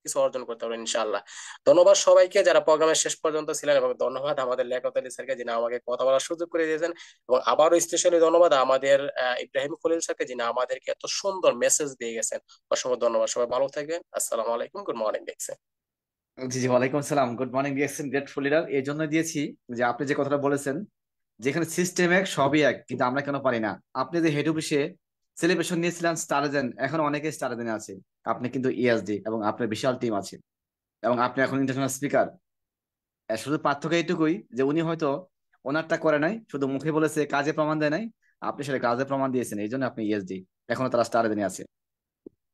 কিছু অর্জন করতে পারবেন ইনশাআল্লাহ। ধন্যবাদ সবাইকে যারা প্রোগ্রামের শেষ পর্যন্ত ছিলেন, এবং ধন্যবাদ আমাদের লিয়াকত আলী স্যারকে যিনি আমাকে কথা বলার সুযোগ করে দিয়েছেন, এবং আবারও স্পেশালি ধন্যবাদ আমাদের ইব্রাহিম খলিল স্যারকে যিনি আমাদেরকে এত সুন্দর মেসেজ দিয়ে গেছেন। অসংখ্য ধন্যবাদ। সবাই ভালো থাকবেন। আসসালামু আলাইকুম, গুড মর্নিং দেখছেন। জি জি, ওয়ালাইকুম আসসালাম। Good morning DXN grateful leader. এই জন্য দিয়েছি যে আপনি যে কথাটা বলেছেন, যেখানে সিস্টেম এক সবই এক, কিন্তু আমরা কেন পারি না। আপনি যে হেড অফিসে সেলিব্রেশন নিয়েছিলেন স্টারজেন, এখন অনেকে স্টারজেনে আছে, আপনি কিন্তু ইএসডি এবং আপনার বিশাল টিম আছে, এবং আপনি এখন ইন্টারন্যাশনাল স্পিকার। শুধু পার্থক্য এইটুকুই যে উনি হয়তো ওনারটা করে নাই, শুধু মুখে বলেছে, কাজে প্রমাণ দেয় নাই। আপনি সেটা কাজে প্রমাণ দিয়েছেন, এই জন্য আপনি ইএসডি, এখনো তারা স্টারজেনে আছে।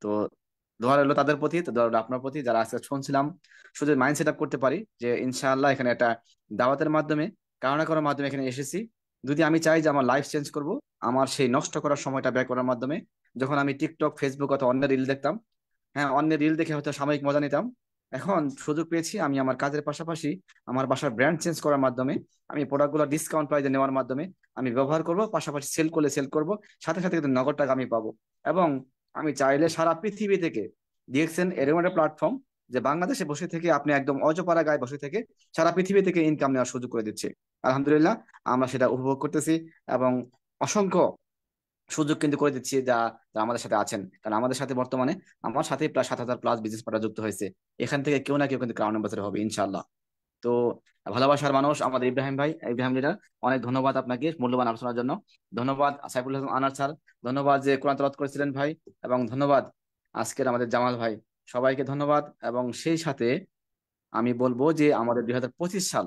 তো দোয়া রইলো তাদের প্রতি, তো দোয়া রইলো আপনার প্রতি, যারা আজকে শুনছিলাম। শুধু মাইন্ড সেট আপ করতে পারি যে ইনশাআল্লাহ এখানে একটা দাওয়াতের মাধ্যমে, কারো না কারোর মাধ্যমে এখানে এসেছি। যদি আমি চাই যে আমার লাইফ চেঞ্জ করব, আমার সেই নষ্ট করার সময়টা ব্যয় করার মাধ্যমে, যখন আমি টিকটক, ফেসবুক অথবা অন্যের রিল দেখতাম, হ্যাঁ অন্যের রিল দেখে হয়তো সাময়িক মজা নিতাম, এখন সুযোগ পেয়েছি আমি আমার কাজের পাশাপাশি আমার বাসার ব্র্যান্ড চেঞ্জ করার মাধ্যমে, আমি প্রোডাক্টগুলো ডিসকাউন্ট প্রাইসে নেওয়ার মাধ্যমে আমি ব্যবহার করব, পাশাপাশি সেল করলে সেল করব, সাথে সাথে কিন্তু নগদ টাকা আমি পাবো। এবং আমি চাইলে সারা পৃথিবী থেকে, ডিএক্সএন এরকম একটা প্ল্যাটফর্ম যে বাংলাদেশে বসে থেকে আপনি একদম অজপাড়া গায়ে বসে থেকে সারা পৃথিবী থেকে ইনকাম নেওয়ার সুযোগ করে দিচ্ছে। আলহামদুলিল্লাহ, আমরা সেটা উপভোগ করতেছি, এবং অসংখ্য সুযোগ কিন্তু করে দিচ্ছি যা যা আমাদের সাথে আছেন। কারণ আমাদের সাথে বর্তমানে আমার সাথে প্রায় 7,000+ বিজনেস পার্টনার যুক্ত হয়েছে। এখান থেকে কেউ না কেউ কিন্তু ক্রাউন অ্যাম্বাসেডর হবে ইনশাল্লাহ। তো ভালোবাসার মানুষ আমাদের ইব্রাহিম ভাই, ইব্রাহিম লিডার, অনেক ধন্যবাদ আপনাকে মূল্যবান আলোচনার জন্য। ধন্যবাদ সাইফুল হাসান আনার স্যার, ধন্যবাদ যে কোরআন তেলাওয়াত করেছিলেন ভাই, এবং ধন্যবাদ আজকের আমাদের জামাল ভাই। সবাইকে ধন্যবাদ। এবং সেই সাথে আমি বলবো যে আমাদের 2025 সাল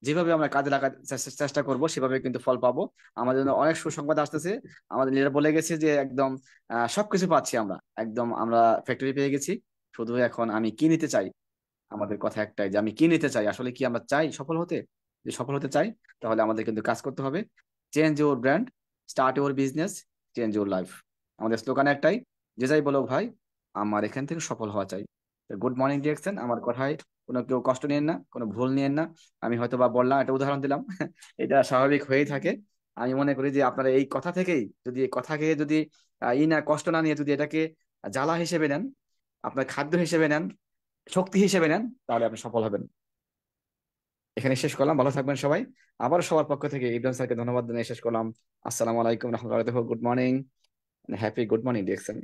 যেভাবে আমরা কাজে লাগার চেষ্টা করব, সেভাবে কিন্তু ফল পাবো। আমাদের জন্য অনেক সুসংবাদ আসতেছে। আমাদের লিডার বলে গেছে যে একদম সবকিছু পাচ্ছি আমরা, একদম আমরা ফ্যাক্টরি পেয়ে গেছি। শুধু এখন আমি কি নিতে চাই, আমাদের কথা একটাই যে আমি কি নিতে চাই, আসলে কি আমরা চাই সফল হতে। যে সফল হতে চাই, তাহলে আমাদের কিন্তু কাজ করতে হবে। Change your brand, start your business, change your life. আমাদের স্লোগান একটাই, যে যাই বলো ভাই, আমার এখান থেকে সফল হওয়া চাই। গুড মর্নিং ডিরেকশন, আমার কথায় কোনো কেউ কষ্ট নিয়েন না, কোনো ভুল নিয়েন না। আমি হয়তো বা বললাম, একটা উদাহরণ দিলাম এটা স্বাভাবিক হয়েই থাকে। আমি মনে করি যে আপনারা এই কথা থেকেই যদি, এই কথাকে যদি না কষ্ট না নিয়ে যদি এটাকে জ্বালা হিসেবে নেন, আপনার খাদ্য হিসেবে নেন, শক্তি হিসেবে নেন, তাহলে আপনি সফল হবেন। এখানে শেষ করলাম, ভালো থাকবেন সবাই। আবার সবার পক্ষ থেকে ইব্রাহিম স্যারকে ধন্যবাদ জানিয়ে শেষ করলাম। আসসালামু আলাইকুম রহমতুল্লাহ, good morning, happy good morning direction.